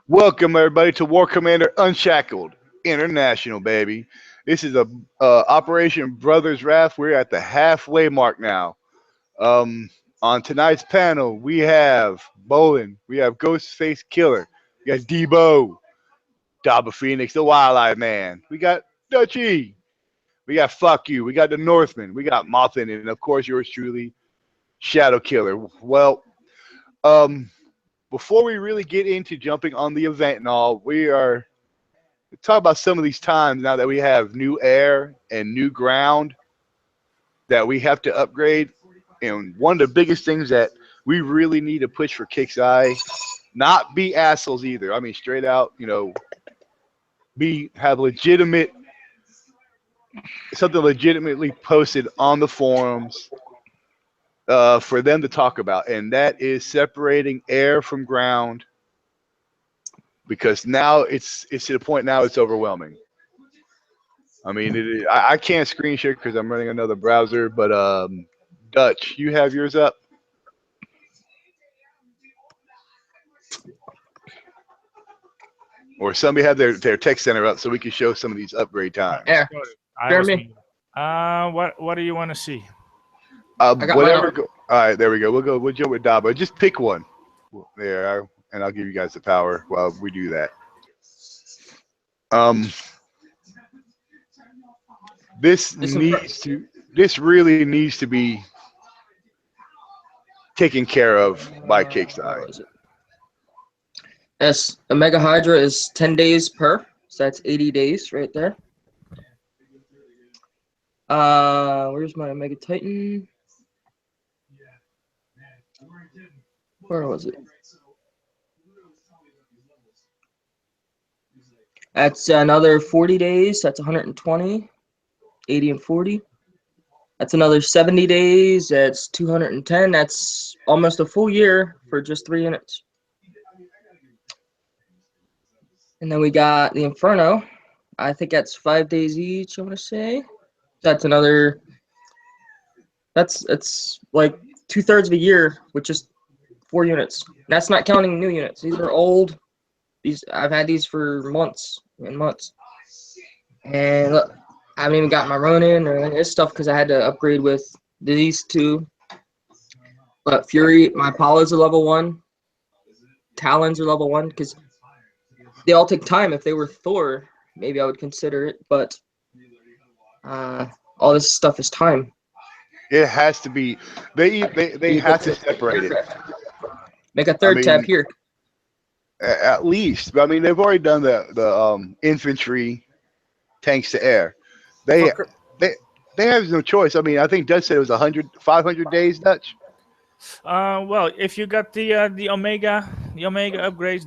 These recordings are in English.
Welcome everybody to War Commander Unshackled International, baby. This is a Operation Brothers Wrath. We're at the halfway mark now. Um, on tonight's panel, we have Bolin, we have Ghostface Killer, we got Debo, Daba Phoenix, the Wildlife Man. We got Dutchy, we got Fuck You, we got the Northman, we got Mothin, and of course yours truly, Shadow Killer. Well, um, before we really get into jumping on the event and all, we are talk about some of these times now that we have new air and new ground that we have to upgrade. And one of the biggest things that we really need to push for Kick's Eye, not be assholes either. I mean, straight out, be have legitimate something legitimately posted on the forums for them to talk about, and that is separating air from ground because now it's to the point now it's overwhelming. I mean, I can't screen share because I'm running another browser, but Dutch, you have yours up? Or somebody have their tech center up so we can show some of these upgrade times. Yeah, I was Jeremy. muted. What do you want to see? I got Whatever. mine All right, there we go. We'll jump with Dabo. Just pick one. There, and I'll give you guys the power while we do that. Um, this really needs to be taken care of by Kick's Eye. Where was it? Yes, a Mega Hydra is 10 days per, so that's 80 days right there. Where's my Mega Titan? Where was it? That's another 40 days. That's 120, 80 and 40. That's another 70 days. That's 210. That's almost a full year for just 3 units. And then we got the Inferno. I think that's 5 days each, I want to say. That's another, it's like 2/3 of a year with just 4 units. That's not counting new units. These are old. I've had these for months and months. And look, I haven't even got my Ronin or any of this stuff because I had to upgrade with these two. But Fury, my Apollos are level 1. Talons are level 1 because they all take time. If they were Thor, maybe I would consider it. But all this stuff is time. It has to be. They have to separate it. Make a third tab here. At least, I mean, they've already done the infantry tanks to air. They have no choice. I mean, I think Dutch said it was 500 days, Dutch. Well, if you got the Omega upgrades,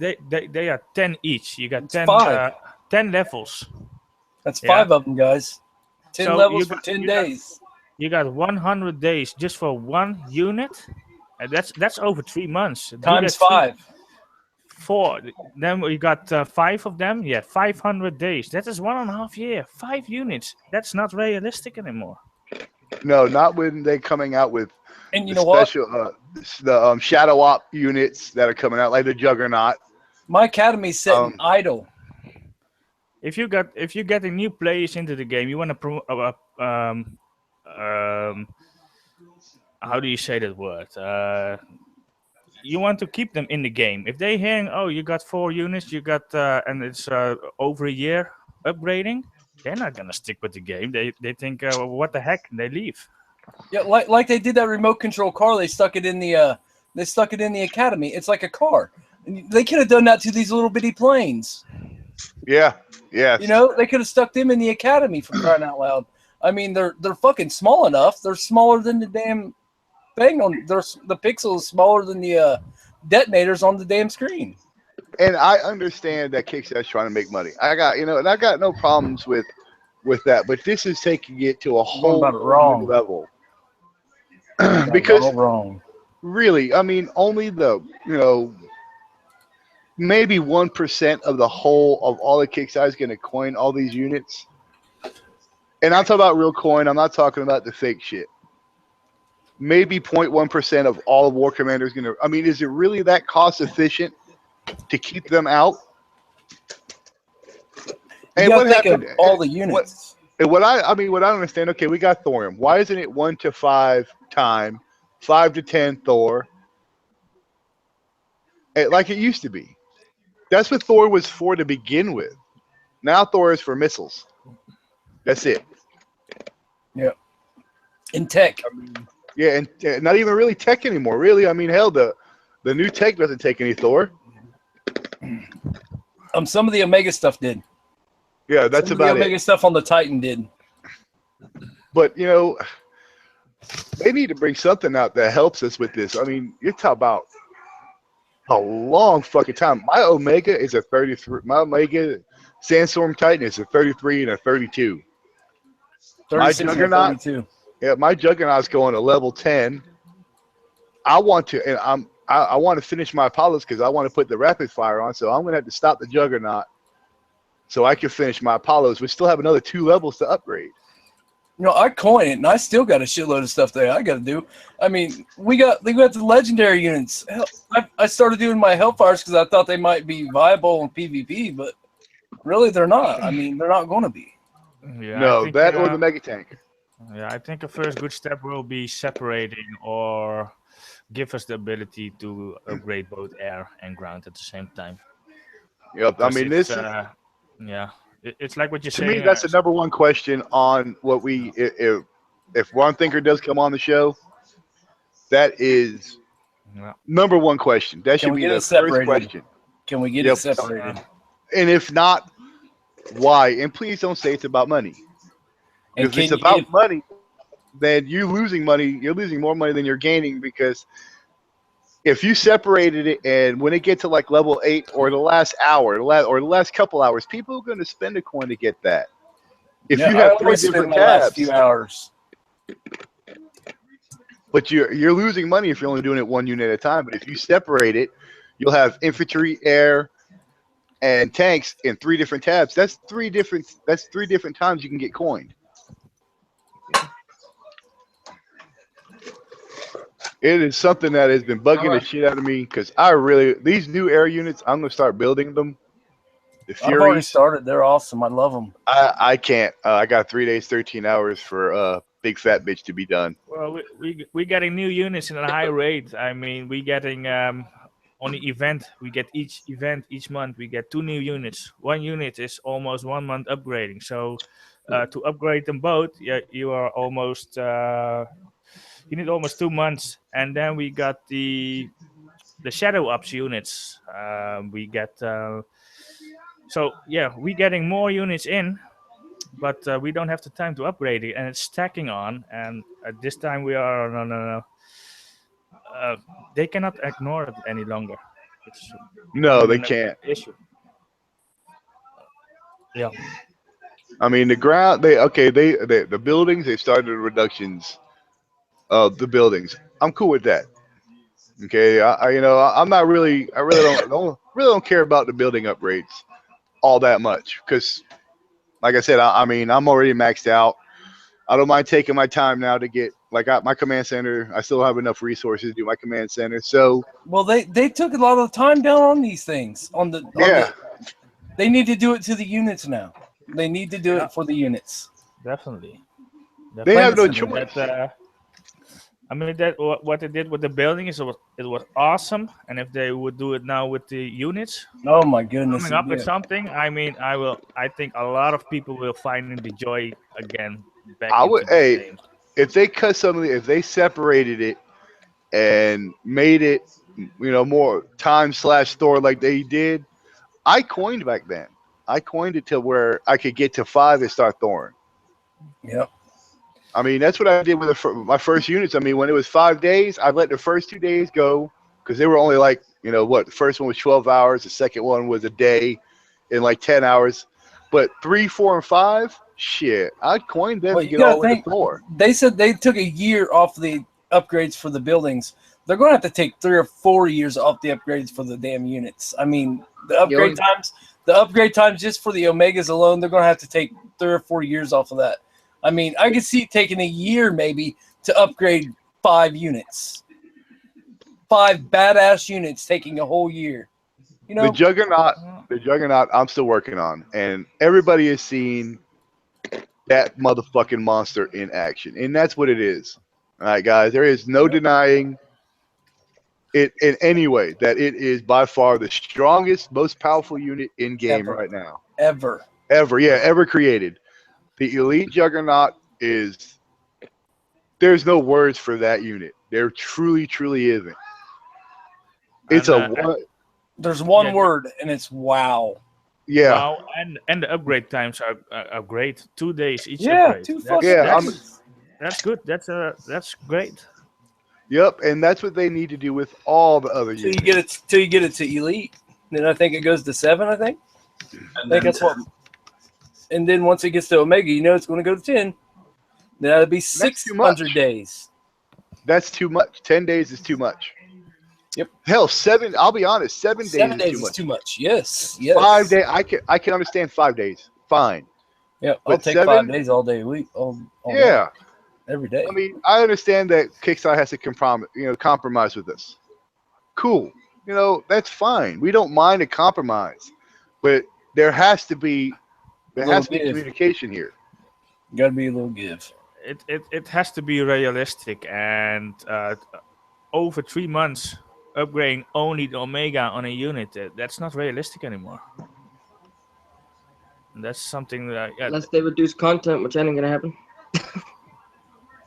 they are 10 each. You got 10 levels. That's 5 of them, guys. 10 So levels for 10 days. You got 100 days just for one unit, and that's over 3 months. Times 5. 4. Then we got 5 of them. Yeah, 500 days. That is 1.5 year. 5 units. That's not realistic anymore. No, not when they're coming out with And you the know special, the shadow op units that are coming out, like the Juggernaut. My academy's sitting idle. If you're getting new players into the game, you want to how do you say that word? You want to keep them in the game. If they hearing, oh, you got 4 units, you got and it's over a year upgrading, they're not gonna stick with the game. They think, what the heck, and they leave. Yeah, like they did that remote control car. They stuck it in the academy. It's like a car. And they could have done that to these little bitty planes. Yeah. You know, they could have stuck them in the academy for crying out loud. I mean, they're fucking small enough. They're smaller than the damn thing on. The pixel is smaller than the detonators on the damn screen. And I understand that Kickstarter's trying to make money. I got no problems with that. But this is taking it to a whole new level. Because really, I mean, only maybe 1% of the whole of all the Kickstarter is going to coin all these units. And I'm talking about real coin. I'm not talking about the fake shit. Maybe 0.1% of all War Commander is going to. I mean, is it really that cost efficient to keep them out. You And gotta what think happened? of all the units. What I mean, what I don't understand. Okay, we got Thorium. Why isn't it 1 to 5 time, 5 to 10 Thor, like it used to be? That's what Thor was for to begin with. Now Thor is for missiles. That's it. Yeah. In tech. Yeah, and not even really tech anymore. Really, I mean, hell, the new tech doesn't take any Thor. Some of the Omega stuff did. Yeah, that's Some of the about Omega it. stuff on the Titan did. But you know, they need to bring something out that helps us with this. I mean, you're talking about a long fucking time. My Omega is a 33. My Omega Sandstorm Titan is a 33 and a 32. My 36 and a Juggernaut, 32. yeah, my Juggernaut's going to level 10. I want to, and I want to finish my Apollos because I want to put the rapid fire on. So I'm gonna have to stop the Juggernaut so I can finish my Apollos. We still have another 2 levels to upgrade. You know, I coin it, and I still got a shitload of stuff that I got to do. I mean, we got the legendary units. Hell, I started doing my Hellfires because I thought they might be viable in PvP, but really they're not. I mean, they're not going to be. Yeah, No, that or the Mega Tank. Yeah, I think a first good step will be separating or give us the ability to upgrade both air and ground at the same time. Yep. I Because mean, it's, this is, yeah, it's like what you're to me, saying. that's the number one question on what we if Ron Thinker does come on the show, that is Yeah. number one question. That Can should we be get the it first separated? question. Can we get Yep. it separated? And if not, why? And please don't say it's about money. And Because if it's can about if, money, then you're losing money. You're losing more money than you're gaining because if you separated it and when it gets to like level 8 or the last hour, or the last couple hours, people are going to spend a coin to get that. If yeah, you I have 3 always spend different my last tabs, few hours. but you're losing money if you're only doing it 1 unit at a time. But if you separate it, you'll have infantry, air, and tanks in 3 different tabs. That's 3 different times you can get coined. It is something that has been bugging the shit out of me because these new air units, I'm gonna start building them. The I've already Furies, started. They're awesome. I love them. I can't. I got 3 days, 13 hours for big fat bitch to be done. Well, we getting new units in a high rate. I mean, we getting on the event. We get each event each month. We get 2 new units. 1 unit is almost 1 month upgrading. So to upgrade them both, you are almost you need almost 2 months. And then we got the shadow ops units. We get so yeah, we getting more units in. But we don't have the time to upgrade it, and it's stacking on. And at this time, we are no. They cannot ignore it any longer. It's No, they becoming an can't. issue. Yeah. I mean, the ground. The buildings. They started the reductions of the buildings. I'm cool with that. Okay, I'm not really. I really don't care about the building upgrades all that much because, like I said, I mean, I'm already maxed out. I don't mind taking my time now to get my command center. I still have enough resources to do my command center. So Well, they took a lot of the time down on these things. yeah, They need to do it to the units now. They need to do Yeah. it for the units. Definitely. they have no Definitely. choice. I mean that what they did with the building is it was awesome, and if they would do it now with the units Oh my goodness! coming up with Yeah. something, I mean, I think a lot of people will find the joy again back I into would. these Hey, games. if they cut something, if they separated it and made it, more time/store like they did, I coined back then. I coined it to where I could get to 5 and start Thorn. Yep. I mean, that's what I did with my first units. I mean, when it was 5 days, I let the first 2 days go because they were only like, the first one was 12 hours, the second one was a day in like 10 hours. But 3, 4, and 5, shit, I coined them Well, to you get gotta all the way to think. Thor. They said they took a year off the upgrades for the buildings. They're going to have to take 3 or 4 years off the upgrades for the damn units. I mean, the upgrade times just for the Omegas alone, they're going to have to take 3 or 4 years off of that. I mean, I could see it taking a year maybe to upgrade 5 units. 5 badass units taking a whole year You The know, Juggernaut, the Juggernaut, I'm still working on, and everybody has seen that motherfucking monster in action, and that's what it is. All right, guys, there is no denying it in any way that it is by far the strongest, most powerful unit in game ever, right now, ever. ever, yeah, ever created. The Elite Juggernaut is. There's no words for that unit. There truly, truly isn't. It's And a one. There's one yeah, word, and it's wow. Yeah, wow, and the upgrade times are great. 2 days each Yeah, upgrade. 2 That's fucking yeah. that's days. that's good. That's great. Yep, and that's what they need to do with all the other Till you units. get it, till you get it to elite. Then I think it goes to 7. I think that's what. And then once it gets to Omega, you know it's going to go to 10. Then that'll be That's too 600 much. days. That's too much. 10 days is too much. Yep. Hell, 7. I'll be honest. 7 days 7 is days too is much. too much. Yes, yes. 5 days. I can understand 5 days. Fine. Yeah, I'll But take 7. 5 days all day a week, all night, Yeah. every day. I mean, I understand that Kickstarter has to compromise with us. Cool. That's fine. We don't mind a compromise, but there has to be Little give. communication here. Got to be a little give. It has to be realistic, and over 3 months upgrading only the Omega on a unit, that's not realistic anymore. And that's something that Unless they reduce content, which ain't gonna happen.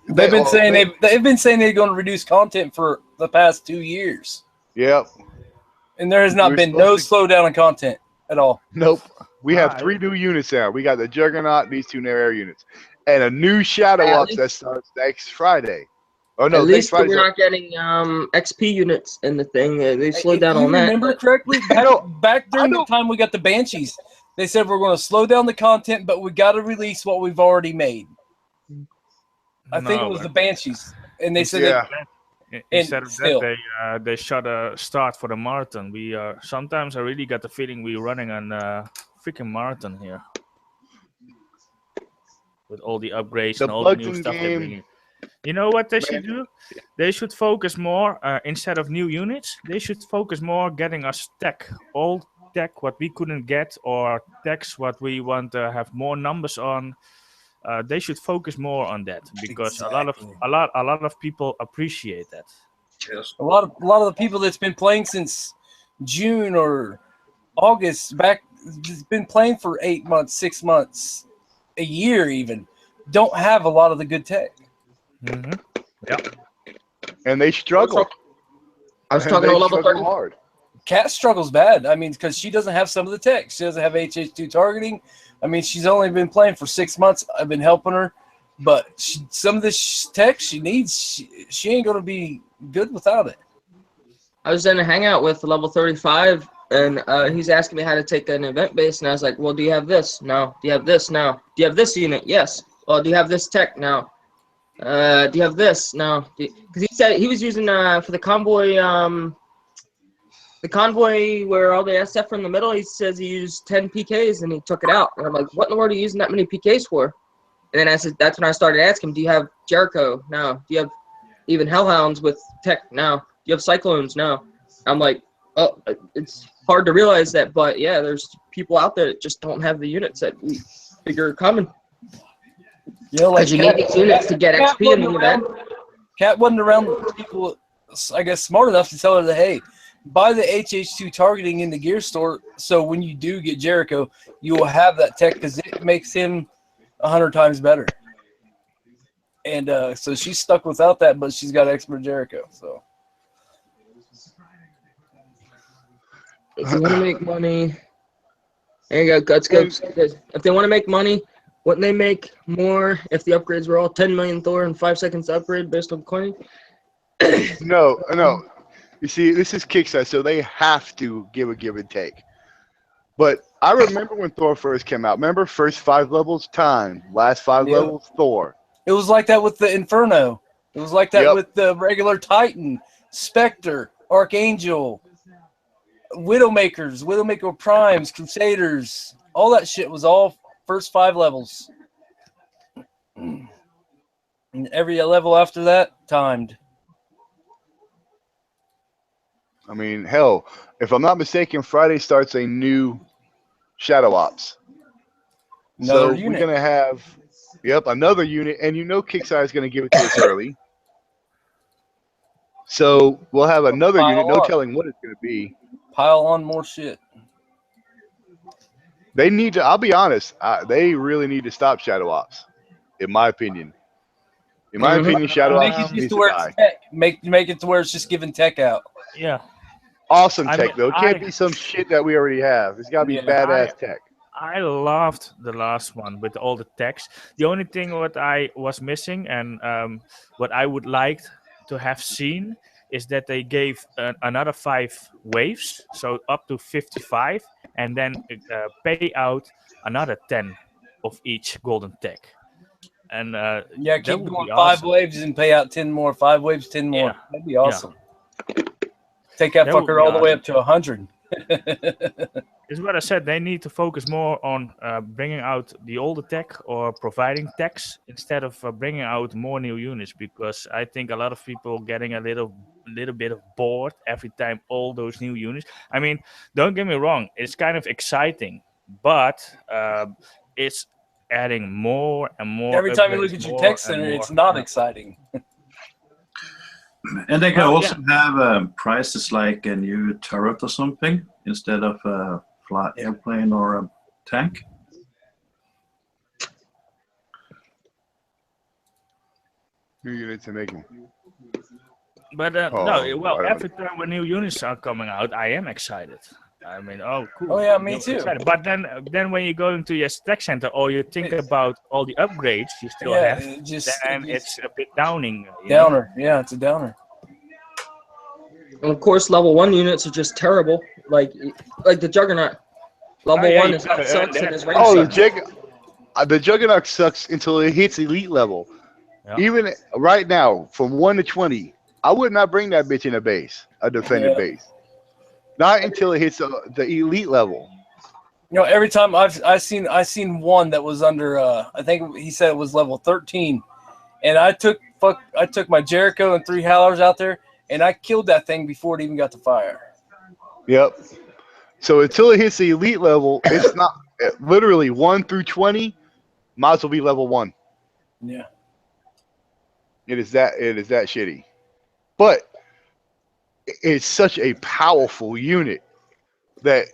They've been saying they, they've been saying they're going to reduce content for the past 2 years, Yep. and there has We not were been no supposed slowdown in content at all. Nope. We have Ah, 3 new units now. We got the Juggernaut, these 2 new air units, and a new Shadow At Ops that least, starts next Friday. Oh no, at next least Friday. we're not getting XP units in the thing. They slowed If down you on that. remember But correctly, back during the don't- time we got the Banshees, they said we're going to slow down the content, but we got to release what we've already made. I think it no, was the Banshees, and they said Yeah. instead of still. that, they shut a start for the marathon. We sometimes I really got the feeling we're running a freaking marathon here with all the upgrades The and all the bugs new in stuff they bring game, in. You know what they man. should do? They should focus more instead of new units. They should focus more getting us tech, old tech what we couldn't get, or techs what we want to have more numbers on. They should focus more on that because Exactly. a lot of people appreciate that. A lot of the people that's been playing since June or August back, that's been playing for 8 months, 6 months, a year even, don't have a lot of the good tech. Mm-hmm. and they struggle. I was And talking they to a level struggle 30. hard. Cat struggles bad. I mean, because she doesn't have some of the tech. She doesn't have HH2 targeting. I mean, she's only been playing for 6 months. I've been helping her, but some of this tech she needs, she ain't gonna be good without it. I was in a hangout with level 35, and he's asking me how to take an event base, and I was like, well, do you have this? No. Do you have this? No. Do you have this unit? Yes. Well, do you have this tech? No. Do you have this? No. Because he said he was using for the convoy where all the SF are in the middle. He says he used 10 PKs and he took it out. And I'm like, what in the world are you using that many PKs for? And then I said, that's when I started asking him, do you have Jericho? No. Do you have even Hellhounds with tech? No. Do you have Cyclones? No. I'm like, oh, it's hard to realize that, but yeah, there's people out there that just don't have the units that we figure are coming. You know, like Because you need these units to get XP in the event. Cat wasn't around people, I guess, smart enough to tell her that, hey, buy the HH2 targeting in the gear store, so when you do get Jericho, you will have that tech because it makes him 100 times better. And so she's stuck without that, but she's got expert Jericho. So If you want to make money, there you go, Guts. If they want to make money, wouldn't they make more if the upgrades were all 10 million Thor in 5 seconds to upgrade based on coin? No. You see, this is Kickstarter, so they have to give and take. But I remember when Thor first came out. Remember, first 5 levels, time. Last 5 Yep. levels, Thor. it was like that with the Inferno. It was like that Yep. with the regular Titan, Spectre, Archangel, Widowmaker Primes, Crusaders. All that shit was all first 5 levels. And every level after that, timed. I mean, hell, if I'm not mistaken, Friday starts a new Shadow Ops. Another So we're unit. gonna have, yep, another unit, and you know Kickstarter is gonna give it to us early. So we'll have another unit. Pile No on. telling what it's gonna be. Pile on more shit. They need to. I'll be honest. They really need to stop Shadow Ops, in my opinion. In my Hmm. opinion, Shadow Make Ops it just needs to to where it's die. tech. Make it to where it's just giving tech out. Yeah. Awesome I mean, tech though. It can't be some shit that we already have. It's gotta be Yeah. badass tech. I loved the last one with all the text. The only thing what I was missing and what I would like to have seen is that they gave another 5 waves, so up to 55, and then pay out another 10 of each golden tech, and Yeah, that keep would going be 5 awesome. waves and pay out 10 more. 5 waves, 10 more. Yeah, That'd be yeah, awesome. Take that that would fucker be all the way awesome. up to 100. Is what I said. They need to focus more on bringing out the older tech or providing techs instead of bringing out more new units. Because I think a lot of people getting a little bit of bored every time all those new units. I mean, don't get me wrong, it's kind of exciting, but it's adding more and more Every time you look upgrades, at your more tech and center, more. it's not Yeah. exciting. And they can Well, also yeah. have prices like a new turret or something instead of a flat airplane or a tank. New units are making. But Oh, no, well, I every don't. time when new units are coming out, I am excited. I mean, oh, Oh, cool. yeah, me You're too. excited. But then when you go into your tech center or you think It- about all the upgrades you still Yeah, have, it just then it's a bit downing, you know? downer. Yeah, it's a downer. And of course, level 1 units are just terrible. Like the Juggernaut. Oh, Level yeah, 1 you is gotta earn sucks and that. his range Oh, sucks. the Juggernaut sucks until it hits elite level. Yeah. Even right now, from 1 to 20, I would not bring that bitch in a defended Yeah. base. Not until it hits the elite level. You know, every time I seen one that was under I think he said it was level 13, and I took my Jericho and 3 Howlers out there, and I killed that thing before it even got to fire. Yep. So until it hits the elite level, it's not literally 1 through 20. Might as well be level 1. Yeah. It is that shitty. But it's such a powerful unit that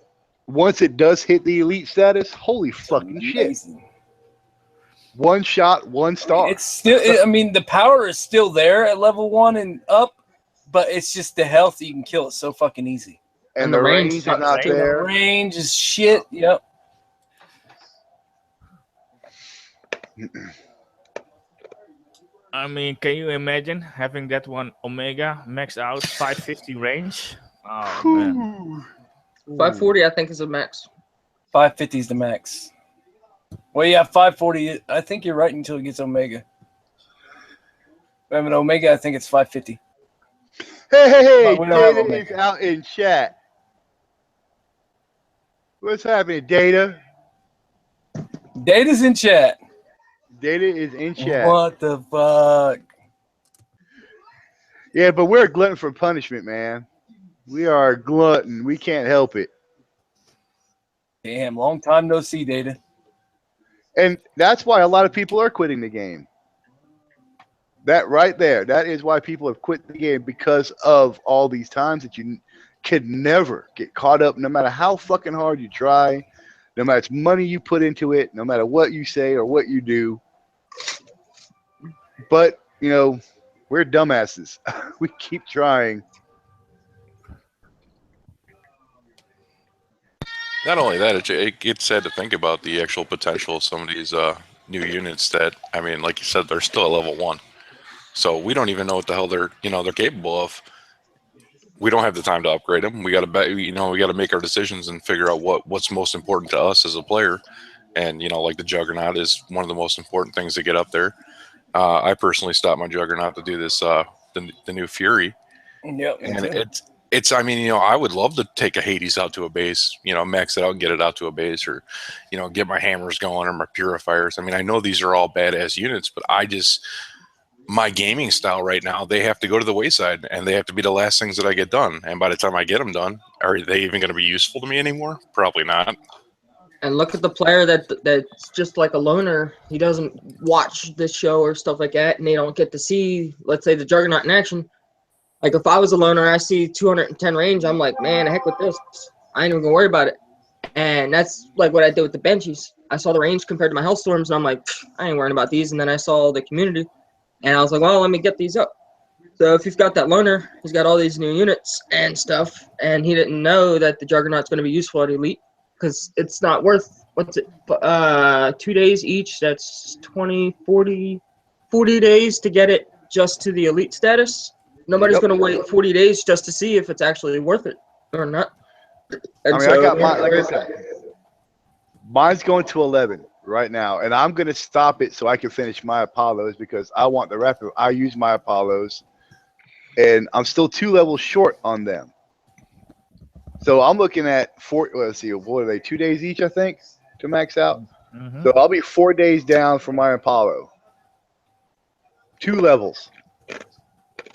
once it does hit the elite status, holy It's fucking shit! amazing. One shot, one I mean, star. it's still. I mean, the power is still there at level 1 and up, but it's just the health you can kill it so fucking easy. And the the range range is sucks not too. And the there. range is shit. Yep. I mean, can you imagine having that one Omega maxed out 550 range? Oh, man. 540, I think, is a max. 550 is the max. Well, yeah, 540. I think you're right until it gets Omega. I have an Omega. I think it's 550. Hey, But we don't have Data is Omega. out in chat. What's happening, Data? Data's in chat. Data is in chat. What the fuck? Yeah, but we're a glutton for punishment, man. We are a glutton. We can't help it. Damn, long time no see, Data. And that's why a lot of people are quitting the game. That right there, that is why people have quit the game, because of all these times that you could never get caught up, no matter how fucking hard you try, no matter how much money you put into it, no matter what you say or what you do. But, you know, we're dumbasses. We keep trying. Not only that, it gets sad to think about the actual potential of some of these new units that, I mean, like you said, they're still at level 1. So we don't even know what the hell they're capable of. We don't have the time to upgrade them. We got to we got to make our decisions and figure out what's most important to us as a player. And, like the Juggernaut is one of the most important things to get up there. I personally stopped my Juggernaut to do this, the new Fury. Yep. And it's I mean, I would love to take a Hades out to a base, max it out and get it out to a base, or, get my hammers going or my purifiers. I mean, I know these are all badass units, but my gaming style right now, they have to go to the wayside, and they have to be the last things that I get done. And by the time I get them done, are they even going to be useful to me anymore? Probably not. And look at the player that's just like a loner. He doesn't watch this show or stuff like that, and they don't get to see, let's say, the Juggernaut in action. Like, if I was a loner and I see 210 range, I'm like, man, the heck with this. I ain't even gonna worry about it. And that's like what I did with the Benchies. I saw the range compared to my Hellstorms, and I'm like, I ain't worrying about these. And then I saw the community, and I was like, well, let me get these up. So if you've got that loner, he's got all these new units and stuff, and he didn't know that the Juggernaut's going to be useful at Elite, because it's not worth, 2 days each. That's 20, 40 days to get it just to the Elite status. Nobody's going to wait 40 days just to see if it's actually worth it or not. And I mean, I got mine, like I said, mine's going to 11 right now, and I'm going to stop it so I can finish my Apollos because I want the rapid. I use my Apollos, and I'm still 2 levels short on them. So I'm looking at 4. Let's see, what are they? 2 days each, I think, to max out. Mm-hmm. So I'll be 4 days down for my Apollo. 2 levels.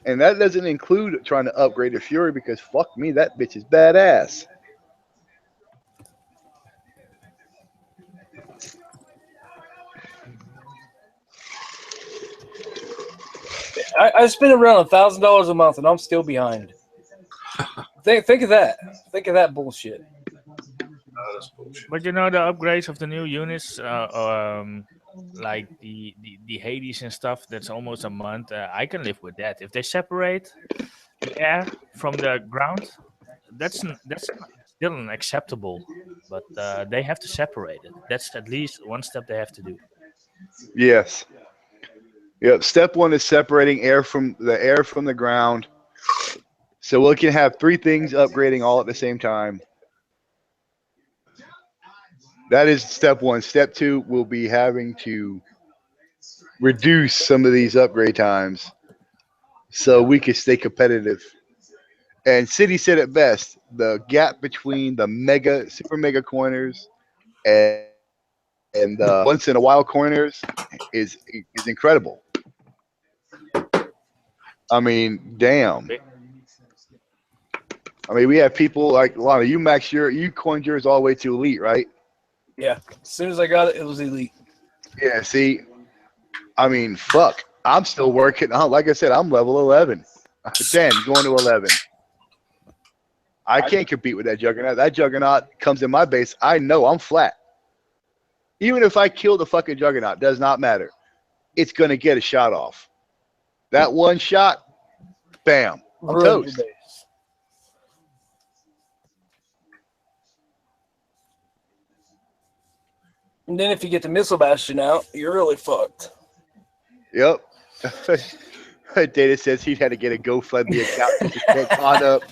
And that doesn't include trying to upgrade the Fury because fuck me, that bitch is badass. I spend around $1,000 a month, and I'm still behind. Think of that. Think of that bullshit. But you know, the upgrades of the new units, like the Hades and stuff, that's almost a month. I can live with that. If they separate the air from the ground, that's still unacceptable. But they have to separate it. That's at least one step they have to do. Yes. Yep. Step 1 is separating air from the ground. So we can have 3 things upgrading all at the same time. That is step 1. Step 2 will be having to reduce some of these upgrade times so we can stay competitive. And City said it best: the gap between the super mega coiners and the once in a while coiners is incredible. I mean, damn. I mean, we have people like Lana. You coined yours all the way to Elite, right? Yeah. As soon as I got it, it was Elite. Yeah. See, I mean, fuck. I'm still working. Like I said, I'm level 11. 10, going to 11. I can't compete with that Juggernaut. That Juggernaut comes in my base. I know I'm flat. Even if I kill the fucking Juggernaut, does not matter. It's going to get a shot off. That one shot, bam, I'm toast. And then if you get the Missile Bastion out, you're really fucked. Yep. Data says he had to get a GoFundMe account to get caught up.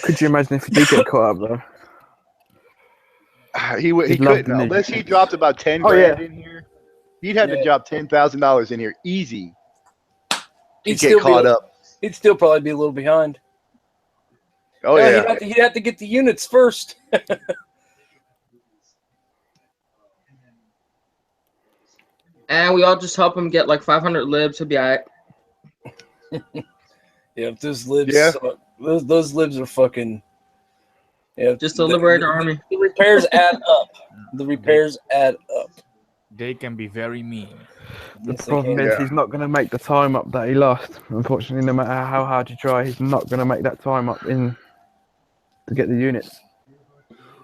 Could you imagine if he did get caught up, though? He couldn't, unless he dropped about 10 grand in here. He'd have to drop $10,000 in here easy to get caught up. He'd still probably be a little behind. Oh, yeah. He'd have to get the units first. And we all just help him get like 500 libs. He'll be all right. Yeah, if those libs suck. Those libs are fucking... Yeah, just to liberate our army. The repairs add up. The repairs add up. They can be very mean. The problem is he's not going to make the time up that he lost. Unfortunately, no matter how hard you try, he's not going to make that time up to get the units.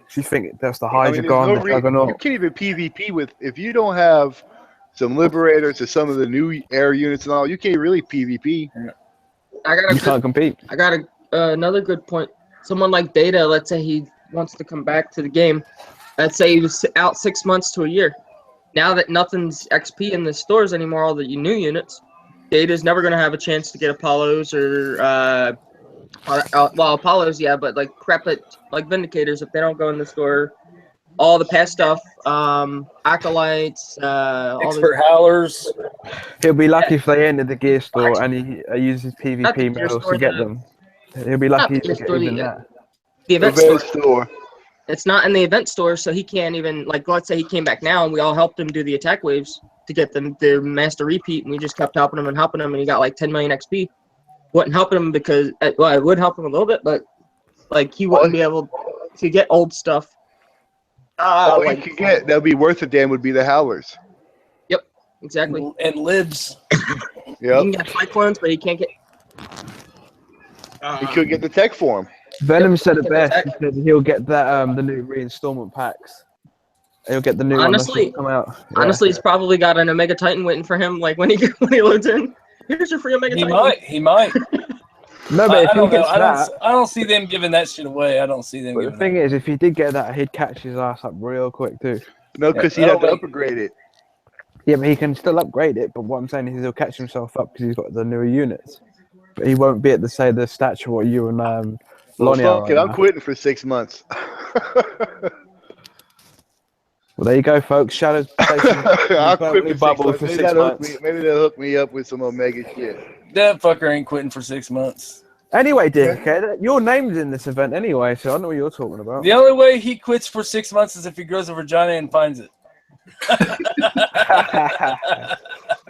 If you think that's the Hydra gone, the Juggernaut. You can't even PvP with... If you don't have some Liberators or some of the new air units and all, you can't really PvP. You can't compete. I got another good point. Someone like Data, let's say he wants to come back to the game. Let's say he was out 6 months to a year. Now that nothing's XP in the stores anymore, all the new units, Data's never going to have a chance to get Apollos or Apollos, yeah, but like crap it, like Vindicators if they don't go in the store. All the past stuff, Acolytes, Expert Howlers. He'll be lucky if they enter the gear store and he uses PvP medals to get them. He'll be lucky to get even that. The event store. it's not in the event store, so he can't even, like, let's say he came back now and we all helped him do the attack waves to get them their master repeat, and we just kept helping him and he got like 10 million XP. Wouldn't help him because, well, it would help him a little bit, but like he wouldn't be able to get old stuff. All you could get that would be worth a damn would be the howlers. Yep, exactly. And libs. He can get cyclones, but he can't get. He could get the tech for him. Venom said it best. He said he'll get that the new reinstallment packs. He'll get the new honestly, one come out. Yeah. Honestly, he's probably got an Omega Titan waiting for him. Like when he loads in, here's your free Omega Titan. He might. No, but if I he don't know. gets that, I don't see them giving that shit away. I don't see them. But the thing is, if he did get that, he'd catch his ass up real quick too. No, because he'd have to upgrade it. Yeah, but he can still upgrade it. But what I'm saying is he'll catch himself up because he's got the newer units. But he won't be at the stature what you and Lonnie are. Fuck it, I'm quitting for 6 months. Well, there you go, folks. Shadows. I'll quit for 6 months. For Maybe 6 months. Maybe they'll hook me up with some Omega shit. That fucker ain't quitting for 6 months. Anyway, dickhead, your name's in this event anyway, so I know what you're talking about. The only way he quits for 6 months is if he grows a vagina and finds it.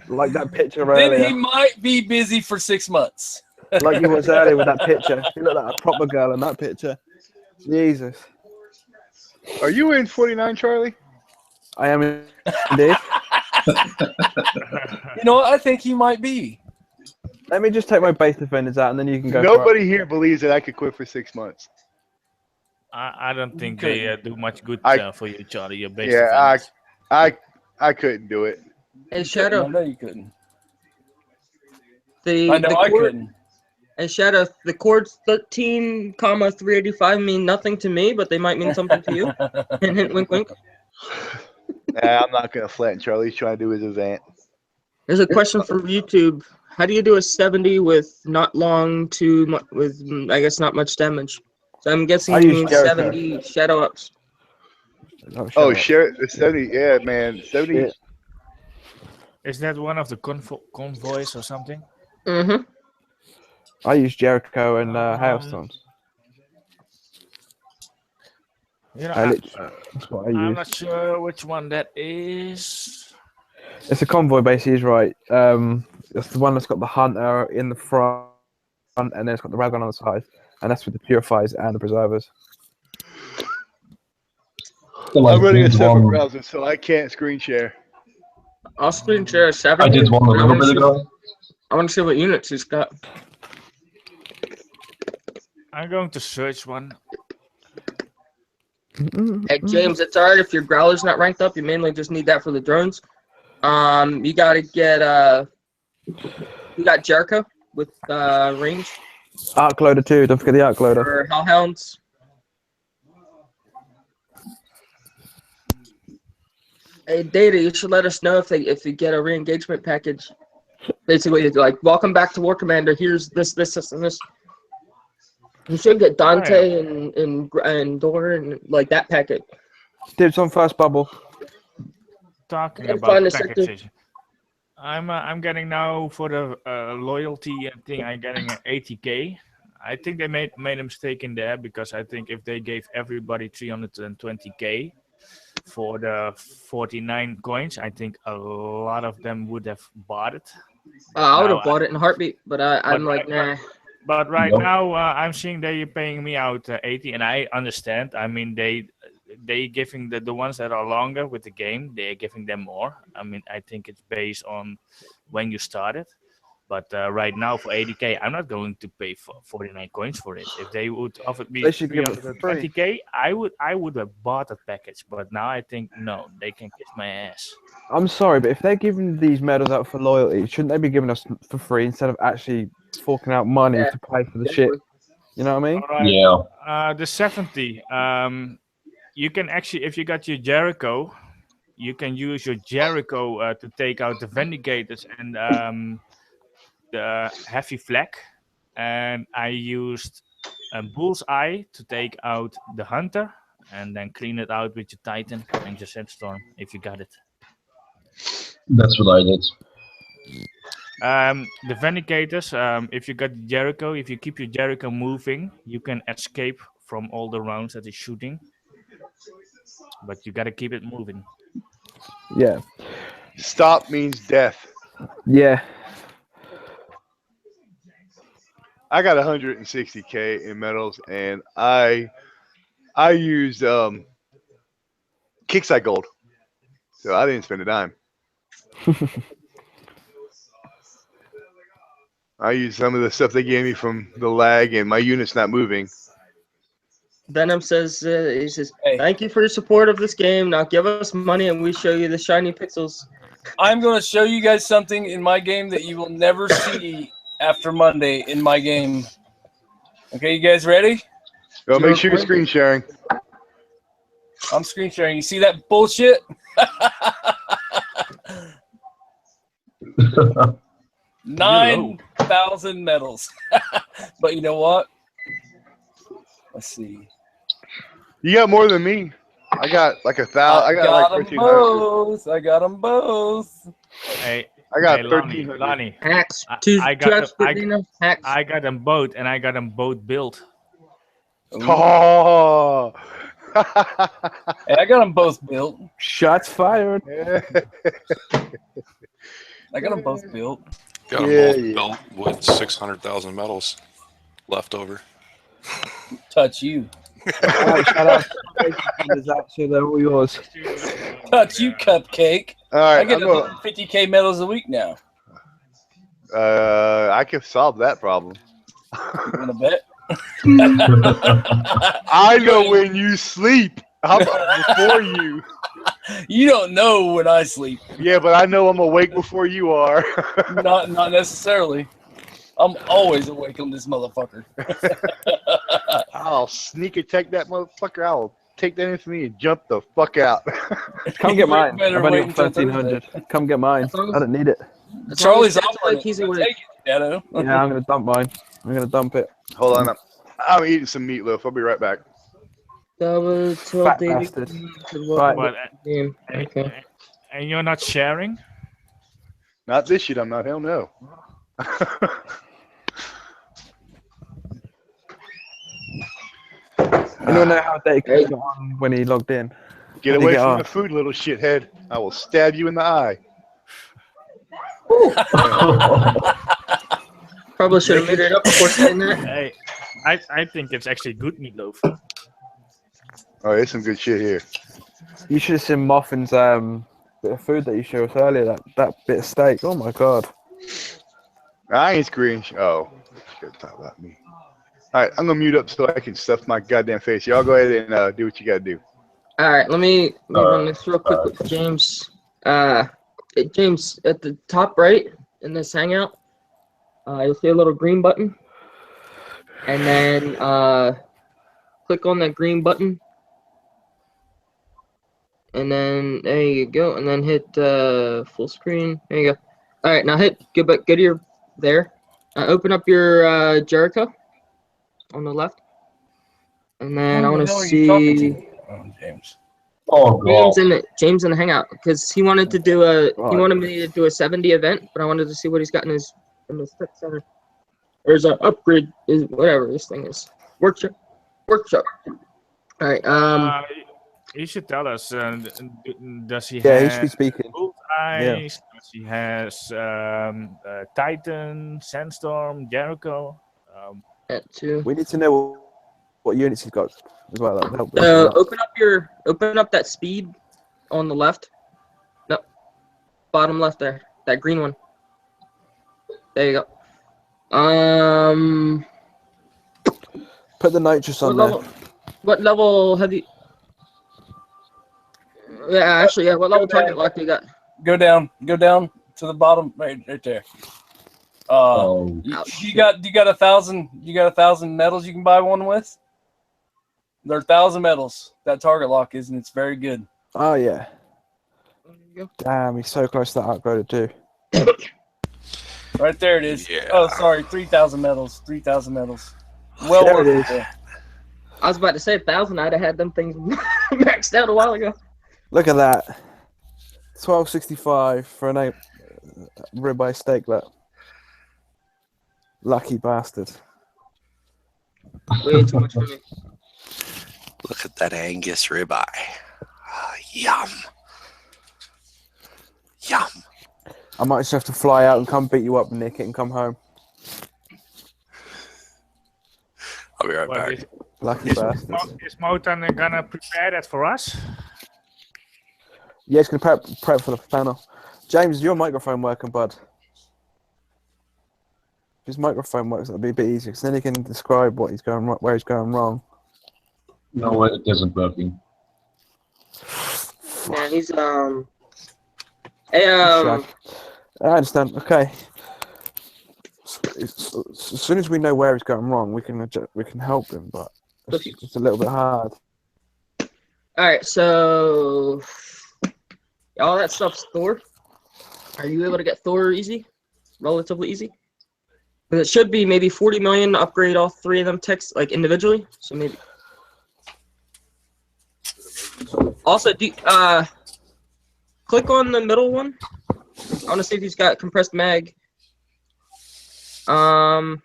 Like that picture earlier. Then he might be busy for 6 months. Like he was earlier with that picture. He looked like a proper girl in that picture. Jesus. Are you in 49, Charlie? I am indeed. You know what? I think he might be. Let me just take my base defenders out, and then you can go. Nobody here believes that I could quit for 6 months. I don't think they do much good for you, Charlie. Your base yeah, defense. I couldn't do it. Hey, Shadow. No, you couldn't. I couldn't. And Shadow, the chords 13, 385 mean nothing to me, but they might mean something to you. Hint, hint, wink, wink. Nah, I'm not gonna flatten Charlie. He's trying to do his event. There's a question for YouTube. How do you do a 70 with not long to with I guess not much damage? So I'm guessing you mean 70 shadow ups. Oh, share the 70. Yeah, man, 70. Yeah. Is that one of the convoys or something? Mm-hmm. I use Jericho and Hailstones. You know, that's what I use. I'm not sure which one that is. It's a convoy, basically, is right. It's the one that's got the hunter in the front, and then it's got the railgun on the side, and that's with the purifiers and the preservers. I'm running a separate browser, so I can't screen share. I'll screen share a 70. I did one a little bit ago. I want to see what units he's got. I'm going to search one. Hey, James, it's alright if your growler's not ranked up. You mainly just need that for the drones. You gotta get you got Jericho with range. Arc loader too. Don't forget the arc loader. Or Hellhounds. Hey, Data, you should let us know if you get a re-engagement package. Basically, it's like, welcome back to War Commander. Here's this, and this. You should get Dante and Dor and like that packet. Dibs on first bubble. Talking about packages. I'm getting now for the loyalty thing. I'm getting an 80k. I think they made a mistake in there because I think if they gave everybody 320k for the 49 coins, I think a lot of them would have bought it. I would have bought it in a heartbeat, but I'm like, nah. But right now, I'm seeing they're paying me out 80, and I understand. I mean, they giving the ones that are longer with the game, they're giving them more. I mean, I think it's based on when you started. But right now, for 80k, I'm not going to pay for 49 coins for it. If they would offer me 320k, I would have bought a package. But now I think, no, they can kiss my ass. I'm sorry, but if they're giving these medals out for loyalty, shouldn't they be giving us for free instead of actually forking out money to pay for the shit? You know what I mean? Right. Yeah. The 70, you can actually, if you got your Jericho, you can use your Jericho to take out the Vindigators and the heavy flak. And I used a Bullseye to take out the Hunter and then clean it out with your Titan and your Sandstorm if you got it. That's what I did. The Vindigators, if you got Jericho, if you keep your Jericho moving, you can escape from all the rounds that he's shooting. but you got to keep it moving. Yeah. Stop means death. Yeah. I got 160K in medals, and I used Kickside Gold, so I didn't spend a dime. I used some of the stuff they gave me from the lag, and my unit's not moving. Venom says, he says, Hey. thank you for your support of this game. Now give us money and we show you the shiny pixels. I'm going to show you guys something in my game that you will never see after Monday in my game. Okay, you guys ready? So make sure you're screen sharing. I'm screen sharing. You see that bullshit? 9,000 medals. But you know what? Let's see. You got more than me. I got like 1,000. I got like 1,300. both. I got them both. Hey, I got hey, Lonnie, 1,300. Lonnie, Hacks. I- Two I got hacks the- for Dina. Hacks. I got them both, and I got them both built. Oh. Hey, I got them both built. Shots fired. I got them both built. Got them Yeah, both yeah. built with 600,000 medals left over. Touch you. Alright, shout out. Is actually they're all yours. Touch you, cupcake. All I right, get I'm gonna, 150K medals a week now. I can solve that problem. You want to bet? I know when you sleep. How about before you? You don't know when I sleep. Yeah, but I know I'm awake before you are. Not necessarily. I'm always awake on this motherfucker. I'll sneak attack that motherfucker. I'll take that in from me and jump the fuck out. Come get mine. Better I've only wait got until 1,300. Come get mine. I don't need it. Charlie's As long as offering like it. he's So awake. take it, Dado. Yeah, I'm gonna dump mine. I'm gonna dump it. Hold on. I'm eating some meatloaf. I'll be right back. Double till Fat David bastard. to Right. welcome But the game. Okay. and you're not sharing. Not this shit. I'm not. Hell no. Anyone know how Dave got on when he logged in? Get How'd he away get from on? my food, little shithead. I will stab you in the eye. Probably should have made it up before saying that. Hey, I think it's actually good meatloaf. Oh, there's some good shit here. You should have seen Muffin's bit of food that you showed us earlier. That bit of steak. Oh my god. I ain't screen. Oh, good talk about me. All right, I'm gonna mute up so I can stuff my goddamn face. Y'all go ahead and do what you gotta do. All right, let me run this real quick with James. James, at the top right in this hangout, you'll see a little green button, and then click on that green button, and then there you go, and then hit full screen. There you go. All right, now go to your there. Open up your Jericho on the left, and then I want to see. James. Oh god. James in the hangout because he wanted to do he wanted me to do a 70 event, but I wanted to see what he's got in his tech center. There's an upgrade, is whatever this thing is. Workshop. All right. You should tell us. Does he Yeah, he have should be speaking. gold eyes? Does he has Titan, Sandstorm, Jericho? That too. We need to know what units he's got as well. That'll help us a lot. Open up that speed on the left. No, bottom left there. That green one. There you go. Put the nitrous on there. What level have you? Yeah, actually, yeah. What level target lock you got? Go down to the bottom, right there. You got 1,000. You got 1,000 medals you can buy one with. There are 1,000 medals. That target lock is, and it's very good. Oh yeah. There you go. Damn, he's so close to that upgraded too. Right there it is. Yeah. Oh, sorry, 3,000 medals. 3,000 medals. Well There worth it it. is. There. I was about to say 1,000. I'd have had them things maxed out a while ago. Look at that. 1265 for an 8 ribeye steak. That lucky bastard. Way too much for me. Look at that Angus ribeye. Yum. Yum. I might just have to fly out and come beat you up, nick it, and come home. I'll be right Well, back. Lucky bastards. is Motan gonna prepare that for us? Yeah, it's gonna prep for the panel. James, is your microphone working, bud? If his microphone works, that'll be a bit easier, because then he can describe what he's going, where he's going wrong. No, it isn't working. Yeah, he's I understand. Okay. As soon as we know where he's going wrong, we can help him, but it's a little bit hard. All right, so all that stuff's Thor. Are you able to get Thor easy? Relatively easy? Because it should be maybe 40 million to upgrade all three of them techs like individually. So maybe. Also, click on the middle one. I want to see if he's got compressed mag. Yeah,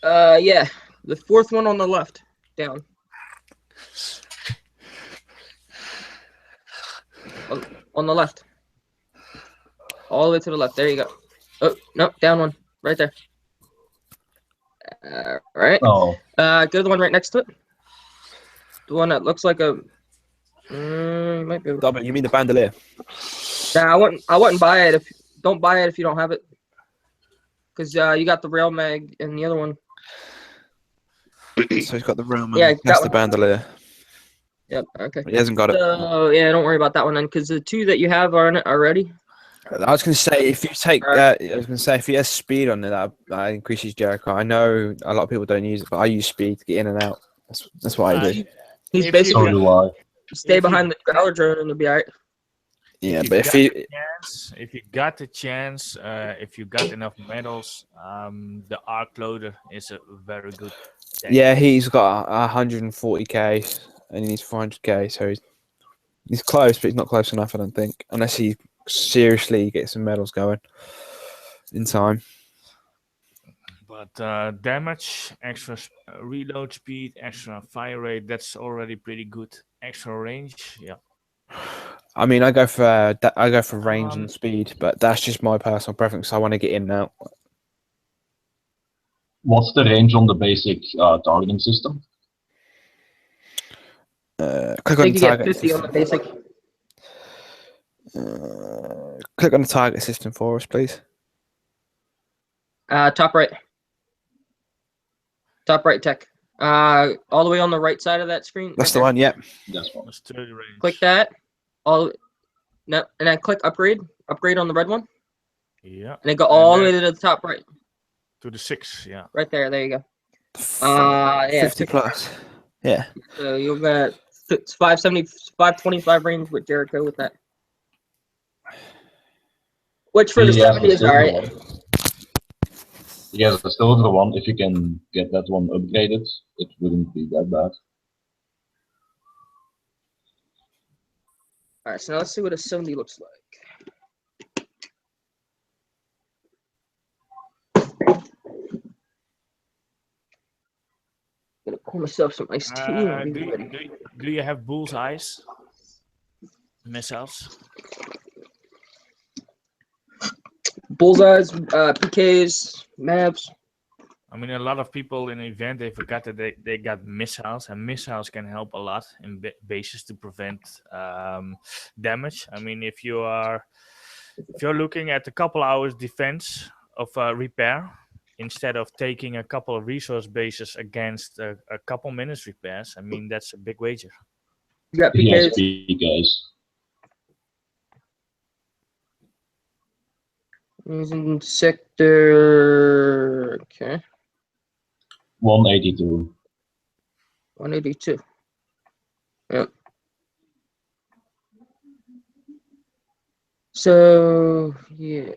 the fourth one on the left, down. On the left. All the way to the left. There you go. Oh, no, down one. Right there. Right. Oh, Go to the one right next to it. The one that looks like a... might be... Double, you mean the bandolier? Nah, I wouldn't buy it. Don't buy it if you don't have it. Because you got the rail mag and the other one. So he's got the realm. Yeah, that's that the bandolier. Yep. Okay. But he hasn't got it. So yeah, don't worry about that one then, because the two that you have are in it already. I was going to say if you take, I was going to say if he has speed on it, that increases Jericho. I know a lot of people don't use it, but I use speed to get in and out. That's what I do. He's If basically so do I. stay behind the growler drone and it'll be alright. Yeah, If but if you got the chance, if you got enough medals, the arc loader is a very good tank. yeah, he's got 140k and he needs 400k, so he's close, but he's not close enough, I don't think, unless he seriously gets some medals going in time. But damage, extra reload speed, extra fire rate, that's already pretty good. Extra range, yeah. I mean, I go for range and speed, but that's just my personal preference. I want to get in and out. What's the range on the basic targeting system? Click I on think the you get target 50 on system. the basic. Click on the target system for us, please. Top right. Top right tech. All the way on the right side of that screen. That's right the there. one. Yep. That's one. That's 30 range. Click that. No, and then click upgrade. Upgrade on the red one. Yeah. And then go all the way to the top right. To the 6, yeah. Right there. There you go. Yeah. 50 plus. Yeah. So you'll get 570, 525 range with Jericho with that. Which for the 70 is alright. Yes, the silver one, if you can get that one upgraded, it wouldn't be that bad. Alright, so now let's see what a 70 looks like. Gonna pour myself some iced tea. and I'll be ready. Do you have bullseyes? Missiles? Bullseyes, PKs, maps. I mean, a lot of people in the event, they forgot that they got missiles, and missiles can help a lot in bases to prevent damage. I mean, if you're looking at a couple hours defense of repair, instead of taking a couple of resource bases against a couple minutes repairs, I mean, that's a big wager. You got Yes, PKs. guys. Using sector. Okay. 182. 182. Yep. So, yeah.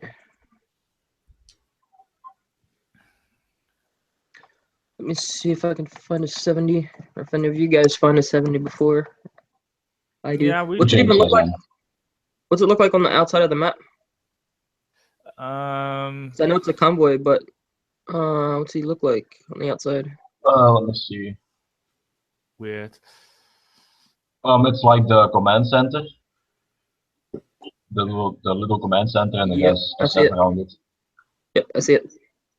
Let me see if I can find a 70, or if any of you guys find a 70 before I do. Yeah, What's it even look like? What's it look like on the outside of the map? So I know it's a convoy, but what's he look like on the outside? Let me see. Weird. It's like the command center, the little command center, and it Yep, has I a see set it. around it. Yep, I see it.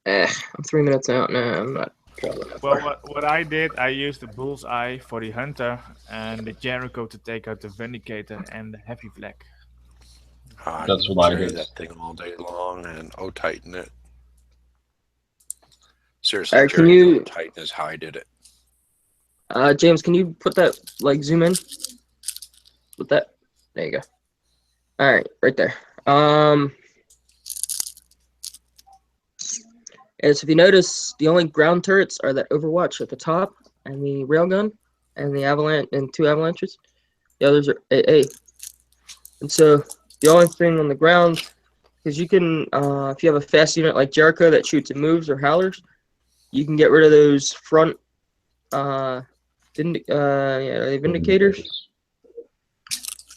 I'm 3 minutes out now. I'm not traveling that Well, far. what I did, I used the bullseye for the hunter and the Jericho to take out the Vindicator and the heavy flag. That's You what I carry did. that thing all day long and tighten it. Seriously, Alright, can Jerry, you- tighten is how I did it. James, can you put that, like, zoom in? With that? There you go. Alright, right there. As if you notice, the only ground turrets are that Overwatch at the top, and the railgun, and the avalanche, and 2 avalanches. The others are AA. And so, the only thing on the ground, because you can, if you have a fast unit like Jericho that shoots and moves, or Howlers, you can get rid of those front, Vindicators.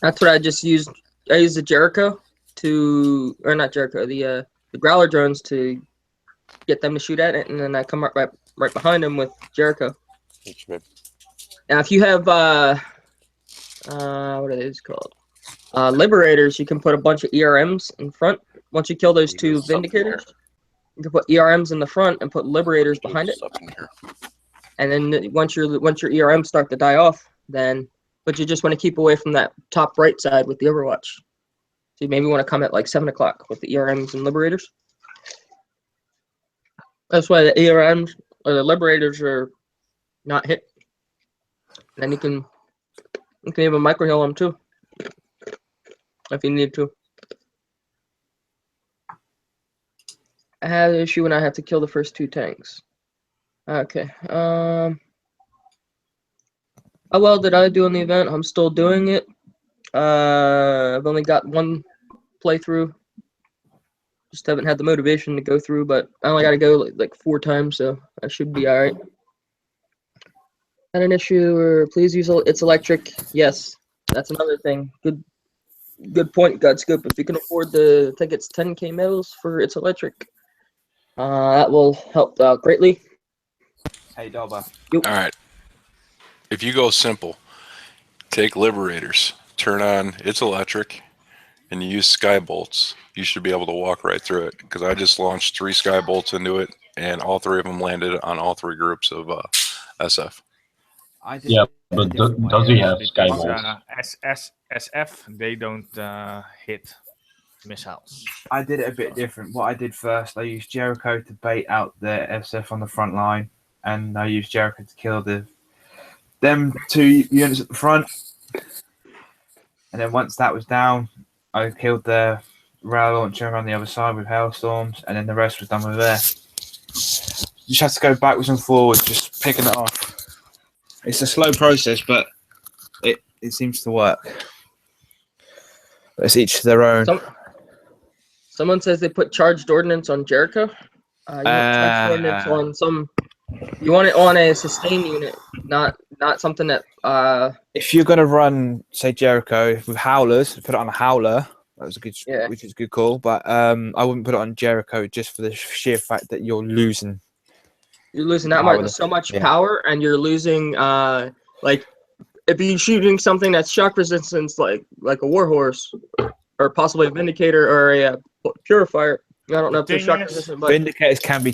That's what I just used. I used the Jericho to, or not Jericho, the Growler drones to get them to shoot at it, and then I come right behind them with Jericho. Now, if you have what are these called? Liberators, you can put a bunch of ERMs in front. Once you kill those 2 Vindicators, you can put ERMs in the front and put Liberators behind it. And then once your ERMs start to die off, then but you just want to keep away from that top right side with the Overwatch. So you maybe want to come at like 7 o'clock with the ERMs and Liberators. That's why the ERMs or the Liberators are not hit. And then you can even micro heal them too, if you need to. I had an issue when I had to kill the first 2 tanks. Okay. How well did I do in the event? I'm still doing it. I've only got 1 playthrough. Just haven't had the motivation to go through, but I only got to go like 4 times, so I should be all right. Had an issue, or please use it's electric. Yes, that's another thing. Good point, Godscope. If you can afford the tickets, 10K medals for it's electric, that will help out greatly. Hey, Dobber. All right. If you go simple, take Liberators, turn on It's Electric, and you use Sky Bolts, you should be able to walk right through it. Because I just launched 3 Sky Bolts into it, and all 3 of them landed on all 3 groups of SF. Yeah, but does he have Sky Because, Bolts? SF, they don't hit missiles. I did it a bit different. What I did first, I used Jericho to bait out the SF on the front line, and I used Jericho to kill them 2 units at the front. And then once that was down, I killed the rail launcher on the other side with hailstorms, and then the rest was done with there. You just have to go backwards and forwards, just picking it off. It's a slow process, but it seems to work. But it's each to their own. Someone says they put charged ordnance on Jericho. You want charged ordnance on some. You want it on a sustain unit, not something that. If you're gonna run, say Jericho with howlers, put it on a howler. That was a good, which is a good call. But I wouldn't put it on Jericho just for the sheer fact that you're losing. You're losing that much, so much power, and you're losing like if you're shooting something that's shock resistance, like a warhorse, or possibly a Vindicator or a Purifier. I don't know if they're shock resistant, but Vindicators can be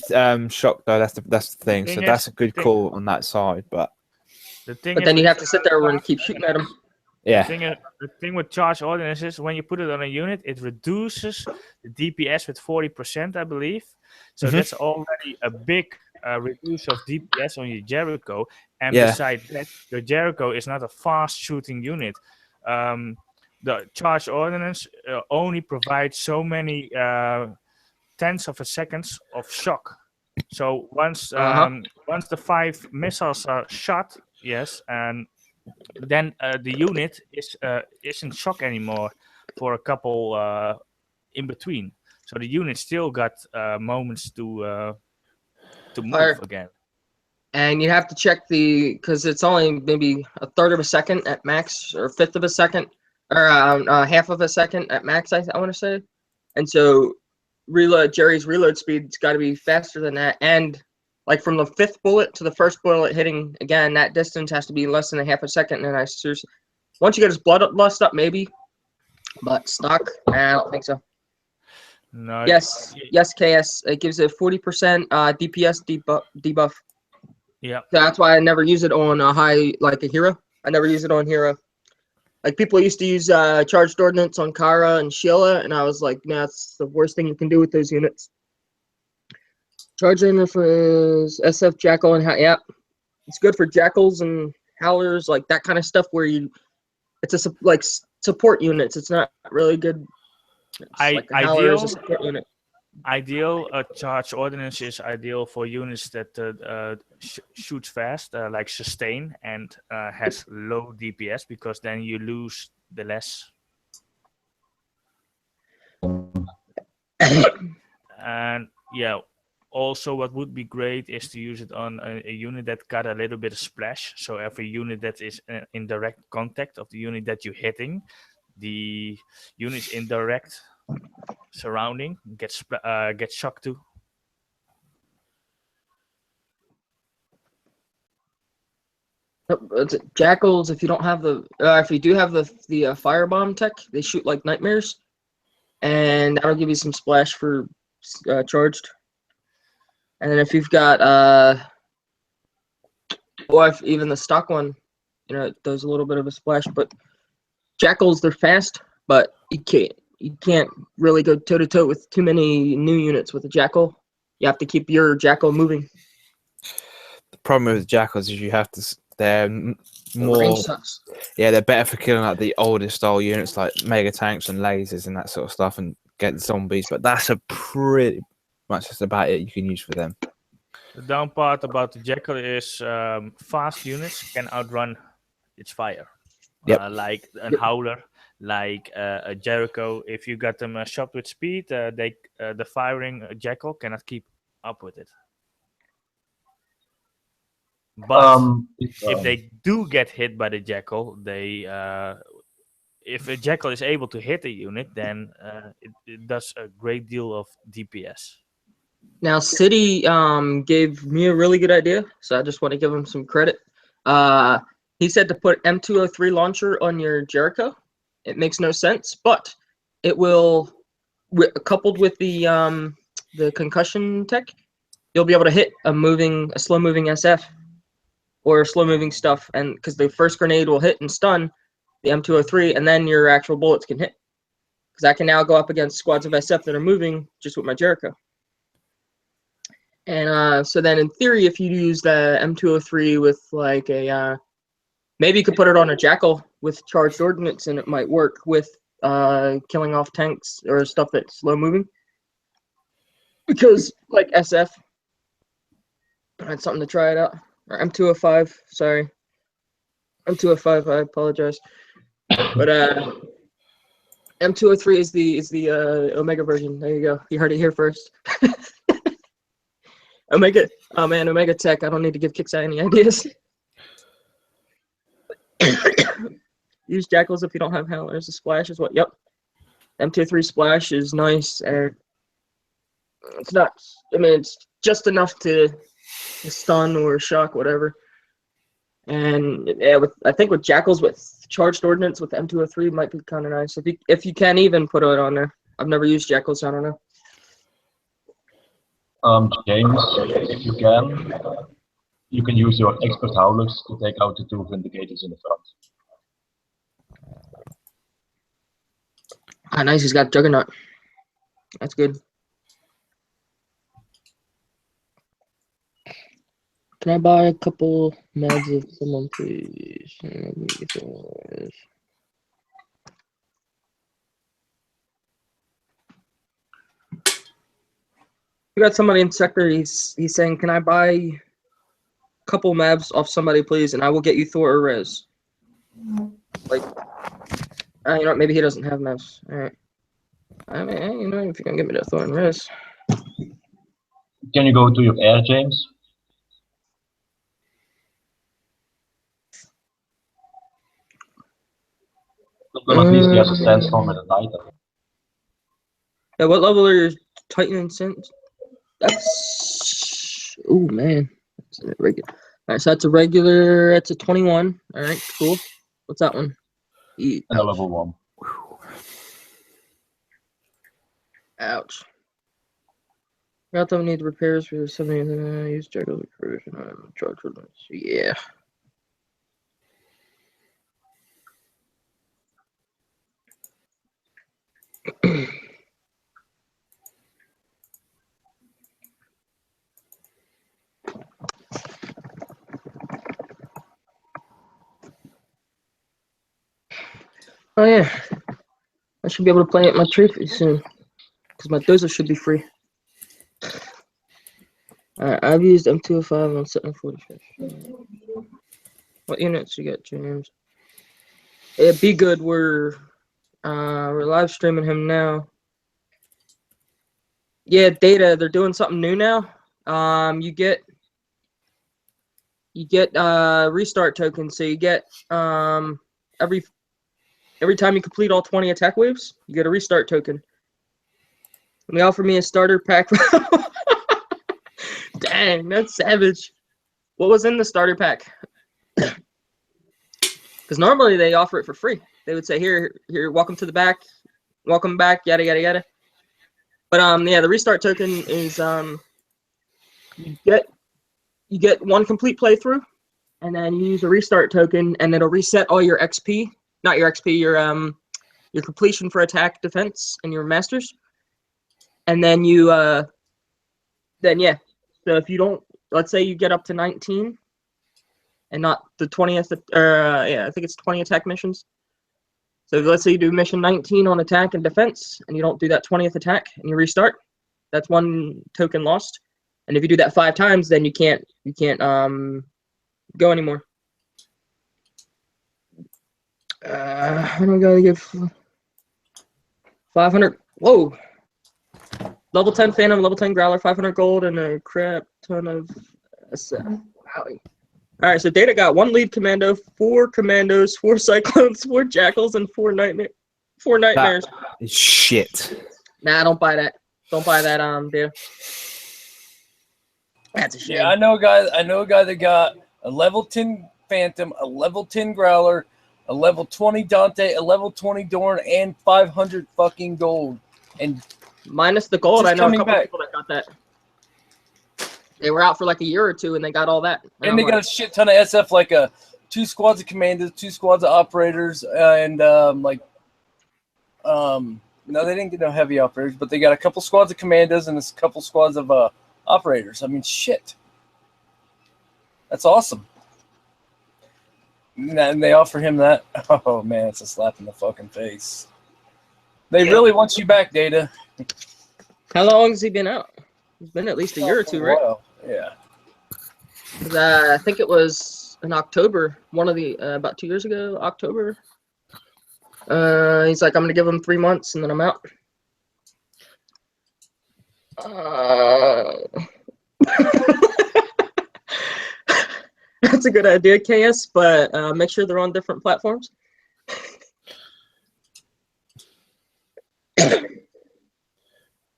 shocked though. That's the thing. So that's a good call on that side. But then you have to sit there and keep shooting at them. Yeah. The thing with charge ordnance is when you put it on a unit, it reduces the DPS with 40%, I believe. So that's already a big reduce of DPS on your Jericho. And besides that, your Jericho is not a fast shooting unit. The charge ordnance only provides so many tenths of a seconds of shock. So once the 5 missiles are shot, and then the unit isn't shock anymore for a couple in between. So the unit still got moments to move again. And you have to check because it's only maybe a third of a second at max, or 1/5 of a second, or 1/2 of a second at max. I want to say, and so Jerry's reload speed's got to be faster than that, and like from the 5th bullet to the 1st bullet hitting again, that distance has to be less than 1/2 a second. And Once you get his bloodlust up, maybe. But stock, I don't think so. No. Yes, KS. It gives it 40% DPS debuff. Yeah. That's why I never use it on a high, like a hero. I never use it on hero. Like people used to use charged ordnance on Kara and Sheila, and I was like, nah, it's the worst thing you can do with those units. Charged ordnance is SF Jackal and yeah, it's good for jackals and howlers, like that kind of stuff where it's a like support units. It's not really good. It's like a howler is a support unit. Ideal charge ordnance is ideal for units that shoots fast, like sustain, and has low DPS, because then you lose the less. And yeah, also what would be great is to use it on a unit that got a little bit of splash. So every unit that is in direct contact of the unit that you're hitting, the units in direct surrounding get shocked too. Jackals, if you don't have if you do have the firebomb tech, they shoot like nightmares, and that'll give you some splash for charged. And then if you've got or if even the stock one, it does a little bit of a splash. But jackals, they're fast, but you can't really go toe to toe with too many new units with a jackal. You have to keep your jackal moving. The problem with jackals is you have to. They're more. Yeah, they're better for killing like the older style units like mega tanks and lasers and that sort of stuff, and get the zombies. But that's a pretty much just about it you can use for them. The down part about the jackal is fast units can outrun its fire. Yep. Like a howler, like a Jericho. If you got them shot with speed, the firing jackal cannot keep up with it. But if they do get hit by the jackal, if a jackal is able to hit a unit, then it does a great deal of DPS. Now, City gave me a really good idea, so I just want to give him some credit. He said to put M203 launcher on your Jericho. It makes no sense, but it will, coupled with the concussion tech, you'll be able to hit a slow-moving SF or slow-moving stuff, and because the first grenade will hit and stun the M203, and then your actual bullets can hit. Because I can now go up against squads of SF that are moving just with my Jericho. And so then in theory, if you use the M203 with like maybe you could put it on a jackal with charged ordnance and it might work with killing off tanks or stuff that's slow moving. Because like SF, that's something to try it out. Or M205, sorry. M205, I apologize. But M203 is the Omega version. There you go. You heard it here first. Omega, oh man, Omega Tech. I don't need to give Kicks any ideas. Use jackals if you don't have howlers. The splash is what? Yep. M203 splash is nice. It's not. I mean, it's just enough to stun or shock, whatever. And yeah, I think with jackals with charged ordnance with M203 might be kind of nice. If you can even put it on there. I've never used jackals, so I don't know. James, if you can use your expert howlers to take out the two vindicators in the front. Ah, nice. He's got Juggernaut. That's good. Can I buy a couple meds of someone, please? We got somebody in sector. He's saying, "Can I buy a couple mabs off somebody, please? And I will get you Thor or Rez." Like, you know, maybe he doesn't have mabs. All right. I mean, you know, if you can get me the Thor and Rez. Can you go to your air, James? But at least he has a sandstorm and a night. Yeah, what level are your Titan and Sense? That's, oh man, that's a regular. All right, so that's a regular. That's a 21. All right, cool. What's that one? And a level 1. Ouch. Got them need repairs for something that use Juggler's version on drug treatments. Yeah. Oh yeah. I should be able to play at my trophy soon. Because my dozer should be free. Alright, I've used M205 on 745. What units you got, James? Yeah, be good. We're live streaming him now. Yeah, Data, they're doing something new now. You get restart tokens, so you get every time you complete all 20 attack waves, you get a restart token. And they offer me a starter pack. Dang, that's savage. What was in the starter pack? Because normally they offer it for free. They would say, here, welcome to the back, welcome back, yada yada yada. But yeah, the restart token is you get one complete playthrough, and then you use a restart token, and it'll reset all your XP, not your XP, your completion for attack, defense, and your masters. And then you then yeah. So if you don't, let's say you get up to 19, and not the 20th, yeah, I think it's 20 attack missions. So let's say you do mission 19 on attack and defense, and you don't do that 20th attack, and you restart. That's one token lost. And if you do that 5 times, then you can't go anymore. How do I gotta give 500? Whoa! Level 10 Phantom, level 10 Growler, 500 gold, and a crap ton of SF. Wow. Alright, so Data got 1 lead commando, 4 commandos, 4 cyclones, 4 jackals, and 4 nightmares. That is shit. Nah, don't buy that. Don't buy that, Data. That's a shame. Yeah, I know a guy that got a level 10 Phantom, a level 10 Growler, a level 20 Dante, a level 20 Dorn, and 500 fucking gold. And minus the gold, I know a couple back. people that got that. They were out for like a year or 2, and they got all that. And they got a shit ton of SF, like 2 squads of commandos, 2 squads of operators, and no, they didn't get no heavy operators, but they got a couple squads of commandos and a couple squads of operators. I mean, shit. That's awesome. And they offer him that. Oh man, it's a slap in the fucking face. They really want you back, Data. How long has he been out? He's been at least a year or 2, right? Yeah. I think it was in October, one of the about 2 years ago, October. He's like, I'm gonna give him 3 months and then I'm out. That's a good idea, KS, but make sure they're on different platforms.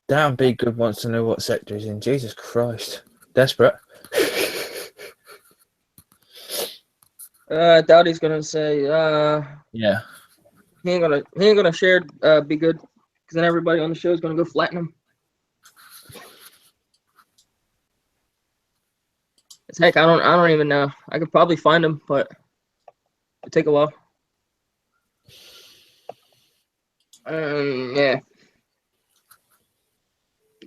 Damn, Be Good wants to know what sector he's in. Jesus Christ. Desperate. I doubt he's gonna say yeah. He ain't gonna share Be Good, because then everybody on the show is gonna go flatten him. Heck, I don't even know. I could probably find him, but it'd take a while. Yeah.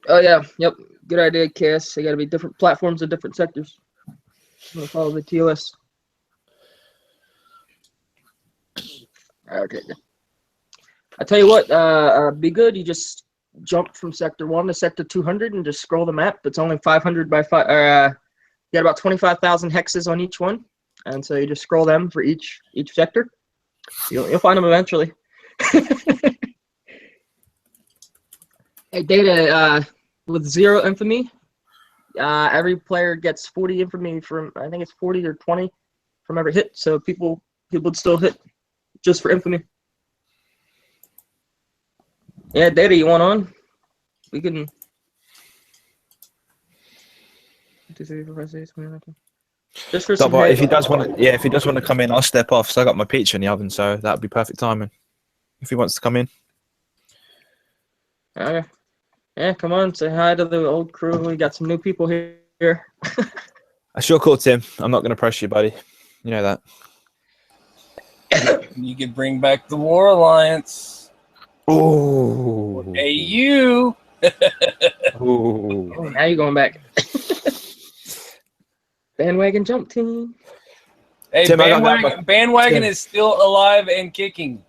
Oh yeah, yep. Good idea, Cass. They gotta be different platforms and different sectors. I'm gonna follow the TOS. Okay. I tell you what, Be Good. You just jump from sector 1 to sector 200 and just scroll the map. It's only 500 by 5. You got about 25,000 hexes on each one, and so you just scroll them for each sector. You'll find them eventually. Hey, Data, with 0 infamy, every player gets 40 infamy from, I think it's 40 or 20 from every hit. So people would still hit just for infamy. Yeah, Data, you want on? We can. 2, 3, 4, 5, 6, 7, 8, 9, 10. Just for So, some but if he hay. does want to, if he does want to come in, I'll step off. So I got my pizza in the oven, so that'd be perfect timing. If he wants to come in. Okay. Yeah, come on, say hi to the old crew. We got some new people here. That's your call, Tim. I'm not going to press you, buddy. You know that. You could bring back the War Alliance. Oh. AU. Ooh. Oh, now you're going back. Bandwagon jump team. Hey, Tim, I gotta grab bandwagon Tim. is still alive and kicking.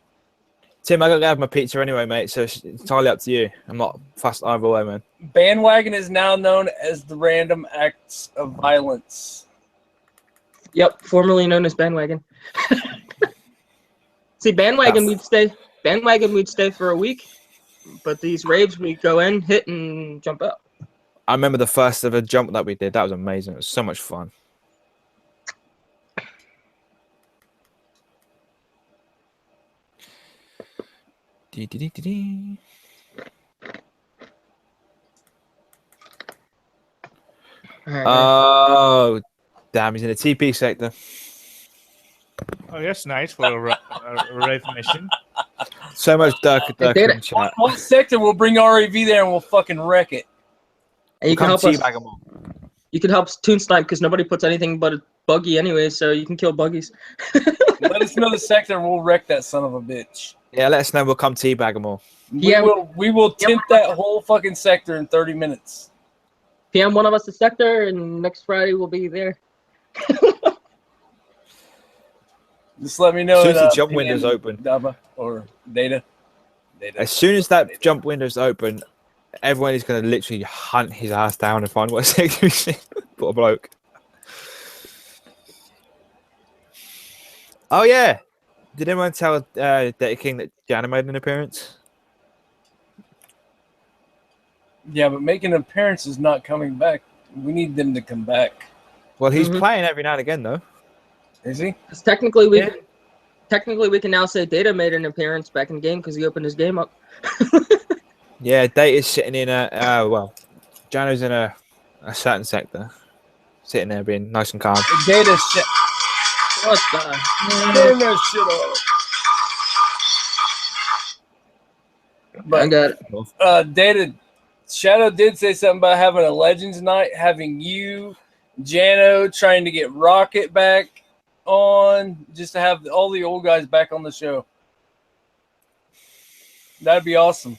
Tim, I got to have my pizza anyway, mate. So it's entirely up to you. I'm not fussed either way, man. Bandwagon is now known as the Random Acts of Violence. Yep, formerly known as bandwagon. See, bandwagon we'd stay for a week, but these raves we go in, hit, and jump out. I remember the first ever jump that we did. That was amazing. It was so much fun. Oh, damn! He's in the TP sector. Oh, that's nice for a rave mission. So much Dirk did in it. chat. What sector will bring RAV there and we'll fucking wreck it? And you can Come help us. teabag 'em all. You can help Toon Snipe because nobody puts anything but a buggy anyway, so you can kill buggies. Let us know the sector and we'll wreck that son of a bitch. Yeah, let us know. We'll come teabag them all. Yeah. We will tint that whole fucking sector in 30 minutes. PM one of us the sector, and next Friday we'll be there. Just let me know. As soon as the jump PM window's open. Dava or Data. As soon as that jump window's open, everyone is going to literally hunt his ass down and find what sector he's in. What a bloke. Oh, yeah. Did anyone tell Data King that Jana made an appearance? Yeah, but making an appearance is not coming back. We need them to come back. Well, he's playing every now and again, though. Is he? Because technically we can now say Data made an appearance back in the game because he opened his game up. Yeah, Data's sitting in well, Jano's in a certain sector. Sitting there being nice and calm. Data shit. What the? Turn that shit off. I got it. Data Shadow did say something about having a Legends night, having you, Jano, trying to get Rocket back on, just to have all the old guys back on the show. That'd be awesome.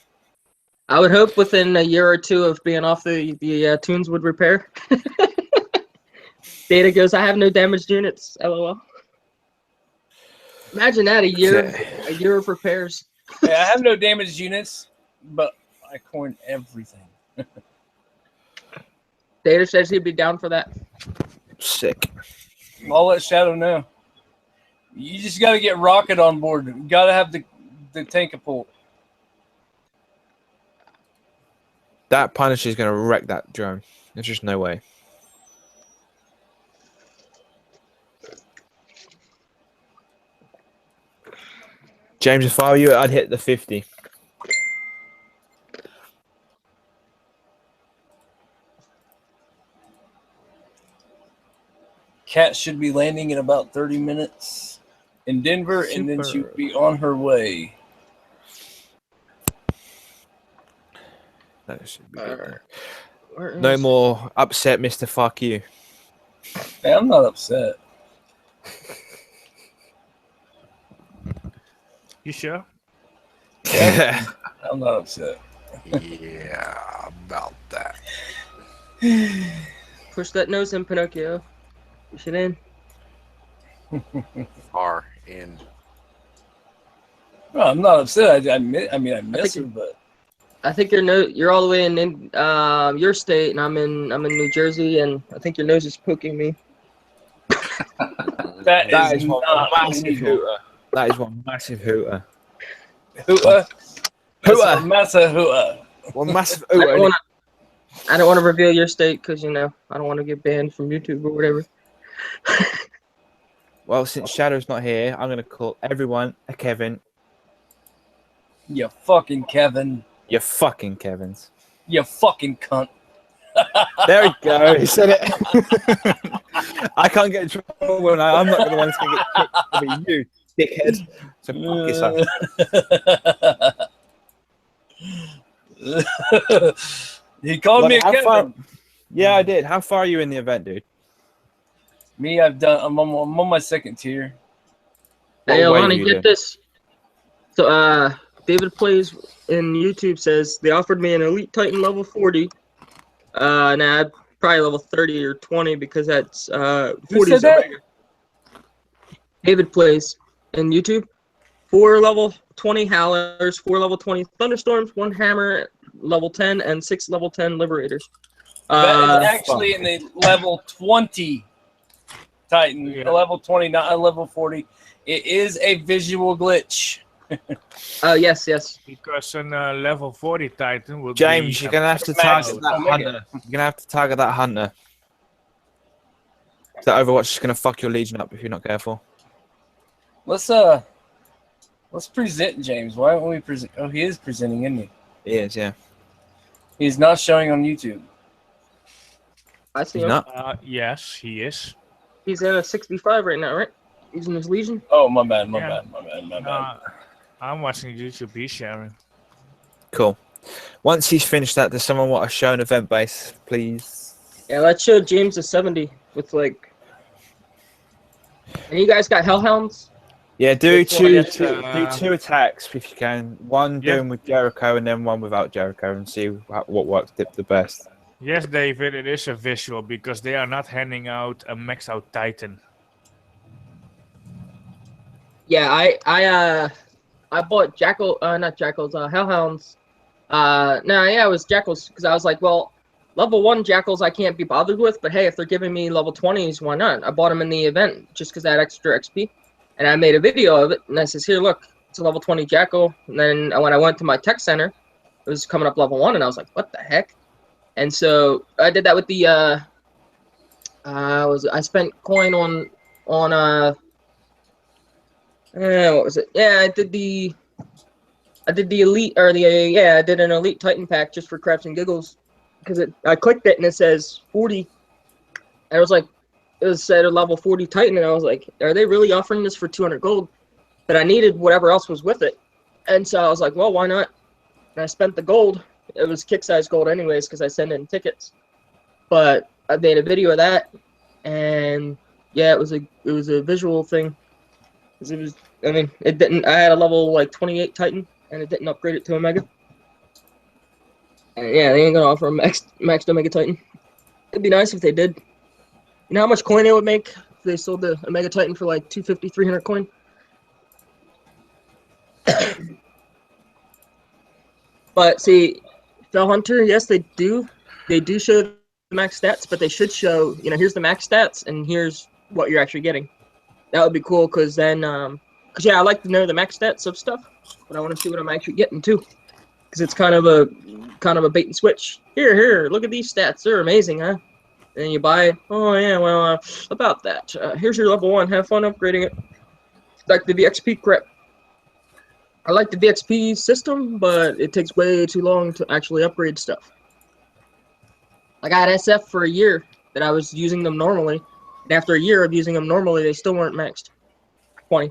I would hope within a year or two of being off the tunes would repair. Data goes, I have no damaged units. LOL. Imagine that, a year of repairs. Yeah, I have no damaged units, but I coined everything. Data says he'd be down for that. Sick. I'll let Shadow know. You just got to get Rocket on board. You got to have the tank-a-pull. That Punisher is going to wreck that drone. There's just no way. James, if I were you, I'd hit the 50. Cat should be landing in about 30 minutes in Denver, and then she'll be on her way. That should be good. No more upset, Mr. Fuck you. Hey, I'm not upset. You sure? Yeah, I'm not upset. Yeah, about that. Push that nose in, Pinocchio. Push it in. Far in. Well, I'm not upset. I miss her, but I think you're all the way in your state, and I'm in New Jersey, and I think your nose is poking me. that is one not massive illegal. hooter. That is one massive hooter. Hooter. Hooter. Massive hooter. One massive I hooter. don't want to reveal your state because I don't want to get banned from YouTube or whatever. Well, since Shadow's not here, I'm going to call everyone a Kevin. You fucking Kevin. You fucking Kevins. You fucking cunt. There we go. He said it. I can't get in trouble when I'm not the one that's going to get kicked. It'll be you, dickhead. So fuck yourself. He called me a How Kevin. far- Yeah, I did. How far are you in the event, dude? Me, I'm on my second tier. Hey, What way Alani, do you get do? this. So, David Plays in YouTube says they offered me an Elite Titan level 40. Nah, probably level 30 or 20 because that's 40 Who said is that? Omega. David Plays in YouTube. 4 level 20 Howlers, 4 level 20 Thunderstorms, 1 Hammer level 10, and 6 level 10 Liberators. That is actually in the level 20 Titan, Yeah. level 20, not a level 40. It is a visual glitch. Yes. Because a level 40 Titan would James, be you're going to have to Max target that Omega. hunter. You're going to have to target that hunter. That Overwatch is going to fuck your Legion up if you're not careful. Let's present James. Why don't we present? Oh, he is presenting, isn't he? He is, yeah. He's not showing on YouTube. I see He's him. not. Yes, he is. He's at a 65 right now, right? Using his Legion. Oh, my bad. Yeah. My bad. I'm watching YouTube. He's sharing. Cool. Once he's finished that, does someone want to show an event base, please? Yeah, let's show James a 70 with like. And you guys got Hellhounds? Yeah, do Which one? two attacks if you can. One doing with Jericho and then one without Jericho, and see what works the best. Yes, David, it is a visual because they are not handing out a maxed out Titan. Yeah, I bought Hellhounds. It was Jackals because I was like, well, level 1 Jackals I can't be bothered with, but hey, if they're giving me level 20s, why not? I bought them in the event just because I had extra XP, and I made a video of it, and I says, here, look, it's a level 20 Jackal. And then when I went to my tech center, it was coming up level 1, and I was like, what the heck? And so I did that with the I spent coin on what was it? Yeah, I did the elite or I did an elite Titan pack just for craps and giggles because I clicked it and it says 40. And I was like, it was set a level 40 Titan, and I was like, are they really offering this for 200 gold? But I needed whatever else was with it, and so I was like, well, why not? And I spent the gold. It was kick size gold anyways because I sent in tickets. But I made a video of that, and yeah, it was a visual thing. It didn't. I had a level like 28 Titan, and it didn't upgrade it to Omega. And yeah, they ain't gonna offer a maxed Omega Titan. It'd be nice if they did. You know how much coin they would make if they sold the Omega Titan for like 250, 300 coin? But see, Fell Hunter, yes, they do. They do show the max stats, but they should show, here's the max stats and here's what you're actually getting. That would be cool because then, I like to know the max stats of stuff, but I want to see what I'm actually getting too. Because it's kind of a bait and switch. Here, look at these stats. They're amazing, huh? And then you buy it. Oh, yeah, well, about that. Here's your level 1. Have fun upgrading it. Like the VXP crap. I like the VXP system, but it takes way too long to actually upgrade stuff. Like I had SF for a year that I was using them normally. And after a year of using them normally, they still weren't maxed. 20.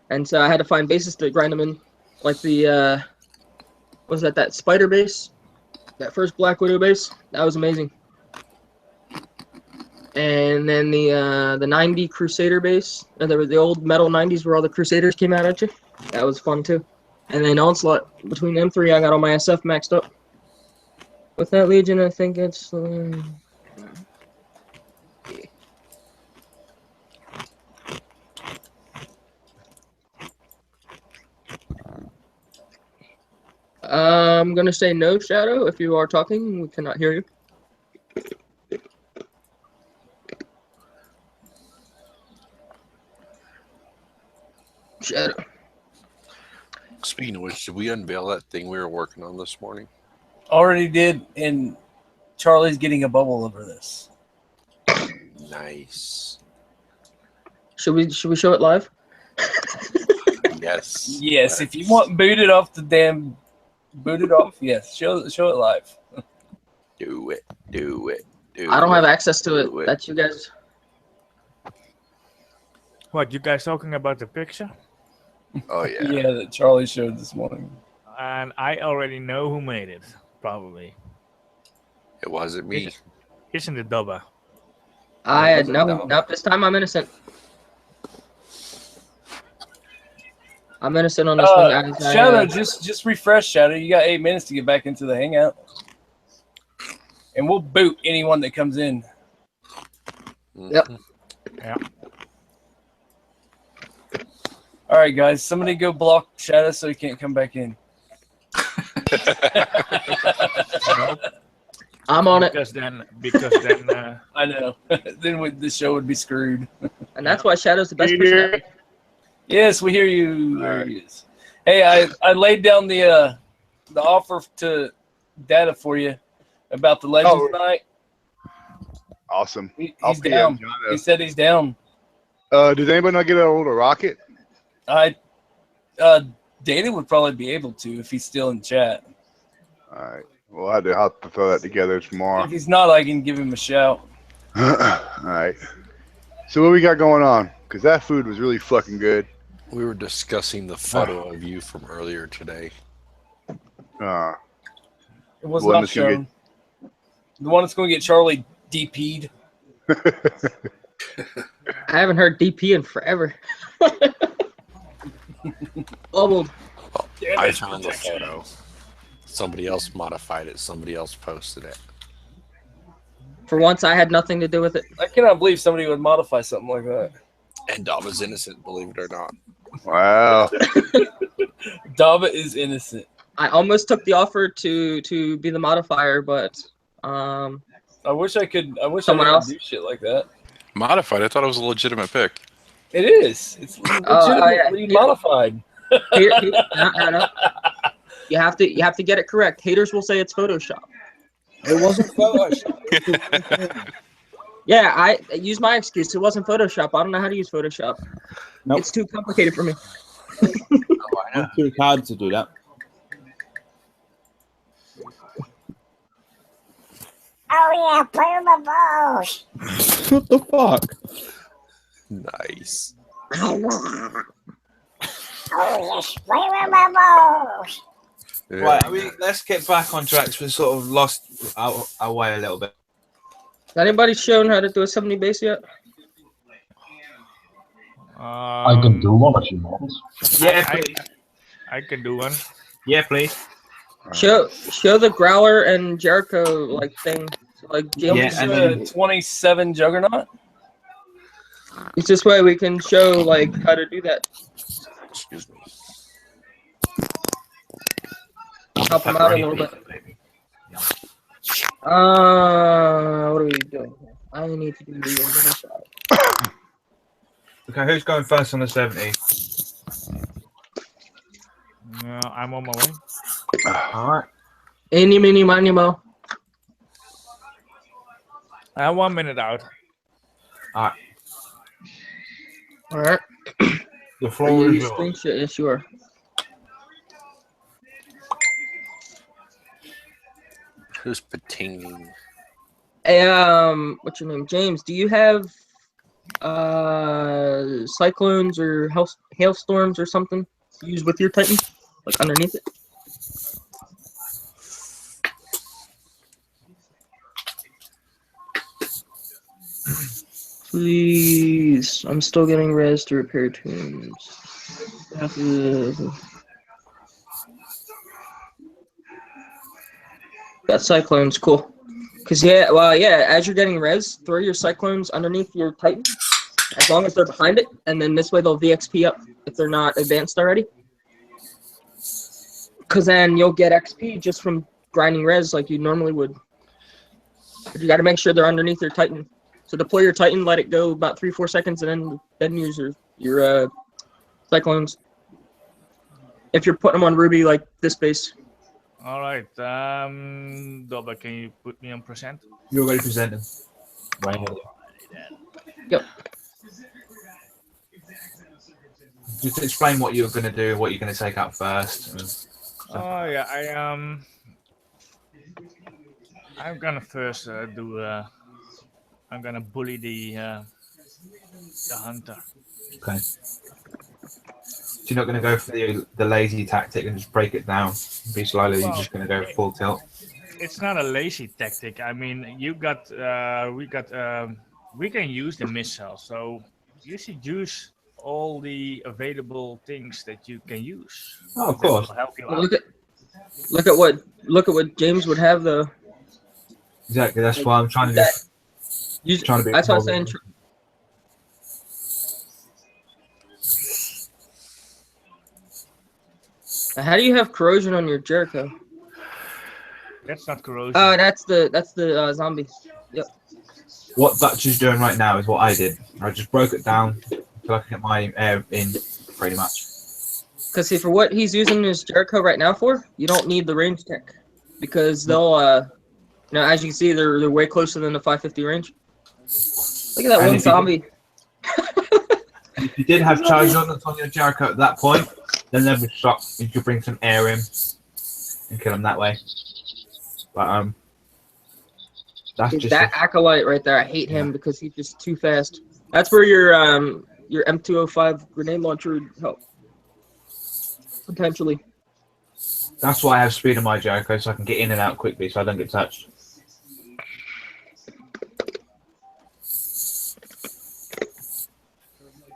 And so I had to find bases to grind them in. Like the, what was that spider base? That first Black Widow base? That was amazing. And then the 90 Crusader base. And there were the old metal 90s where all the Crusaders came out at you. That was fun too. And then Onslaught. Between them three, I got all my SF maxed up. With that Legion, I think it's... I'm going to say no, Shadow. If you are talking, we cannot hear you. Shadow. Speaking of which, did we unveil that thing we were working on this morning? Already did, and Charlie's getting a bubble over this. Nice. Should we show it live? Yes. Yes, if you want booted off, yes, show it live. Do it. Do it. I don't have access to it. That's you guys. What, you guys talking about the picture? Oh yeah. Yeah, that Charlie showed this morning. And I already know who made it, probably. It wasn't me. Isn't it Dubba? Nope. This time I'm innocent. I'm innocent on this one, guys. Shadow, just refresh, Shadow. You got 8 minutes to get back into the hangout, and we'll boot anyone that comes in. Yep. Yeah. All right, guys. Somebody go block Shadow so he can't come back in. I'm on it. Because then, I know. Then the show would be screwed. And that's why Shadow's the best person ever. Yes, we hear you. There he is. Hey, I laid down the offer to Data for you about the Legends night. Awesome. He's down. He said he's down. Does anybody not get a hold of Rocket? Data would probably be able to if he's still in chat. All right. We'll have to throw that together tomorrow. If he's not, I can give him a shout. All right. So what we got going on? Because that food was really fucking good. We were discussing the photo of you from earlier today. It was not shown. The one that's going to get Charlie DP'd. I haven't heard DP in forever. Bubbled. Well, I found the photo. Somebody else modified it. Somebody else posted it. For once, I had nothing to do with it. I cannot believe somebody would modify something like that. And Dava's innocent, believe it or not. Wow. Dava is innocent. I almost took the offer to be the modifier, but I wish I could. I wish someone I else could do shit like that. Modified. I thought it was a legitimate pick. It is. It's legitimately modified. No. You have to get it correct. Haters will say it's Photoshop. It wasn't Photoshop. Yeah, I use my excuse. It wasn't Photoshop. I don't know how to use Photoshop. Nope. It's too complicated for me. It's too hard to do that. Oh yeah, play with my balls. What the fuck? Nice. Oh yes, play with my balls. Right, let's get back on track. We sort of lost our way a little bit. Has anybody shown how to do a 70 base yet? I can do one if you want. Yeah, please. I can do one. Yeah, please. Show the Growler and Jericho like thing. So, like James. Yeah, and then 27 Juggernaut. It's this way we can show like how to do that. Excuse me. Help them out a little bit. What are we doing? I need to do the shot. Okay, who's going first on the 70? No, I'm on my way. Alright. Any, mini, money, mo. I have 1 minute out. Alright. Alright. The floor is yours. Screenshot, yes, you are. Who's patinging? Hey, what's your name? James, do you have cyclones or hailstorms or something to use with your Titan? Like underneath it? Please. I'm still getting res to repair tunes. Got cyclones, cool. Cause as you're getting res, throw your cyclones underneath your Titan, as long as they're behind it, and then this way they'll VXP up if they're not advanced already. Cause then you'll get XP just from grinding res like you normally would. But you got to make sure they're underneath your Titan. So deploy your Titan, let it go about 3-4 seconds, and then use your cyclones. If you're putting them on Ruby like this base. All right, Dobba, can you put me on present? You're already presenting. Right here. Yep. Just explain what you're going to do, what you're going to take out first. Oh yeah, I'm gonna first do. I'm gonna bully the hunter. Okay. So you're not going to go for the lazy tactic and just break it down. Be slowly. You're Well, just going to go full tilt. it's not a lazy tactic. I mean, we can use the missile, so you should use all the available things that you can use. Oh, of That course. will help you Well, out. look at what James would have though. Exactly. That's why I'm trying to That, just trying to be. that's what I'm saying. How do you have corrosion on your Jericho? That's not corrosion. That's the zombie. Yep. What Dutch is doing right now is what I did. I just broke it down so I can get my air in, pretty much. Because see, for what he's using his Jericho right now for, you don't need the range tech, because they'll as you can see, they're way closer than the 550 range. Look at that one zombie. If you did have charge on your Jericho at that point, then every shot you could bring some air in and kill them that way. But that's Dude, just that acolyte right there. I hate him because he's just too fast. That's where your M205 grenade launcher would help potentially. That's why I have speed on my Jericho, so I can get in and out quickly, so I don't get touched.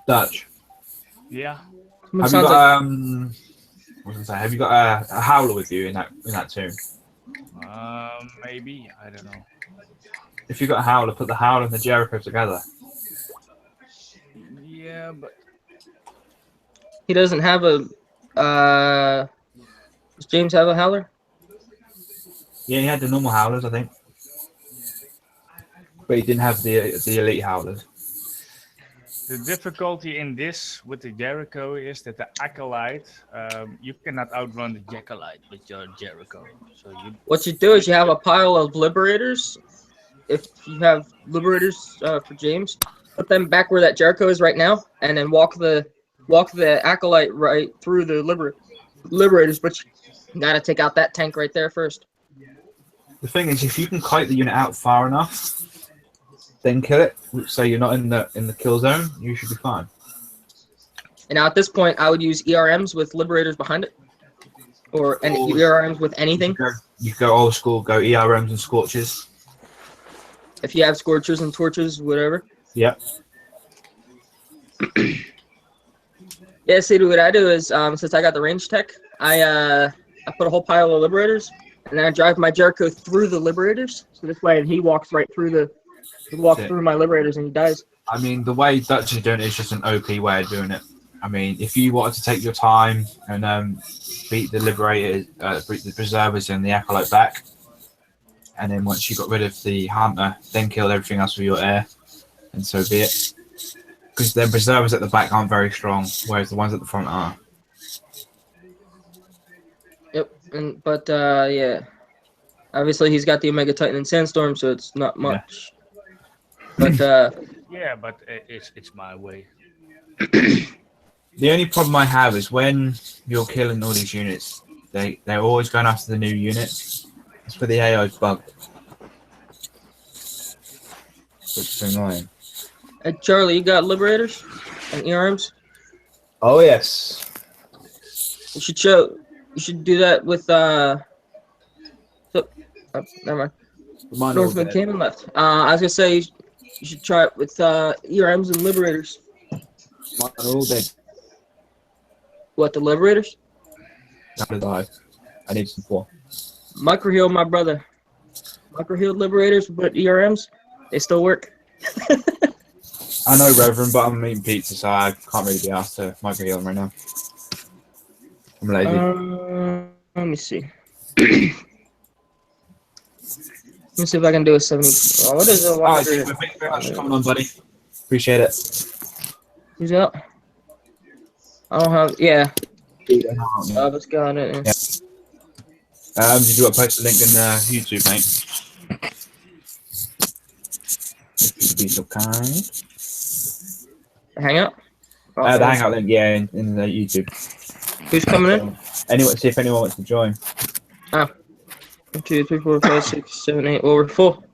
Dutch. Yeah. Have you got what was I say? Have you got a howler with you in that tomb? Maybe, I don't know. If you've got a howler, put the howler and the Jericho together. Yeah, but He doesn't have a. Does James have a howler? Yeah, he had the normal howlers, I think, but he didn't have the elite howlers. the difficulty in this with the Jericho is that the acolyte, you cannot outrun the Jackalite with your Jericho. So What you do is you have a pile of liberators. If you have liberators for James, put them back where that Jericho is right now, and then walk the acolyte right through the liberators. But you gotta take out that tank right there first. The thing is, if you can kite the unit out far enough, then kill it, so you're not in the kill zone, you should be fine. And now at this point, I would use ERMs with liberators behind it, or ERMs with anything. You can go old school, go ERMs and scorches. If you have scorchers and torches, whatever. Yep. Yeah, see, what I do is, since I got the range tech, I put a whole pile of liberators, and then I drive my Jericho through the liberators. So this way, he walks right through through my liberators, and he dies. I mean, the way Dutch is doing it is just an OP way of doing it. I mean, if you wanted to take your time and beat the liberators, beat the preservers and the acolyte back, and then once you got rid of the hunter, then kill everything else with your air, and so be it. Because the preservers at the back aren't very strong, whereas the ones at the front are. Yep, but yeah, obviously he's got the Omega Titan and Sandstorm, so it's not much. Yeah. But yeah, but it's my way. The only problem I have is when you're killing all these units, they're always going after the new units. It's for the AI's bugged, which is annoying. Hey, Charlie, you got liberators and ERMs? Oh yes. You should do that with never mind. Northman came and left. I was gonna say you should try it with ERMs and liberators. Mine are all dead. What, the liberators? I need some more. Microheal, my brother. Microheal liberators, but ERMs, they still work. I know, Reverend, but I'm eating pizza, so I can't really be asked to microheal them right now. I'm lazy. Let me see. Let me see if I can do a 70. Oh, what is it? Alright, thank you very much for coming on, buddy. Appreciate it. Who's out? I don't have. Yeah. It's got it. Yeah. Did you want to post a link in YouTube, mate? If you'd be so kind. Hangout? The Hangout link, yeah, in the YouTube. Who's coming in? Anyway, see if anyone wants to join. Oh. 1, 2, 3, 4, 5, 6, 7, 8. Well, we're full.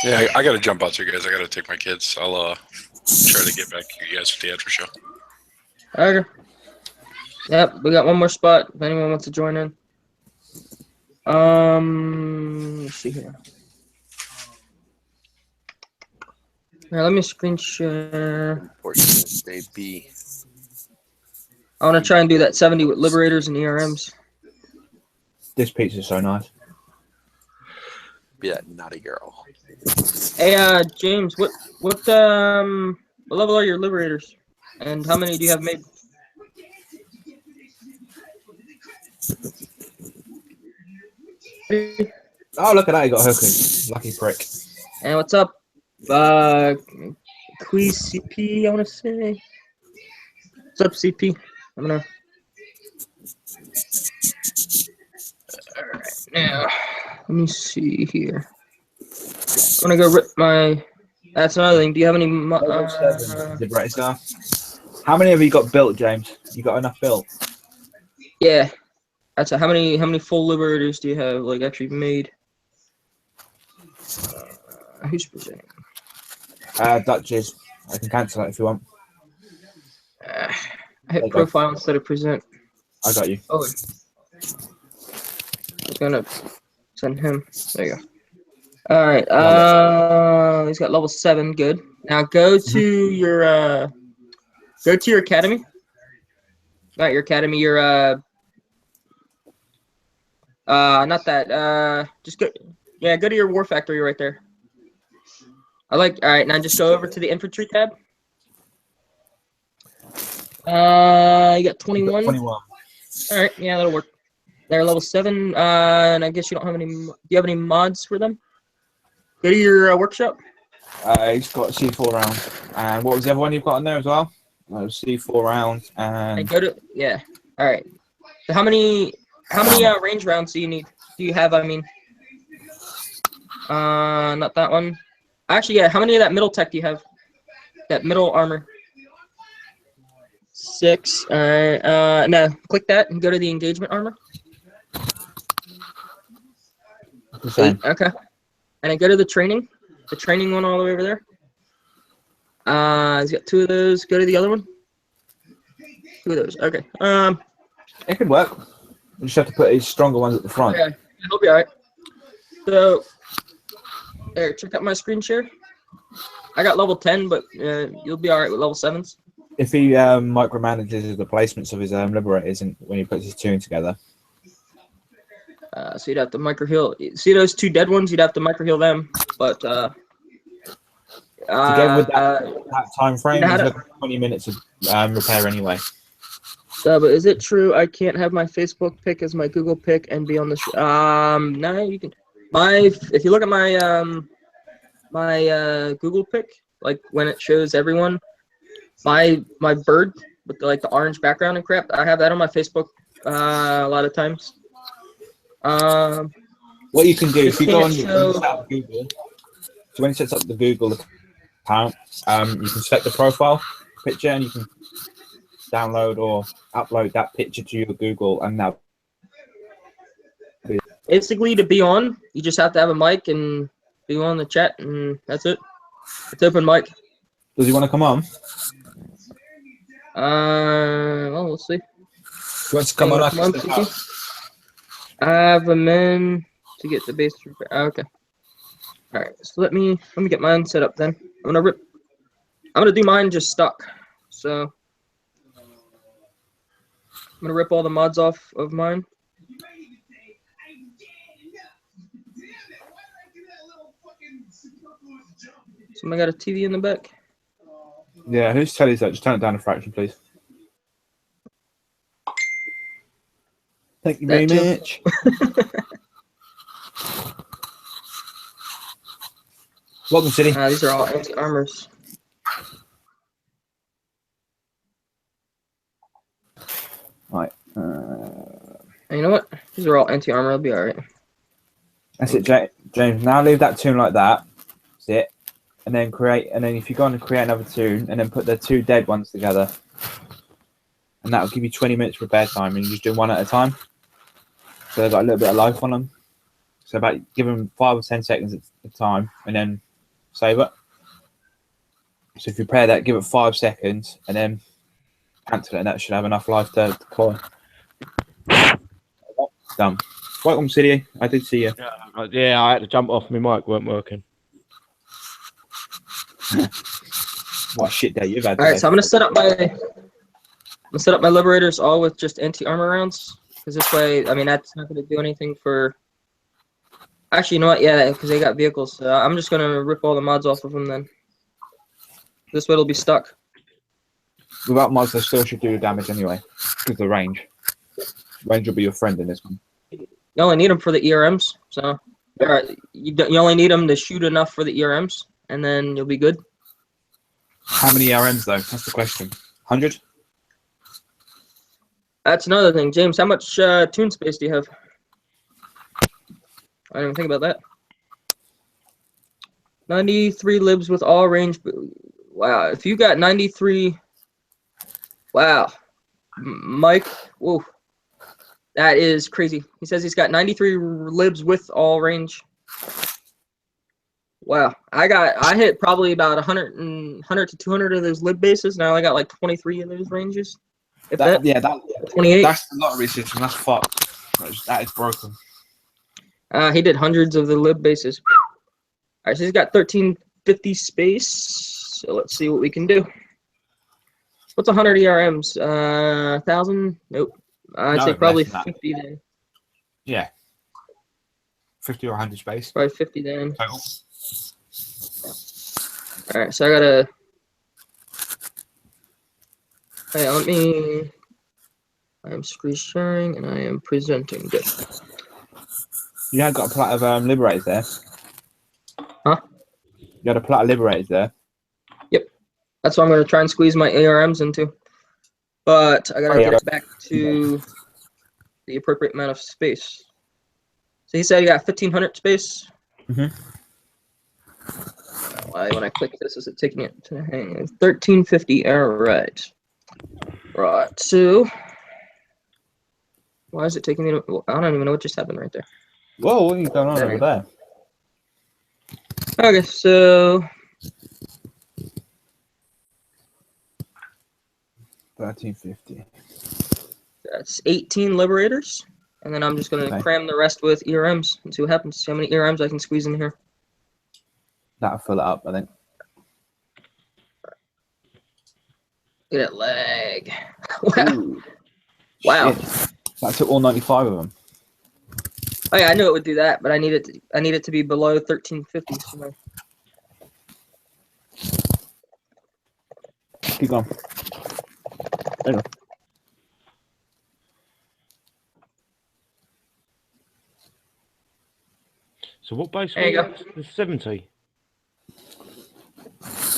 Yeah, I gotta jump out, you guys. I gotta take my kids. I'll try to get back to you guys with the after show. Okay. Yep, we got one more spot if anyone wants to join in. Let's see here. All right, let me screen share. Stay B. I want to try and do that 70 with Liberators and ERMs. This pizza's so nice. Be that naughty girl. Hey, James, what level are your Liberators, and how many do you have made? Oh, look at that! He got hookers. Lucky prick. And what's up, Quiz CP? I want to say. What's up, CP? I'm gonna. All right, now let me see here. I'm gonna go rip my. That's another thing. Do you have any? The bright star. How many have you got built, James? You got enough built? Yeah. That's how many full Liberators do you have like actually made? Who's presenting? Dutches. I can cancel it if you want. I hit profile instead of present. I got you. Oh, I was gonna send him. There you go. All right. He's got level 7. Good. Now go to your academy. Not your academy. Your not that. Just go. Yeah, go to your war factory right there. All right, now just go over to the infantry tab. You got 21. 21. All right, yeah, that'll work. They're level 7. And I guess you don't have any. Do you have any mods for them? Go to your workshop. He's got C4 rounds. And what was the other one you've got in there as well? C4 rounds and go to All right. So how many range rounds do you need? Do you have? I mean, not that one. Actually, yeah. How many of that middle tech do you have? That middle armor. 6. No. Click that and go to the engagement armor. 8. Okay. And then go to the training. The training one all the way over there. He's got 2 of those. Go to the other one. 2 of those. Okay. it could work. You just have to put these stronger ones at the front. Okay. It'll be alright. So, there, check out my screen share. I got level 10, but you'll be alright with level 7s. If he micromanages the placements of his liberators and when he puts his tuning together. So you'd have to micro heal. See those 2 dead ones? You'd have to micro heal them. But together with that time frame, it's like 20 minutes of repair anyway. But is it true I can't have my Facebook pic as my Google pic and be on the no, you can. If you look at my my Google pic, like when it shows everyone, my bird with the orange background and crap, I have that on my Facebook a lot of times. What you can do if you go on Google, so when it sets up the Google account, you can select the profile picture and you can download or upload that picture to your Google, and now basically to be on, you just have to have a mic and be on the chat, and that's it. It's open mic. Does he want to come on? Well, we'll see. He wants to come on. I have him in to get the base repair. Okay. All right. So let me get mine set up then. I'm gonna do mine just stock. So I'm gonna rip all the mods off of mine. Somebody got a TV in the back? Yeah, whose telly is that? Just turn it down a fraction, please. Thank you very much. Welcome, City. These are all anti-armors. Right. You know what? These are all anti-armor. I'll be all right. That's it, James. Now leave that tune like that. That's it. And then if you go on and create another tune, and then put the 2 dead ones together, and that'll give you 20 minutes repair time, and you just do one at a time. So they've got a little bit of life on them. So about give them 5 or 10 seconds at a time, and then save it. So if you prepare that, give it 5 seconds, and then cancel it, and that should have enough life to deploy. Done. Welcome, City. I did see you. Yeah, I had to jump off. My mic weren't working. What shit day you've had All right, today. so I'm gonna set up my liberators all with just anti-armor rounds, because this way, I mean, that's not gonna do anything for. Actually, you know what? Yeah, because they got vehicles. So I'm just gonna rip all the mods off of them then. This way it'll be stuck. Without mods, they still should do damage anyway, because of the range. Range will be your friend in this one. You only need them for the ERMs, so you only need them to shoot enough for the ERMs, and then you'll be good. How many RMs though? That's the question. 100? That's another thing, James. How much tune space do you have? I didn't even think about that. 93 libs with all range. Wow, if you got 93, wow, Mike, whoa, that is crazy. He says he's got 93 libs with all range. Wow, I hit probably about 100 to 200 of those lib bases. Now I got like 23 of those ranges. If that 28. That's the lottery system. That's fucked. That is broken. He did hundreds of the lib bases. All right, so he's got 1350 space. So let's see what we can do. What's 100 ERMs? 1,000? Nope. I'd say probably 50 then. Yeah. 50 or 100 space. Probably 50 then. Total. All right, so I gotta. Hey, let me. I am screen sharing and I am presenting. Good. You had got a plot of liberators there. Huh? You had a plot of liberators there. Yep. That's what I'm gonna try and squeeze my ARMs into. But I gotta get it back to the appropriate amount of space. So he said you got 1,500 space. Mm-hmm. Why, when I click this, is it taking it to hang? 1350. All right. Right. So, why is it taking me to? I don't even know what just happened right there. Whoa, what is going on over there? Okay, so 1350. that's 18 liberators, and then I'm just gonna cram the rest with ERMs and see what happens. See how many ERMs I can squeeze in here. That'll fill it up, I think. Look at that lag. Wow. Ooh, wow. Shit. That took all 95 of them. Oh yeah, I knew it would do that, but I need it to be below 1350. So. Keep going. There you go. So what base? There you go. The 70.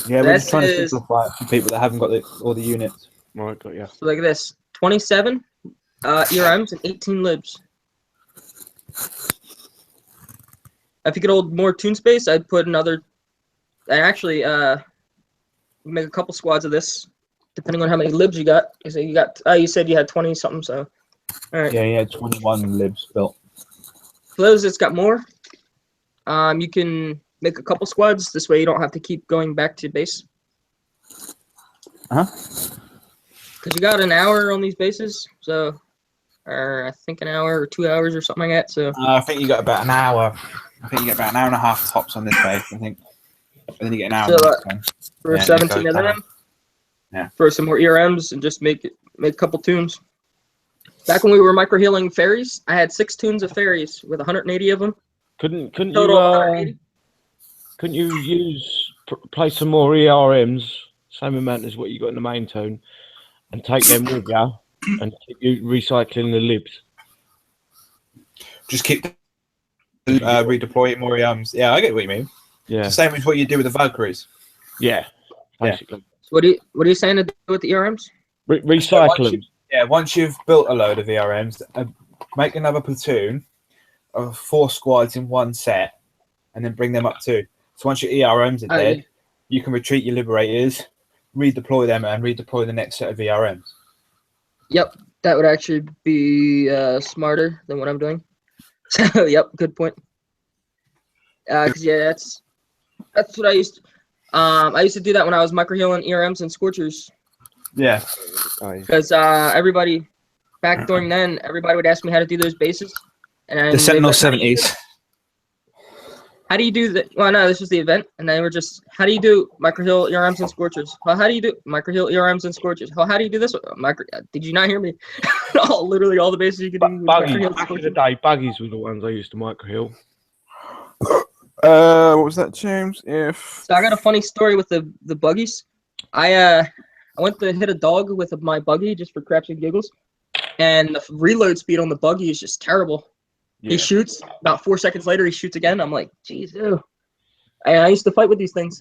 Yeah, we're just trying to simplify it for people that haven't got all the units. Right, got you. So like this: 27 ERMs and 18 libs. If you could hold more tune space, I'd put another. And actually, make a couple squads of this, depending on how many libs you got. So you got. You said you had 20 something. So, all right. Yeah, 21 libs built. For those that's got more, you can make a couple squads. This way, you don't have to keep going back to base. Because you got an hour on these bases, so, or I think an hour or 2 hours or something like that. So. I think you got about an hour. I think you get about an hour and a half tops on this base. I think. And then you get an hour. So, for 17 of them. Yeah. For some more ERMs and just make a couple tunes. Back when we were micro healing fairies, I had 6 tunes of fairies with 180 of them. Couldn't you play some more ERMs, same amount as what you got in the main tune, and take them with you and keep you recycling the libs? Just keep redeploying more ERMs. Yeah, I get what you mean. Yeah. It's the same as what you do with the Valkyries. Yeah, basically. So what are you saying to do with the ERMs? Recycle them. Once you've built a load of ERMs, make another platoon of 4 squads in one set, and then bring them up too. So once your ERMs are dead, you can retreat your liberators, redeploy them, and redeploy the next set of ERMs. Yep, that would actually be smarter than what I'm doing. So, yep, good point. Cause yeah, that's what I used. I used to do that when I was microhealing ERMs and scorchers. Yeah. Because everybody back during then, everybody would ask me how to do those bases, and The they'd be Sentinel like, '70s. how do you do that? Well, no, this was the event, and they were just, how do you do microheal ERMs and scorchers? Well, how do you do microheal ERMs and scorchers? Well, how do you do this? Did you not hear me? Literally all the bases you could do. With Buggies. microheal Back in the day, buggies were the ones I used to microheal. What was that, James? If So I got a funny story with the buggies. I went to hit a dog with my buggy just for craps and giggles, and the reload speed on the buggy is just terrible. Yeah. He shoots, about 4 seconds later he shoots again. I'm like, geez, ew. I used to fight with these things.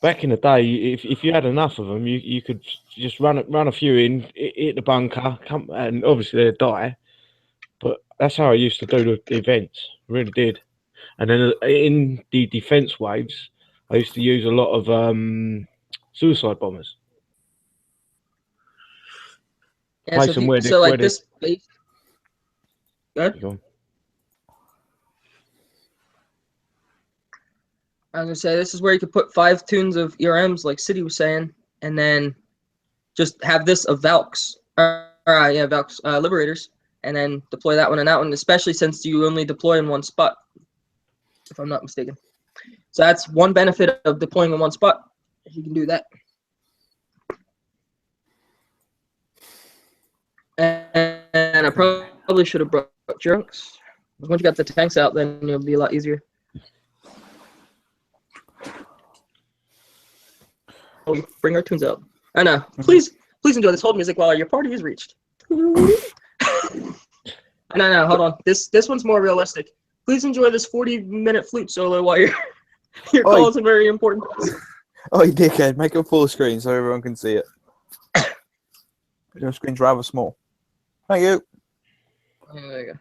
Back in the day, if you had enough of them, you could just run a few in, hit the bunker, come, and obviously they'd die. But that's how I used to do the events. Really did. And then in the defense waves, I used to use a lot of suicide bombers. Yeah, Place them where this base. Good. Go on. I was gonna say this is where you could put 5 tunes of ERMs, like City was saying, and then just have this of Valks, Valks Liberators, and then deploy that one and that one. Especially since you only deploy in one spot, if I'm not mistaken. So that's one benefit of deploying in one spot. You can do that. And I probably should have brought drunks. Once you got the tanks out, then it'll be a lot easier. Bring our tunes out. I know. Please enjoy this hold music while your party is reached. No, hold on. This one's more realistic. Please enjoy this 40-minute flute solo while your call is a very important. Oh, you dickhead! Make it full screen so everyone can see it. Your screen's rather small. Thank you. There you go.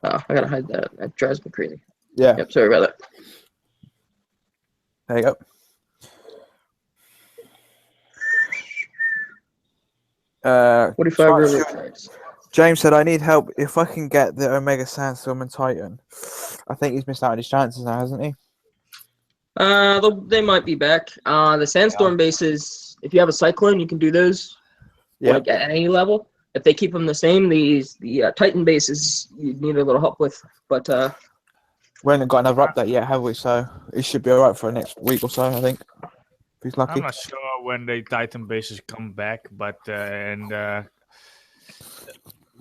Oh, I gotta hide that. That drives me crazy. Yeah. Yep. Sorry about that. There you go. Uh, 45 river tracks. James said, "I need help if I can get the Omega Sandstorm and Titan." I think he's missed out on his chances now, hasn't he? They might be back. The Sandstorm bases, if you have a Cyclone, you can do those. Yeah. Like at any level. If they keep them the same, the Titan bases you need a little help with. But we haven't got another update yet, have we? So it should be all right for the next week or so, I think. If he's lucky. I'm not sure when the Titan bases come back, but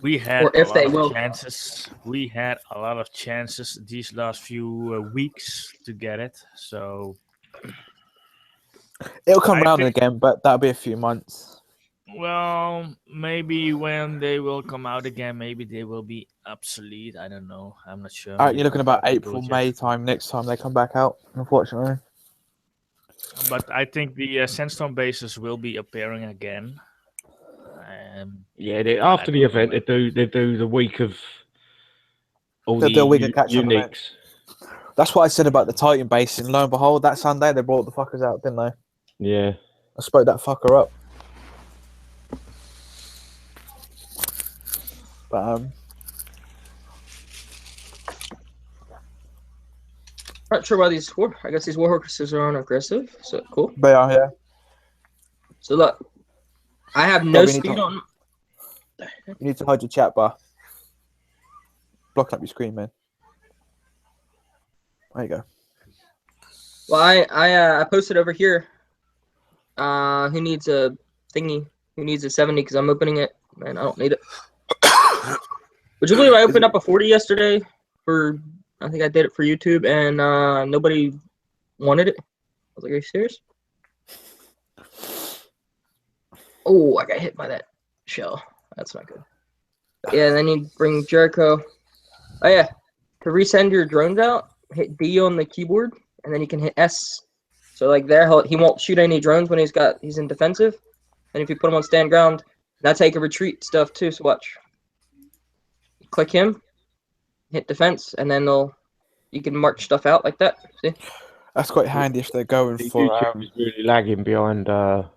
we had chances. We had a lot of chances these last few weeks to get it. So it'll come around again, but that'll be a few months. Well, maybe when they will come out again, maybe they will be obsolete. I don't know. I'm not sure. All right, you're looking about April, May time next time they come back out, unfortunately. But I think the Sandstorm bases will be appearing again. After the event, they do the week of all the uniques. That's what I said about the Titan base, and lo and behold, that Sunday they brought the fuckers out, didn't they? Yeah. I spoke that fucker up. But not sure why I guess these warhorses are on aggressive, so cool. They are, yeah. So look, I have no speed on. You need to hide your chat bar. Blocking up your screen, man. There you go. Well, I posted over here. Who needs a thingy? Who needs a 70? Because I'm opening it, and I don't need it. Would you believe I opened up a 40 yesterday for? I think I did it for YouTube, and nobody wanted it. I was like, "Are you serious?" Oh, I got hit by that shell. That's not good. But yeah, then you bring Jericho. Oh yeah, to resend your drones out, hit D on the keyboard, and then you can hit S. So like there, he won't shoot any drones when he's in defensive. And if you put him on stand ground, that's how you can retreat stuff too. So watch. Click him, hit defense, and then you can march stuff out like that. See? That's quite handy if they're going for. YouTube is really lagging behind. Yeah,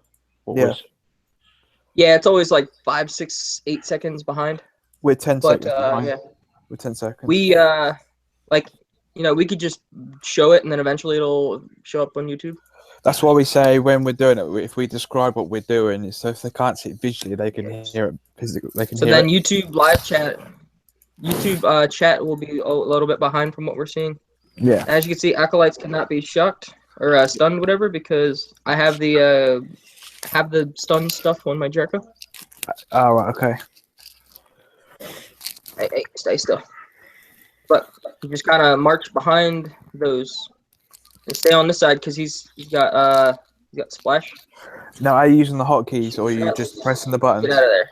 it's always like 5, 6, 8 seconds behind. We're 10 seconds behind. Yeah. We're 10 seconds. We like you know, we could just show it and then eventually it'll show up on YouTube. That's why we say when we're doing it, if we describe what we're doing, so if they can't see it visually, they can hear it physically. They can So hear then it. YouTube live chat, chat will be a little bit behind from what we're seeing. Yeah. As you can see, acolytes cannot be shocked or stunned, whatever, because I have the stun stuff on my Jericho. Oh, right, okay. Hey, stay still. But you just kind of march behind those and stay on this side because he's got splash. Now, are you using the hotkeys or are you just pressing the buttons? Get out of there.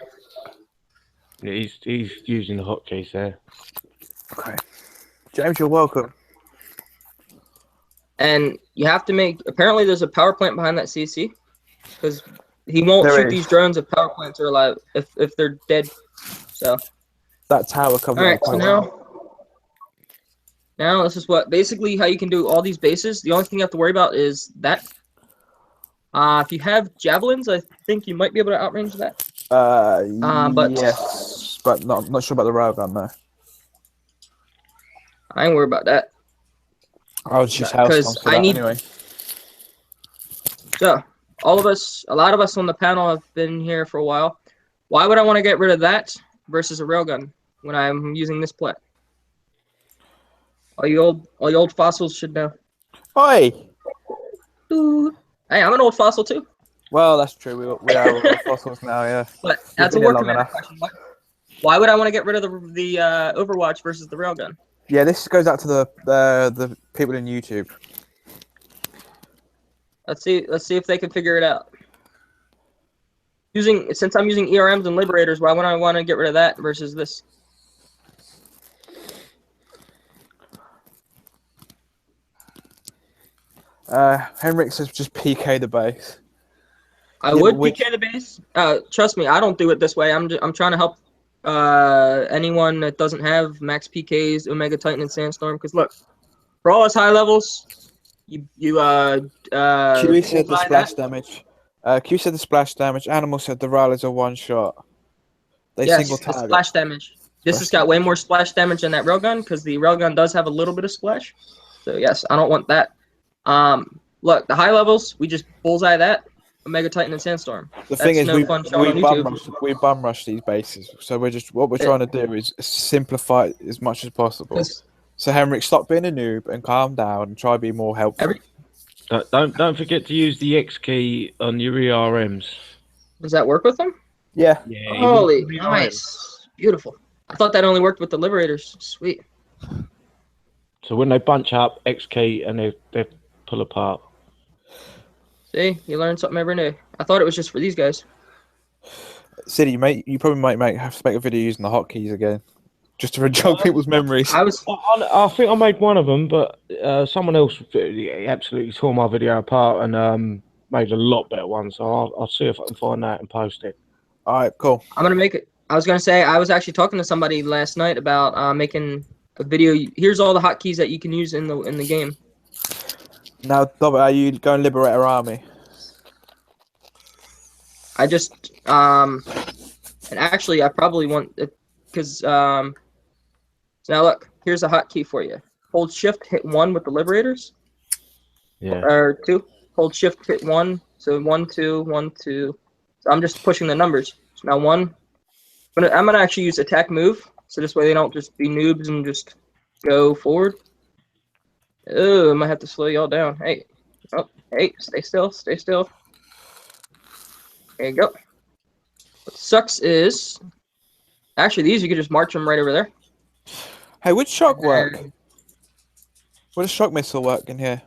Yeah, he's using the hotkeys there. Okay. James, you're welcome. And you have to make. Apparently, there's a power plant behind that CC because he won't There shoot is. these drones if power plants are alive. If they're dead. So. That tower covers. All right. So now this is what basically how you can do all these bases. The only thing you have to worry about is that. If you have javelins, I think you might be able to outrange that. But Yes, but not sure about the railgun though. I ain't worried about that. I was just house for that anyway. So, a lot of us on the panel have been here for a while. Why would I want to get rid of that versus a railgun when I'm using this plat? All you old fossils should know. Oi! Hey, I'm an old fossil too. Well, that's true. We are all fossils now, yeah. But that's a war commander question. Why would I want to get rid of the Overwatch versus the railgun? Yeah, this goes out to the people in YouTube. Let's see if they can figure it out. Since I'm using ERMs and Liberators, why would I want to get rid of that versus this? Henrik says just PK the base. I would PK the base. Trust me, I don't do it this way. I'm trying to help anyone that doesn't have max PKs, Omega Titan, and Sandstorm. Because look, for all us high levels, Q said the splash damage. Q said the splash damage. Animal said the rail is a one shot. They single target. The splash damage. This has got way more splash damage than that railgun because the railgun does have a little bit of splash. So yes, I don't want that. Look, the high levels, we just bullseye that. Omega Titan and Sandstorm. The thing is, we bum rush these bases. So what we're trying to do is simplify it as much as possible. So Henrik, stop being a noob and calm down and try to be more helpful. Don't forget to use the X key on your ERMs. Does that work with them? Yeah. Holy, nice, beautiful. I thought that only worked with the Liberators. Sweet. So when they bunch up, X key and they pull apart. See, you learn something every day. I thought it was just for these guys. City, you probably might have to make a video using the hotkeys again, just to jog people's memories. I think I made one of them, but someone else absolutely tore my video apart and made a lot better one. So I'll see if I can find that and post it. All right, cool. I'm gonna make it. I was gonna say I was actually talking to somebody last night about making a video. Here's all the hotkeys that you can use in the game. Now, Dobby, are you going to liberate our army? I just and actually I probably want it because so now look, here's a hotkey for you. Hold shift, hit 1 with the Liberators. Yeah. Or 2. Hold shift, hit 1. So 1, 2, 1, 2. So I'm just pushing the numbers. So now 1. I'm gonna actually use attack move, so this way they don't just be noobs and just go forward. Oh, I might have to slow y'all down. Hey, hey, stay still, stay still. There you go. What sucks is, actually, these you could just march them right over there. Hey, would shock work? Would a shock missile work in here?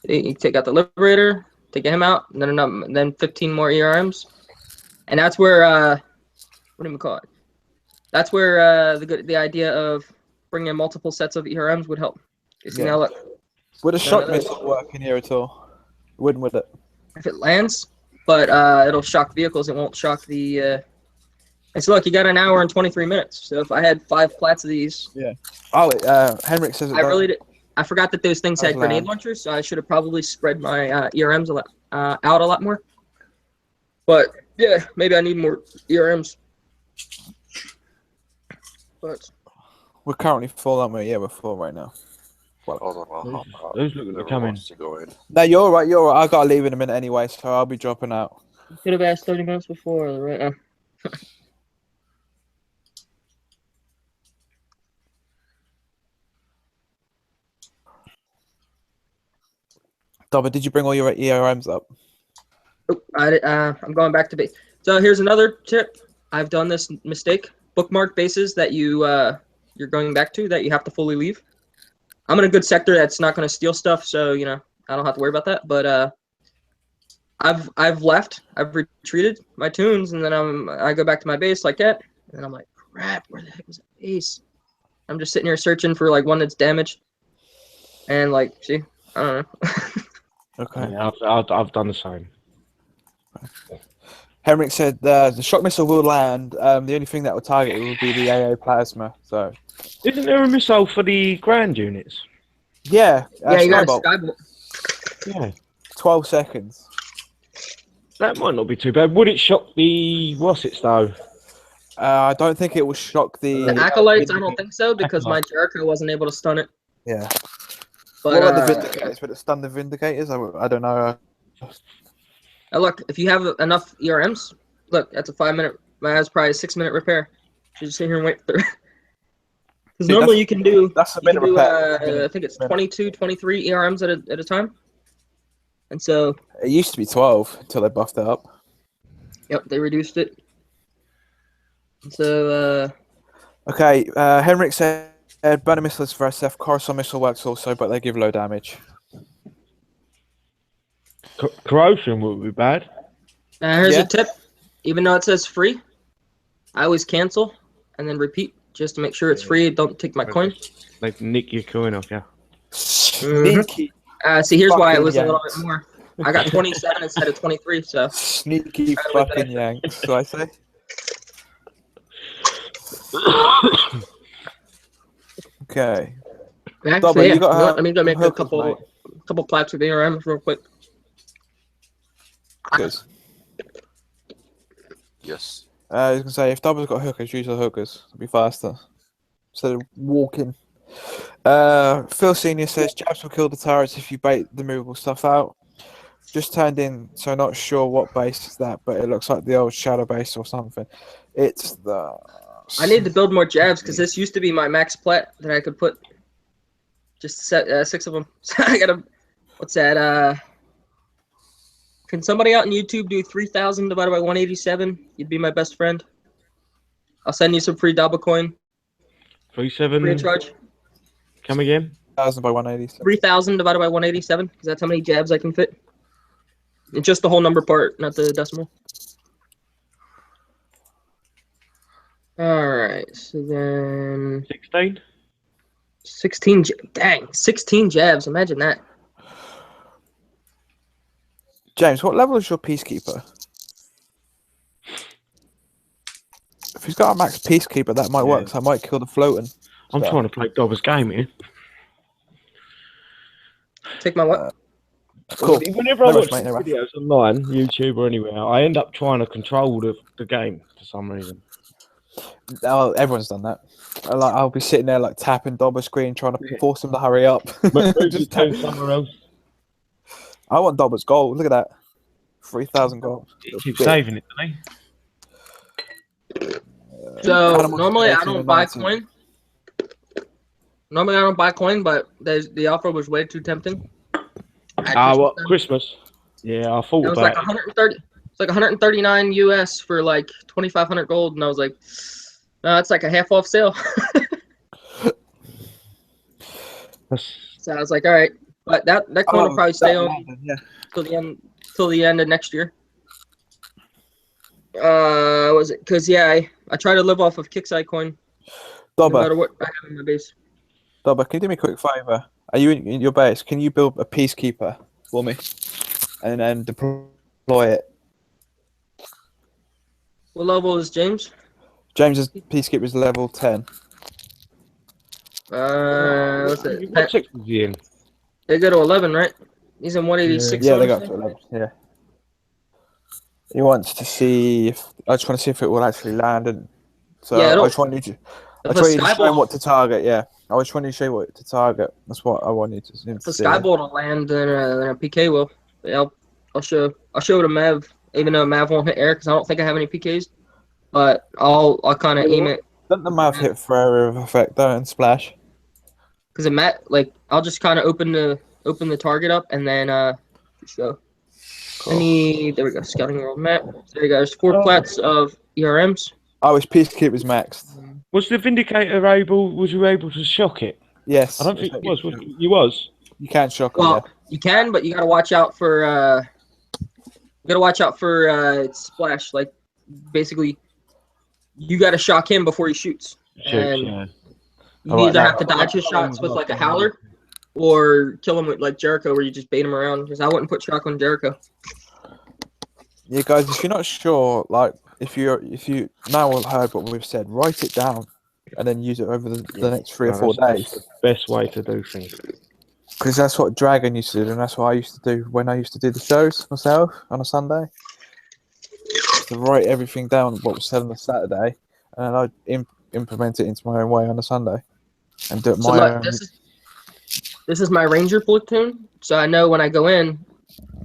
You take out the Liberator, take him out, and then 15 more ERMs, and that's where what do we call it? That's where the idea of bringing in multiple sets of ERMs would help. You see now, look. Would a shock missile work in here at all? Wouldn't, would it? If it lands, but it'll shock vehicles. It won't shock the. And so look, you got an hour and 23 minutes. So if I had 5 plats of these. Yeah. Oh, Henrik says it does. I forgot that those things had grenade launchers, so I should have probably spread my ERMs out a lot more. But yeah, maybe I need more ERMs. But We're currently full, aren't we? Yeah, we're full right now. Hold on, I'll hop out. Who's looking to Whoever come in? wants to go in. No, you're right. You're right. I gotta leave in a minute anyway, so I'll be dropping out. You could have asked 30 minutes before, right now. Dobber, did you bring all your ERMs up? I'm going back to base. So here's another tip. I've done this mistake. Bookmark bases that you're going back to that you have to fully leave. I'm in a good sector that's not going to steal stuff, so I don't have to worry about that. But I've left. I've retreated my tunes, and then I go back to my base like that, and then I'm like, crap, where the heck was that base? I'm just sitting here searching for like one that's damaged, and like, see, I don't know. Okay. Yeah, I've done the same. Henrik said the shock missile will land. The only thing that will target it will be the AA plasma. So. Isn't there a missile for the ground units? Yeah. Yeah, you got a Skybolt. Yeah. 12 seconds. That might not be too bad. Would it shock the Rossets though? I don't think it will shock the Acolytes. I don't think so because my Jericho wasn't able to stun it. Yeah. But, what about the Vindicators? Would it stun the Vindicators? I don't know. Look, if you have enough ERMs, look, that's a 5-minute. That's probably a 6-minute repair. You just sit here and wait for. Because normally you can do. That's a minute repair. I think it's 22, 23 ERMs at a time. And so. It used to be 12 until they buffed it up. Yep, they reduced it. And so. Okay, Henrik said burner missiles for SF. Coruscant missile works also, but they give low damage. Corrosion would be bad. Here's a tip. Even though it says free, I always cancel and then repeat just to make sure it's free. Don't take my coin. They nick your coin off, yeah. Sneaky. See, here's why it was Yanks. a little bit more. I got 27 instead of 23, so. Sneaky fucking Yanks, do I say? Okay. Actually, Dobber, you got let me go make a hookers, couple plaques with ARMs real quick. Hookers. Yes. I was gonna say if Dobber's got hookers, use the hookers. It'll be faster instead of walking. Phil Senior says jabs will kill the turrets if you bait the movable stuff out. Just turned in, so not sure what base is that, but it looks like the old shadow base or something. It's the. I need to build more jabs because this used to be my max plat that I could put. Just set 6 of them. So I gotta. What's that? Can somebody out on YouTube do 3,000 divided by 187? You'd be my best friend. I'll send you some free double coin. 3,700. Free of charge. Come again? 1,000 by 187. 3,000 divided by 187 because that's how many jabs I can fit. It's just the whole number part, not the decimal. All right, so then 16. 16. Dang, 16 jabs. Imagine that. James, what level is your Peacekeeper? If he's got a max Peacekeeper, that might work. So I might kill the floating. I'm trying to play Dobber's game here. Take my what? Cool. Whenever I watch videos online, YouTube or anywhere, I end up trying to control the game for some reason. Oh, everyone's done that. I'll be sitting there like tapping Dobber's screen, trying to force him to hurry up. Just tap somewhere else. I want Dobber's gold. Look at that. 3,000 gold. Keep saving it, doesn't he? So normally I don't buy coin. Normally I don't buy coin, but the offer was way too tempting. What Christmas? Yeah, I thought it was about like 130. It's like 139 US for like 2,500 gold, and I was like, no, it's like a half off sale. So I was like, all right, but that coin will probably stay on till the end of next year. Was it? Because I try to live off of Kixeye coin. Dobber, no matter what I have in my base. Dobber, can you do me a quick favor? Are you in your base? Can you build a Peacekeeper for me, and then deploy it? What level is James? James's Peacekeeper is level 10. What's it? What section is he in? They go to 11, right? He's in 186. Yeah, they got to 11. Yeah. He wants to see if I just want to see if it will actually land, and so Yeah, I just want you to. If I a try you to show him skybolt, what to target. Yeah, I was trying to show you what to target. That's what I wanted him if to a see. skybolt will land, then a PK will. Yeah, I'll show it to Mav, even though Mav won't hit air because I don't think I have any PKs. But I'll kind of aim it. Doesn't the mouth hit for area of effect though and splash? Because I'll just kind of open the target up and then just go. Cool. There we go, scouting world map. There you go. There's 4 plats of ERMs. Oh, his peacekeeper's maxed. Was the Vindicator able? Was you able to shock it? Yes. I don't think it was. You was. You can't shock him. Well, you can, but you gotta watch out for splash. Like basically, you gotta shock him before he shoots. And Yeah. you either have to dodge his shots with like a howler, or kill him with like Jericho, where you just bait him around. Because I wouldn't put shock on Jericho. Yeah, guys, if you're not sure, like if you now all heard what we've said, write it down and then use it over the next 3 or 4 days. That's the best way to do things. Because that's what Dragon used to do, and that's what I used to do when I used to do the shows myself on a Sunday. To write everything down what was said on the Saturday, and I'd implement it into my own way on a Sunday, and do it my own. This is my Ranger platoon, so I know when I go in,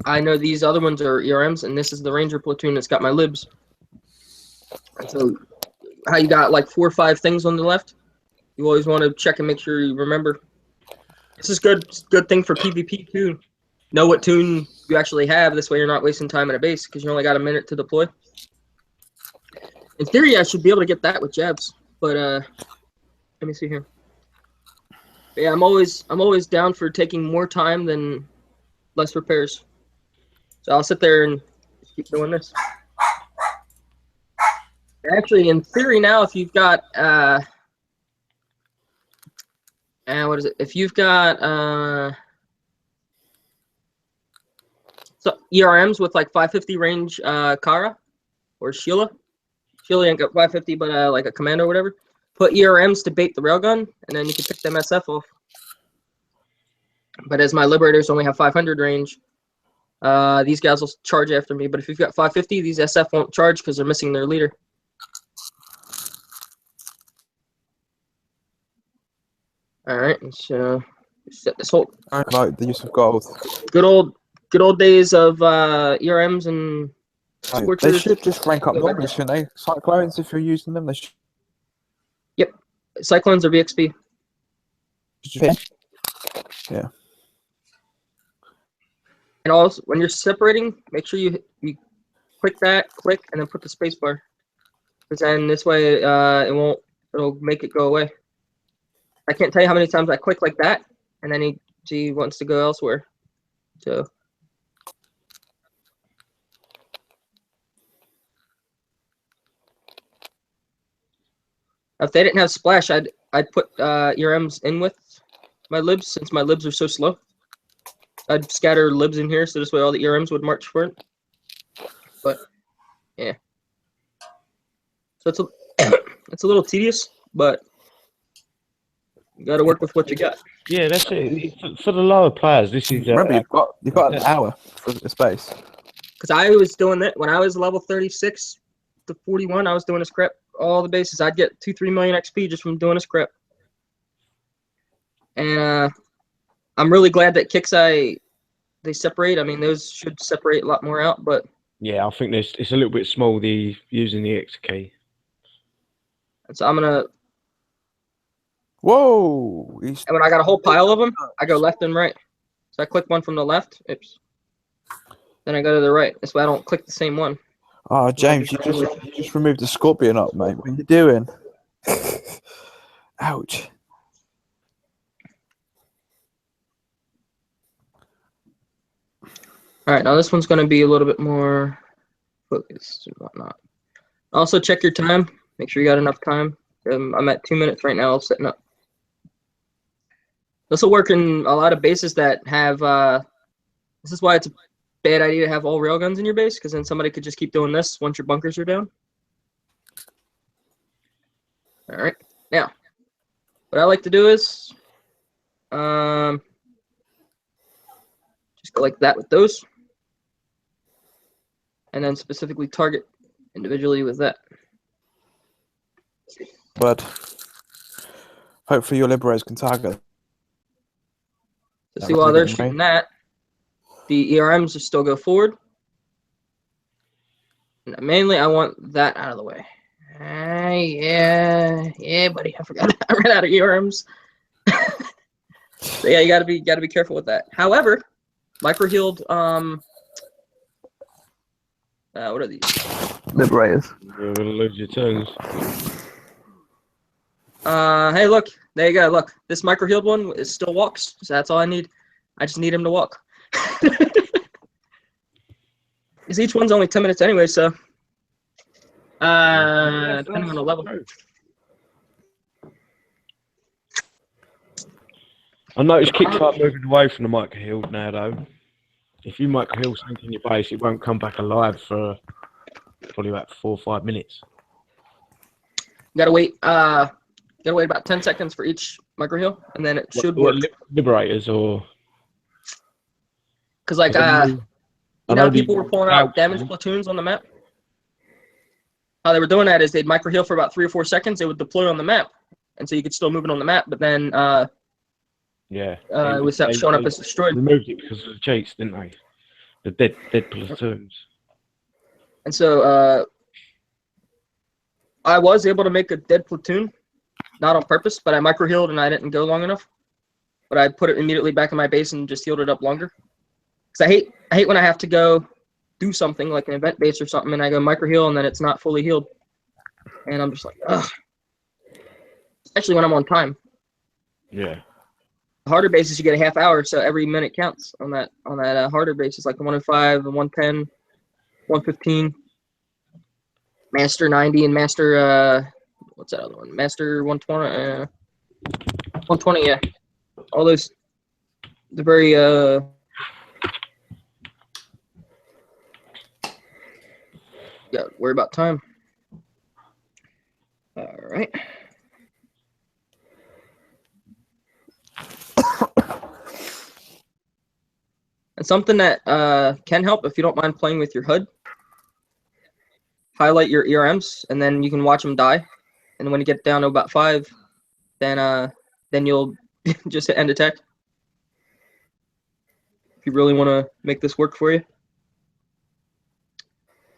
I know these other ones are ERMs, and this is the Ranger platoon that's got my libs. So, how you got like 4 or 5 things on the left? You always want to check and make sure you remember. This is good thing for PvP too. Know what tune you actually have. This way you're not wasting time at a base because you only got a minute to deploy. In theory, I should be able to get that with jabs, but let me see here. But yeah, I'm always down for taking more time than less repairs. So I'll sit there and keep doing this. Actually, in theory now, if you've got what is it? If you've got so ERMs with like 550 range Kara or Sheila. Sheila ain't got 550, but like a commando or whatever. Put ERMs to bait the railgun, and then you can pick them SF off. But as my Liberators only have 500 range, these guys will charge after me. But if you've got 550, these SF won't charge because they're missing their leader. All right, so set this hold. I like the use of gold. Good old days of ERMs and They should just rank up normally, shouldn't they? Cyclones, if you're using them, they should. Yep, Cyclones are VXP. Yeah. And also, when you're separating, make sure you click, and then put the space bar. Because then this way it'll make it go away. I can't tell you how many times I click like that, and then he wants to go elsewhere. So. If they didn't have splash, I'd put ERMs in with my libs since my libs are so slow. I'd scatter libs in here so this way all the ERMs would march for it. But yeah, so it's a little tedious, but you got to work with what you got. Yeah, that's it. For the lower players, this is. Remember, you've got an hour for the space. Because I was doing that when I was level 36 to 41. I was doing this crap all the bases. I'd get 2-3 million XP just from doing this crap. And I'm really glad that Kixeye they separate. I mean, those should separate a lot more out, but yeah, I think it's a little bit small using the X key. And so I'm gonna. Whoa! And when I got a whole pile of them, I go left and right. So I click one from the left. Oops. Then I go to the right. That's why I don't click the same one. Oh, James, you just removed the scorpion up, mate. What are you doing? Ouch. All right, now this one's going to be a little bit more focused and whatnot. Also, check your time. Make sure you got enough time. I'm at 2 minutes right now setting up. This will work in a lot of bases that have. This is why it's a bad idea to have all railguns in your base, because then somebody could just keep doing this once your bunkers are down. All right, now what I like to do is just go like that with those, and then specifically target individually with that. But Hopefully your liberators can target. So see, while they're shooting that, the ERMs just still go forward. And mainly, I want that out of the way. Yeah, buddy. I forgot. I ran out of ERMs. So yeah, you gotta be careful with that. However, micro-healed. What are these? Liberators. You're gonna lose your turns. Hey, look. There you go. Look, this micro-healed one is still walks. So that's all I need. I just need him to walk. Because each one's only 10 minutes anyway, so. Depending on the level. I noticed kicks are moving away from the micro healed now, though. If you micro heal something in your base, it won't come back alive for probably about 4 or 5 minutes. Gotta wait about 10 seconds for each micro heal, and then it should work. Liberators or. Because like you know how people were pulling out damage platoons on the map. How they were doing that is they'd micro heal for about 3 or 4 seconds. They would deploy on the map, and so you could still move it on the map. But then it was showing up as destroyed. Removed it because of the cheats, didn't they? The dead platoons. And so I was able to make a dead platoon, not on purpose, but I micro healed and I didn't go long enough. But I put it immediately back in my base and just healed it up longer. Because I hate when I have to go do something like an event base or something, and I go micro heal and then it's not fully healed, and I'm just like, ugh. Especially when I'm on time. Yeah. The harder bases you get a half hour, so every minute counts on that harder basis, like the 105, the 110, 115, Master 90, and Master what's that other one? Master 120, 120, yeah. All those, the very yeah, worry about time. All right. And something that can help if you don't mind playing with your HUD. Highlight your ERMs, and then you can watch them die. And when you get down to about 5, then you'll just hit end attack. If you really want to make this work for you.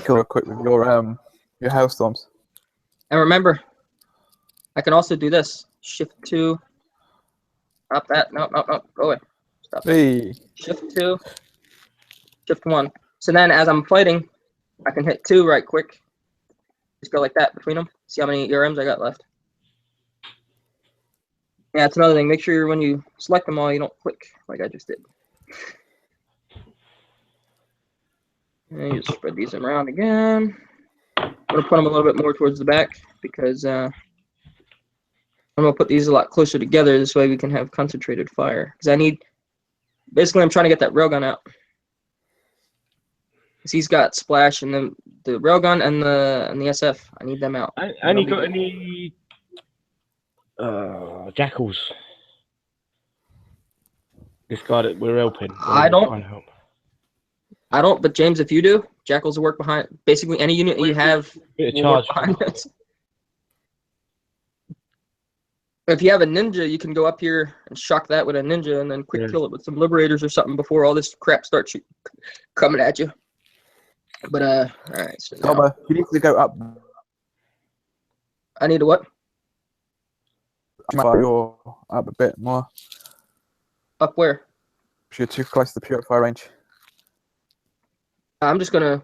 Real quick with your hailstorms. And remember, I can also do this. Shift 2. Stop that. No. Go away. Stop. Hey. Shift 2. Shift 1. So then as I'm fighting, I can hit 2 right quick. Just go like that between them. See how many ERMs I got left. Yeah, that's another thing. Make sure when you select them all, you don't click like I just did. And you just spread these around again. I'm going to put them a little bit more towards the back because I'm going to put these a lot closer together. This way we can have concentrated fire. Because basically I'm trying to get that railgun out. Because he's got splash and then the railgun and the SF. I need them out. And you got any jackals? This guy that we're helping. I don't, but James, if you do, jackals will work behind basically any unit you have. Will work behind it. If you have a ninja, you can go up here and shock that with a ninja and then quick kill it with some liberators or something before all this crap starts coming at you. But all right. So now, you need to go up. I need to what? You're up a bit more. Up where? You're too close to the purifier range. I'm just gonna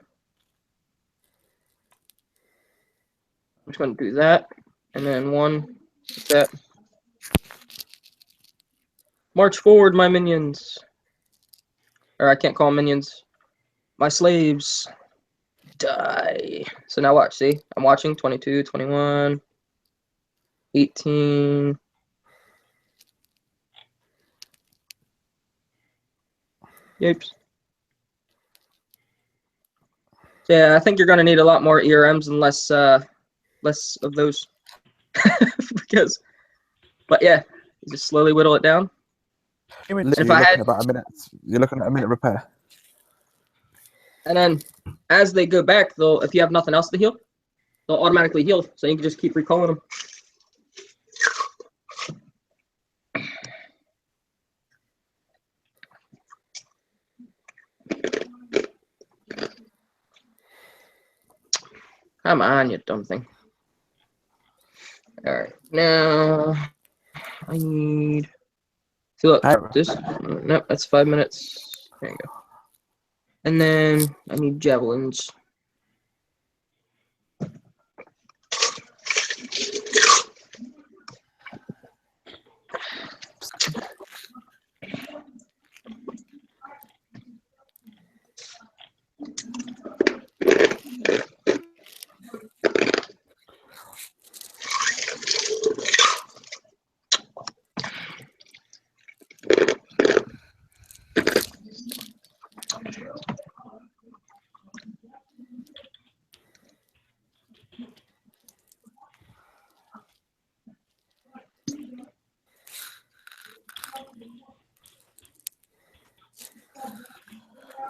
do that, and then one, like that. March forward, my minions. Or I can't call them minions. My slaves. Die. So now watch, see? I'm watching 22, 21, 18. Yep. So yeah, I think you're going to need a lot more ERMs and less of those. But yeah, you just slowly whittle it down. If I had about a minute, you're looking at a minute repair. And then as they go back, if you have nothing else to heal, they'll automatically heal. So you can just keep recalling them. Come on, you dumb thing. All right, now I need. So look, this. Nope, that's 5 minutes. There you go. And then I need javelins.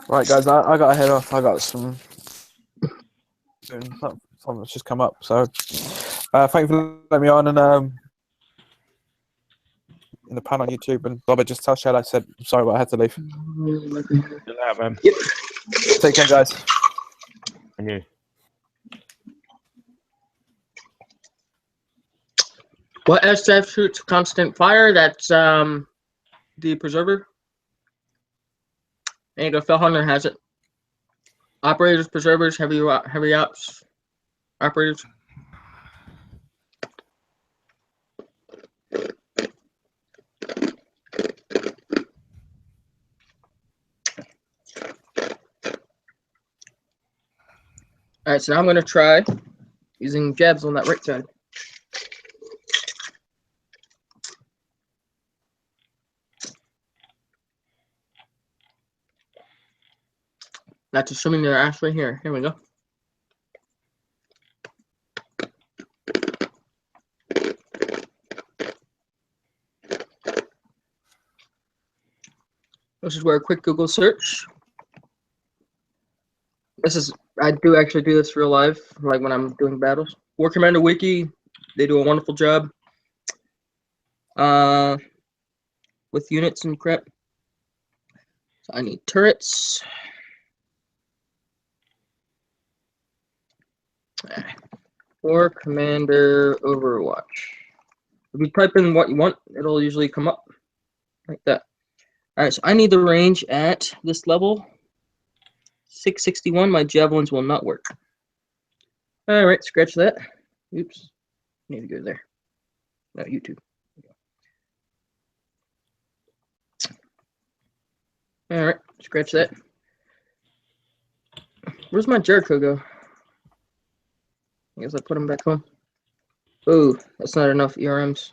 Right, guys, I got to head off. I got some. Something's just come up. So, thank you for letting me on and in the pan on YouTube. And Robert, just tell Shell I said I'm sorry, but I had to leave. Chill out, man. Yep. Take care, guys. And you. What SF shoots constant fire? That's the preserver. There you go. Phil Hunter has it. Operators, preservers, heavy ops, operators. All right, so now I'm going to try using jabs on that right side. That's assuming they're actually here. Here we go. This is where a quick Google search. I do actually do this real life, like when I'm doing battles. War Commander Wiki, they do a wonderful job with units and crap. So I need turrets. War Commander Overwatch. If you type in what you want, it'll usually come up like that. All right, so I need the range at this level. 661, my javelins will not work. All right, scratch that. Oops, need to go there. No, YouTube. All right, scratch that. Where's my Jericho go? I guess I put him back home. Oh, that's not enough ERMs.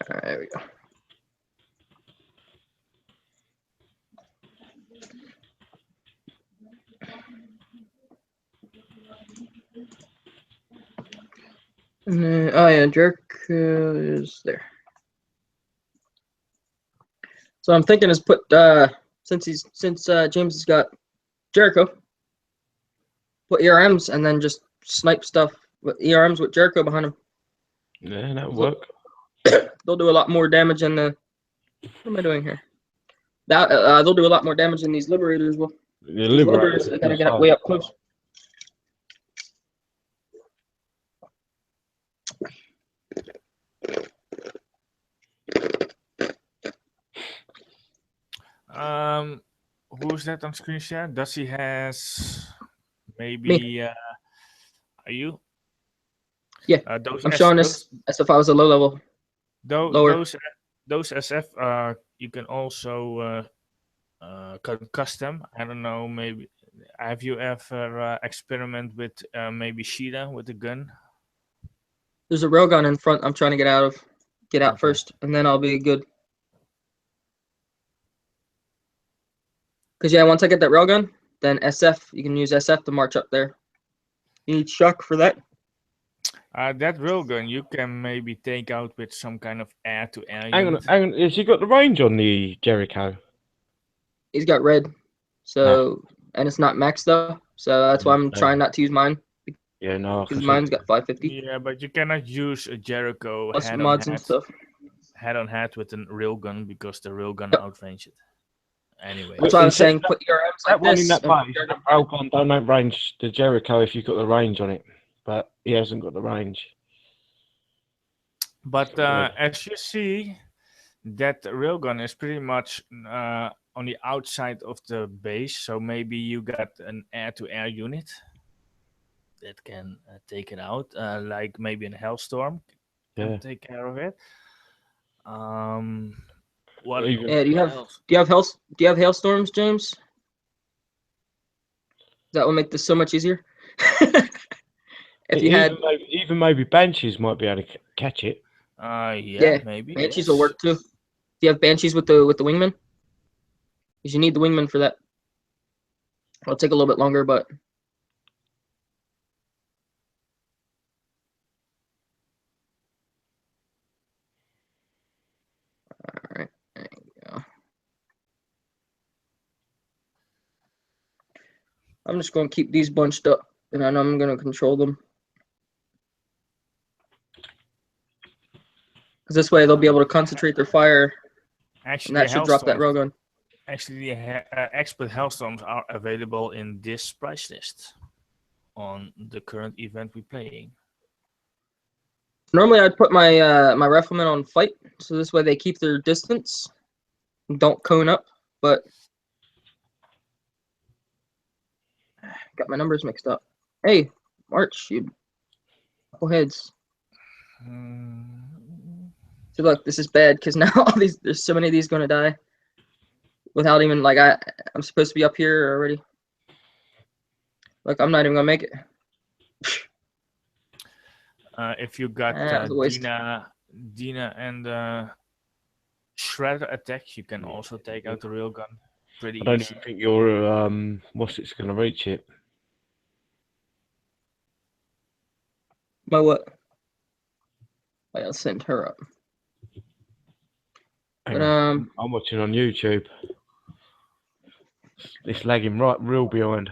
All right, there we go. And then, oh yeah, Jericho is there. So I'm thinking is put since James has got Jericho, put ERMs and then just snipe stuff with ERMs with Jericho behind him. Yeah, that'll work. They'll do a lot more damage than the. What am I doing here? That they'll do a lot more damage than these liberators will. The These liberators are gonna get up way up close. Who's that on screen share? Does he has maybe Me. Are you? Yeah, those I'm showing this as if I was a low level. Lower. Those SF you can also custom. I don't know. Maybe have you ever experiment with maybe Sheeta with the gun? There's a railgun in front. I'm trying to get out first, and then I'll be good. Because yeah, once I get that railgun, then SF, you can use SF to march up there. You need shock for that. That railgun you can maybe take out with some kind of air-to-air. Hang on. Has he got the range on the Jericho? He's got red, so and it's not maxed though, so that's why I'm trying not to use mine. Yeah, no. Because mine's got 550. Yeah, but you cannot use a Jericho Plus mods and stuff. head on head with a railgun because the railgun outrange it. Anyway, That's why I was saying That- put ERMs That like one in this. that and base, that railgun don't have range to Jericho if you've got the range on it, but he hasn't got the range. but Yeah. as you see, that railgun is pretty much on the outside of the base. So maybe you got an air-to-air unit that can take it out, like maybe in Hellstorm can Yeah. take care of it. What Even- Yeah, do you have hailstorms, James? That would make this so much easier. If you had, even maybe Banshees might be able to catch it. yeah, maybe Banshees yes. will work too. Do you have Banshees with the wingman? Because you need the wingman for that. It'll take a little bit longer, but all right, there you go. I'm just going to keep these bunched up, and then I'm going to control them. Because this way they'll be able to concentrate their fire, Actually, and that should drop that railgun. Actually, the expert Hellstorms are available in this price list on the current event we're playing. Normally, I'd put my my riflemen on fight, so this way they keep their distance, and don't cone up. But got my numbers mixed up. Hey, March, you couple heads. So look, this is bad because now all these there's so many of these going to die without even like I'm supposed to be up here already. Look, I'm not even gonna make it. If you got that was a waste. Dina and Shredder attack, you can also take out the railgun. Pretty I don't easy. even think your what's it's going to reach it. My what? I'll send her up. Hang But on. I'm watching on YouTube. It's lagging real behind.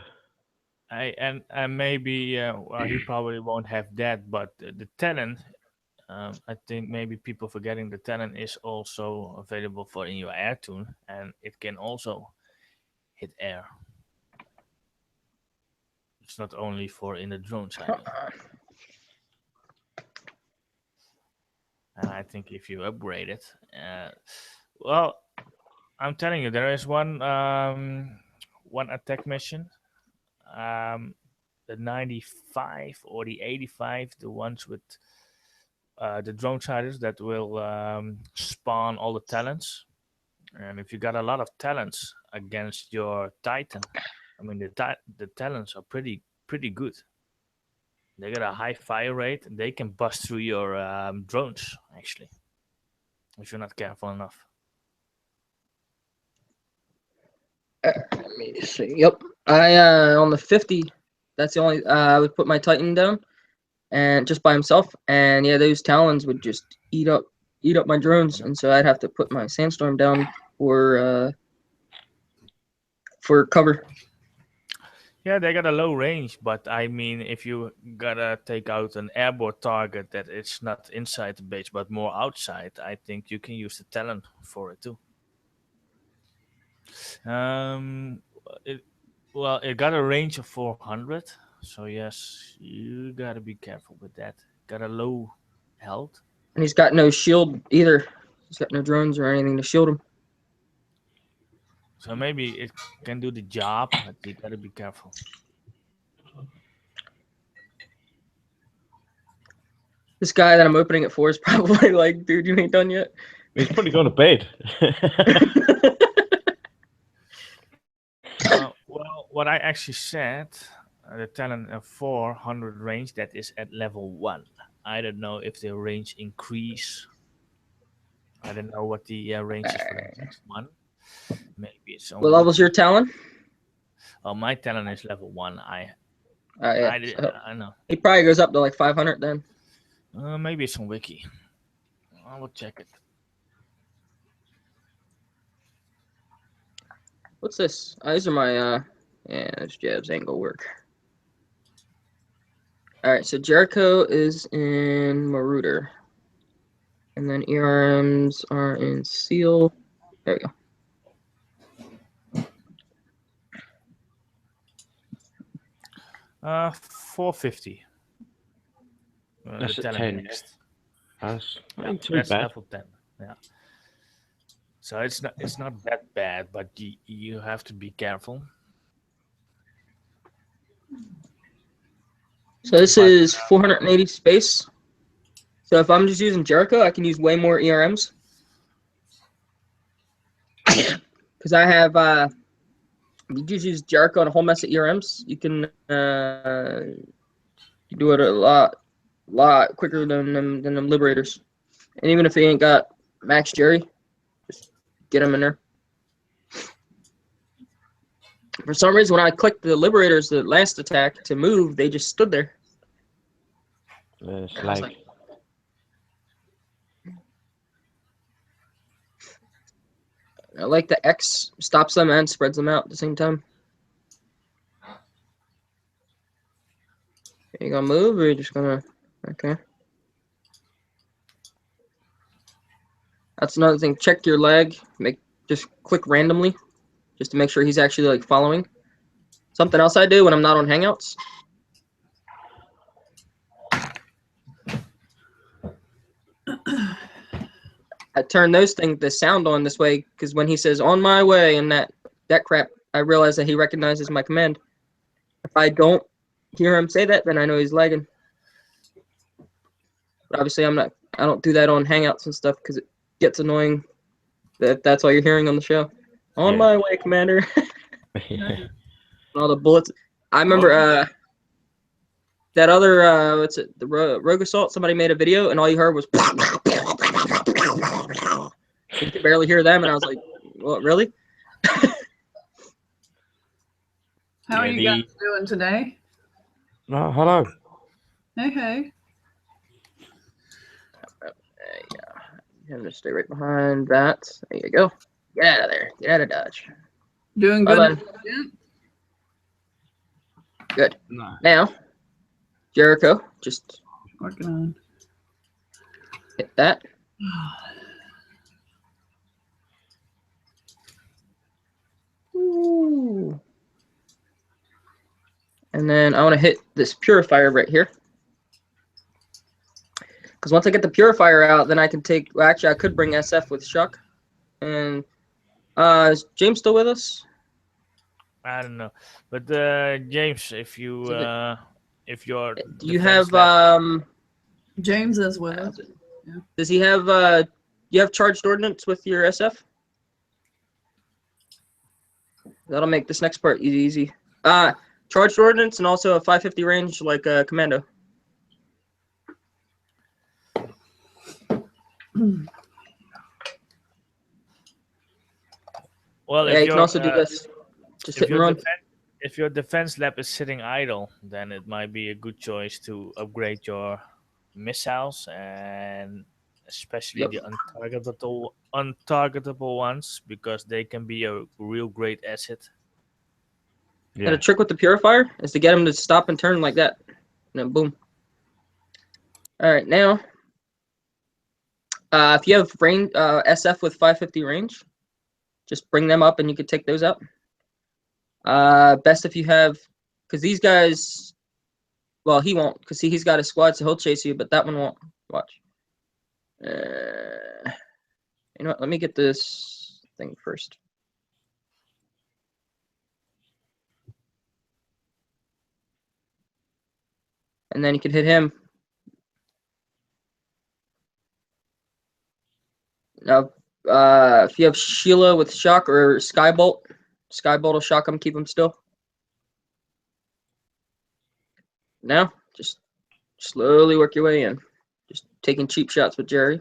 And maybe well, he probably won't have that, but the talent, I think maybe people forgetting the talent is also available for in your air tune, and it can also hit air. It's not only for in the drone side. And I think if you upgrade it, well, I'm telling you, there is one attack mission. The 95 or the 85, the ones with the drone siders that will spawn all the talents. And if you got a lot of talents against your Titan, I mean the talents are pretty good. They got a high fire rate. And they can bust through your drones actually, if you're not careful enough. let me see. Yep, I on the 50. That's the only I would put my Titan down, and just by himself. And yeah, those Talons would just eat up my drones, and so I'd have to put my Sandstorm down for cover. Yeah, they got a low range, but I mean, if you gotta take out an airborne target that it's not inside the base but more outside, I think you can use the talent for it too. It got a range of 400, so yes, you gotta be careful with that. Got a low health, And he's got no shield either. He's got no drones or anything to shield him. so maybe it can do the job, but you gotta be careful. This guy that I'm opening it for is probably like, dude, you ain't done yet. He's probably gone to bed. Well, what I actually said, the talent of 400 range, that is at level 1. I don't know if the range increase. I don't know what the range is for the next one. Maybe it's only. What level's your Talon? Oh, my talent is level 1. Yeah, I know. He probably goes up to like 500 then. Maybe it's on wiki. I will check it. What's this? These are my yeah, those jabs ain't gonna work. All right, so Jericho is in Marauder, and then ERMs are in Seal. There we go. 450. That's The at talent 10. Yeah. next. That's Yeah, ain't too that's bad. level 10. Yeah. So it's not that bad, but you have to be careful. So this But is 480 space. So if I'm just using Jericho, I can use way more ERMs. Because I have, you just use Jericho and a whole mess of ERMs. You can you do it a lot quicker than them Liberators. And even if they ain't got Max Jerry, just get them in there. For some reason, when I clicked the Liberators, the last attack to move, they just stood there. It's And I was like, like, I like the X stops them and spreads them out at the same time. Are you gonna move or are you just gonna? Okay. That's another thing. Check your leg. Just click randomly, just to make sure he's actually like following. Something else I do when I'm not on Hangouts. I turn the sound on this way, because when he says "on my way" and that crap, I realize that he recognizes my command. If I don't hear him say that, then I know he's lagging. But obviously, I don't do that on Hangouts and stuff because it gets annoying. That's all you're hearing on the show. On my way, Commander. All the bullets. I remember that other what's it? The Rogue Assault. Somebody made a video and all you heard was. You could barely hear them, and I was like, "What? Really?" How are you guys doing today? oh, hello. Hey, hey. I'm gonna stay right behind that. There you go. Get out of there. Get out of Dodge. Doing Bye good. bye. Good. No. Now, Jericho, just working on. Hit that. Ooh. And then I want to hit this purifier right here. Because once I get the purifier out, then I can take. Well, actually, I could bring SF with Shuck. And is James still with us? I don't know, but James, if you're Do you have James is with us. Yeah. Does he have you have charged ordnance with your SF? That'll make this next part easy. Charged ordnance and also a 550 range like a commando. Well, yeah, if you can also do this. Just hit and run. If your defense lab is sitting idle, then it might be a good choice to upgrade your missiles and especially the untargetable ones, because they can be a real great asset. Yeah. And a trick with the purifier is to get him to stop and turn like that. And then boom. All right, now if you have range SF with 550 range, just bring them up and you can take those out. Best if you have, because these guys, well, he won't, because he's got a squad, so he'll chase you, but that one won't. Watch. You know what? Let me get this thing first. And then you can hit him. Now, if you have Sheila with shock or Skybolt will shock him, keep him still. Now, just slowly work your way in. Just taking cheap shots with Jerry.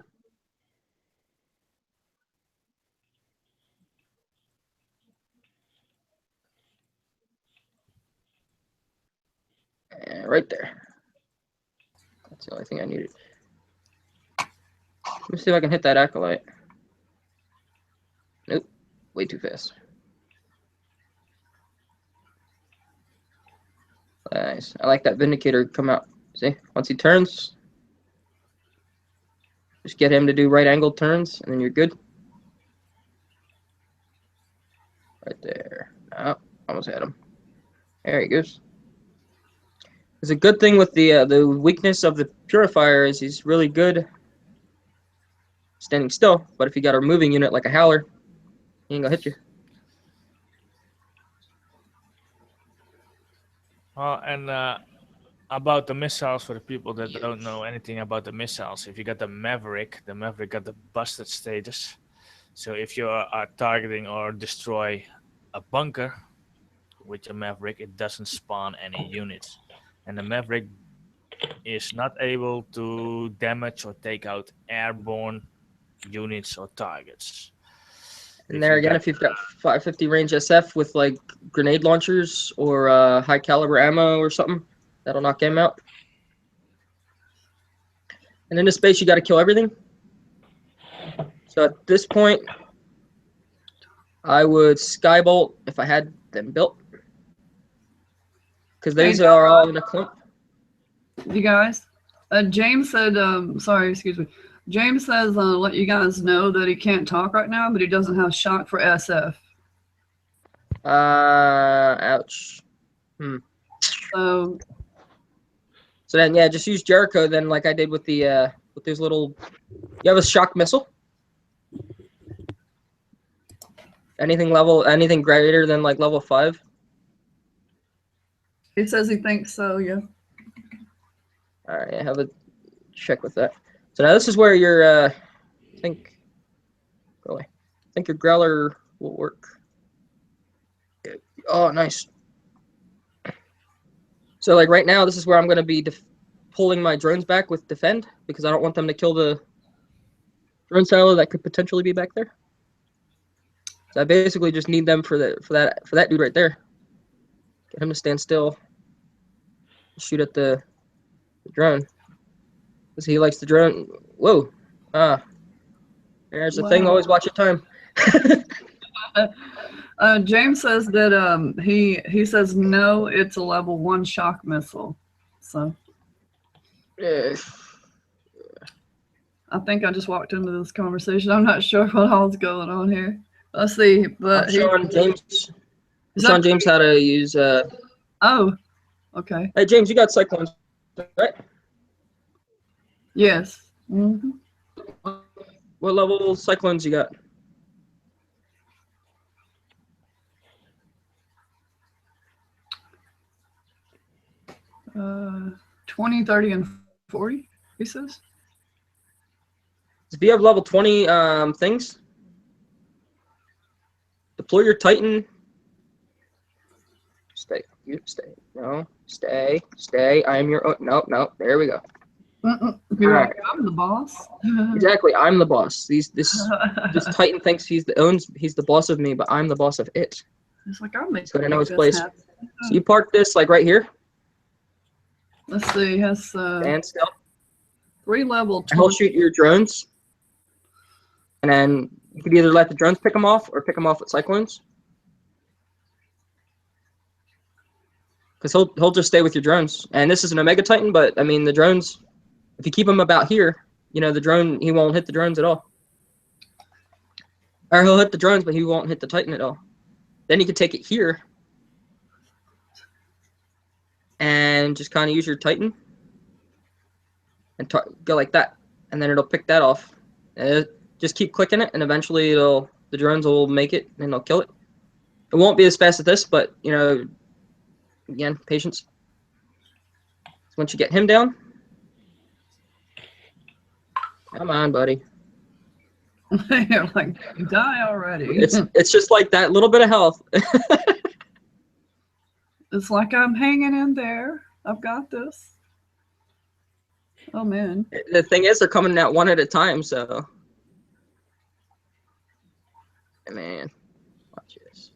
And right there. That's the only thing I needed. Let me see if I can hit that acolyte. Nope, way too fast. Nice. I like that Vindicator come out. See, once he turns, just get him to do right angled turns, and then you're good. Right there. Oh, almost had him. There he goes. There's a good thing with the weakness of the Purifier is he's really good standing still, but if you got a moving unit like a Howler, he ain't gonna hit you. Well, and about the missiles, for the people that don't know anything about the missiles, if you got the Maverick got the busted status. So if you are targeting or destroy a bunker with your Maverick, it doesn't spawn any units. And the Maverick is not able to damage or take out airborne units or targets. And there again, if you've got 550 range SF with like grenade launchers or high caliber ammo or something, that'll knock him out. And in this space, you got to kill everything. So at this point, I would Skybolt if I had them built. Because these are all in a clump. You guys, James said, sorry, excuse me. James says, let you guys know that he can't talk right now, but he doesn't have shock for SF. Ouch. So then, yeah, just use Jericho then, like I did with the with those little. You have a shock missile. Anything greater than like level 5? He says he thinks so, yeah. All right, I have a check with that. So now this is where your, I think your Growler will work. Oh, nice. So like right now, this is where I'm going to be pulling my drones back with defend because I don't want them to kill the drone silo that could potentially be back there. So I basically just need them for that dude right there. Get him to stand still. Shoot at the drone. Because he likes the drone. Whoa. There's the thing. Always watch your time. James says that he says no, it's a level 1 shock missile. So I think I just walked into this conversation. I'm not sure what all's going on here. Let's see. But I'm showing James how to use. Oh, okay. Hey James, you got cyclones, right? Yes. Mm-hmm. What level cyclones you got? Uh, 20, 30, and 40. He says. Do you have level 20 things? Deploy your Titan. Stay. You stay. No. Stay. Stay. I am your. Oh, no. There we go. You're right. I'm the boss. Exactly. I'm the boss. This Titan thinks he's the boss of me, but I'm the boss of it. It's like I'm so I know his place. So you park this like right here. Let's see. He has stand still. 3 level 20. And he'll shoot your drones. And then you could either let the drones pick them off or pick them off with cyclones. Because he'll just stay with your drones. And this is an Omega Titan, but I mean the drones, if you keep them about here, you know, the drone, he won't hit the drones at all. Or he'll hit the drones, but he won't hit the Titan at all. Then you can take it here and just kind of use your Titan and go like that. And then it'll pick that off. Just keep clicking it, and eventually the drones will make it, and they'll kill it. It won't be as fast as this, but, you know, again, patience. Once you get him down, come on, buddy. You're like, die already. It's just like that little bit of health. It's like I'm hanging in there. I've got this. Oh, man. The thing is, they're coming out one at a time, so. Man, watch this.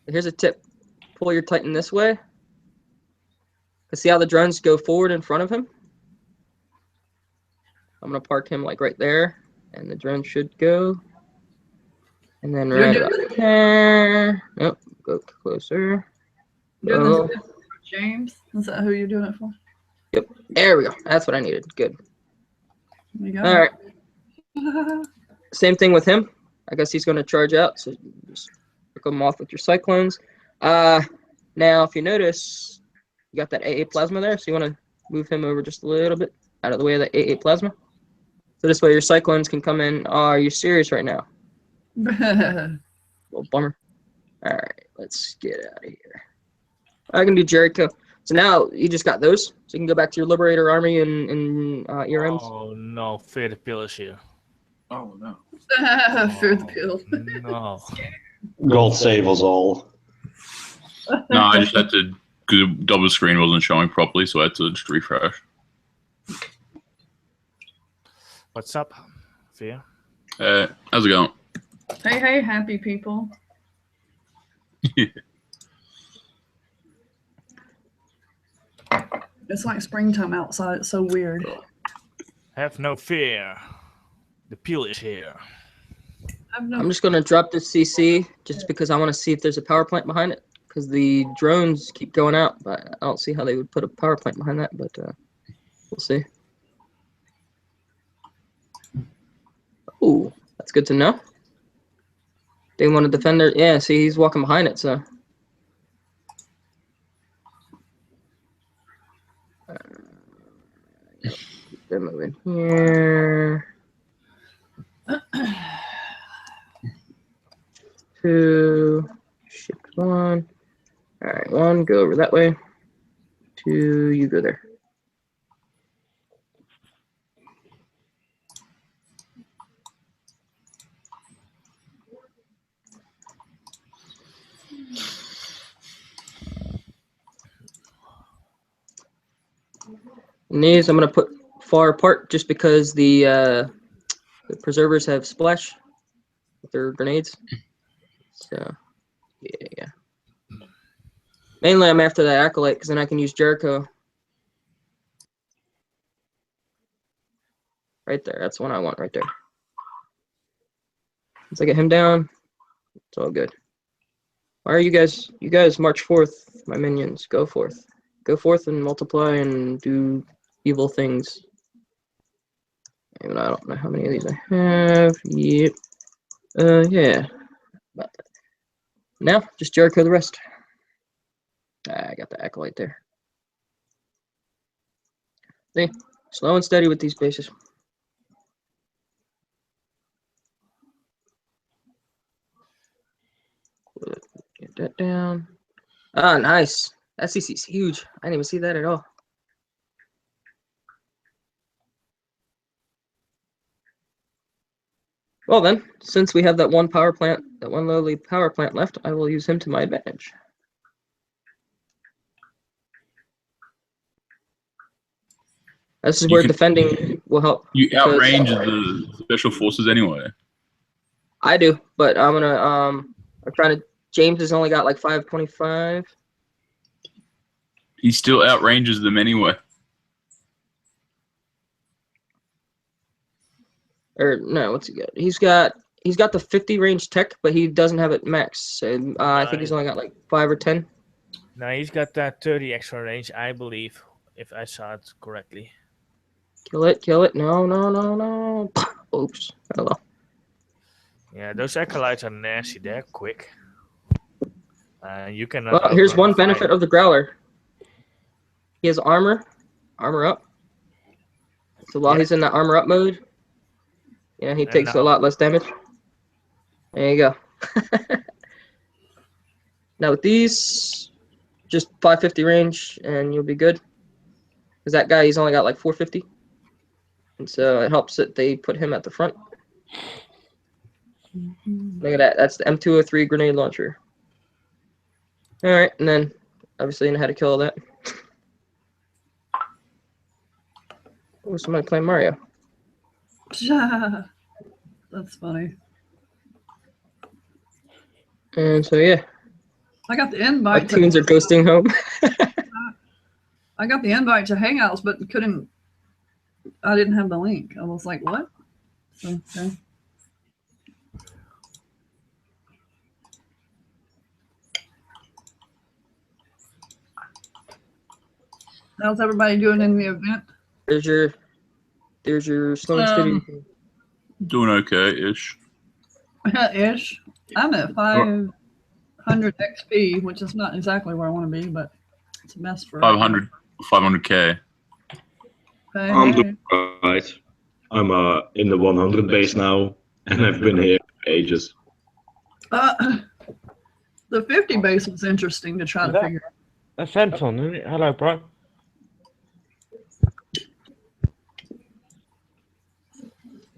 Here's a tip. Pull your Titan this way. See how the drones go forward in front of him? I'm going to park him like right there, and the drone should go. And then right about there. Nope, go closer. You're doing this for James? Is that who you're doing it for? Yep, there we go. That's what I needed. Good. You go. All right. Same thing with him. I guess he's going to charge out, so just pick him off with your cyclones. Now, if you notice, you got that AA plasma there, so you want to move him over just a little bit out of the way of that AA plasma. So this way your cyclones can come in. Oh, are you serious right now? Well, bummer. All right, let's get out of here. I can do Jericho. So now you just got those. So you can go back to your Liberator Army and ERMs. Oh no, fear the pillars here. Oh no. Fear the pill. No. God save us all. No, I just had to, because the double screen wasn't showing properly, so I had to just refresh. What's up, Fear? How's it going? Hey, happy people. It's like springtime outside. It's so weird. Have no fear. The peel is here. I'm just going to drop this CC just because I want to see if there's a power plant behind it. Because the drones keep going out, but I don't see how they would put a power plant behind that, but we'll see. Ooh, that's good to know. They want a defender. Yeah, see, he's walking behind it, so. Keep them moving here. 2, shift 1. All right, 1, go over that way. 2, you go there. And these I'm gonna put far apart just because the preservers have splash with their grenades. So yeah. Mainly I'm after that acolyte because then I can use Jericho. Right there, that's the one I want right there. Once I get him down, it's all good. Why are you guys march forth, my minions, go forth. Go forth and multiply and do evil things. Even I don't know how many of these I have. Yep. Yeah. About that. Now, just Jericho the rest. I got the acolyte there. See, slow and steady with these bases. Get that down. Ah, nice. That CC's huge. I didn't even see that at all. Well then, since we have that one power plant, that one lowly power plant left, I will use him to my advantage. This is where defending will help. You outrange the special forces anyway. I do, but I'm gonna I'm trying to. James has only got like 525. He still outranges them anyway. Or no, what's he got? He's got the 50 range tech, but he doesn't have it max. So I think he's only got like 5 or 10. No, he's got that 30 extra range, I believe, if I saw it correctly. Kill it, kill it. No. Oops. Hello. Yeah, those acolytes are nasty. They're quick. You can. Well, here's one benefit of the Growler. He has armor up. So while he's in the armor up mode, yeah, he takes a lot less damage. There you go. Now with these, just 550 range, and you'll be good. Because that guy, he's only got like 450. And so it helps that they put him at the front. Look at that. That's the M203 grenade launcher. All right, and then obviously you know how to kill all that. Oh, somebody playing Mario. That's funny. And so yeah. I got the My invite. tunes are ghosting home. I got the invite to Hangouts, but couldn't. I didn't have the link. I was like, what? Okay. How's everybody doing in the event? There's your slow and steady. Doing okay-ish. Ish. I'm at 500 100 XP, which is not exactly where I want to be, but it's best for 500k. I'm doing right. I'm in the 100 base now, and I've been here for ages. The 50 base was interesting to try to figure out. That's Anton, isn't it? Hello, bro.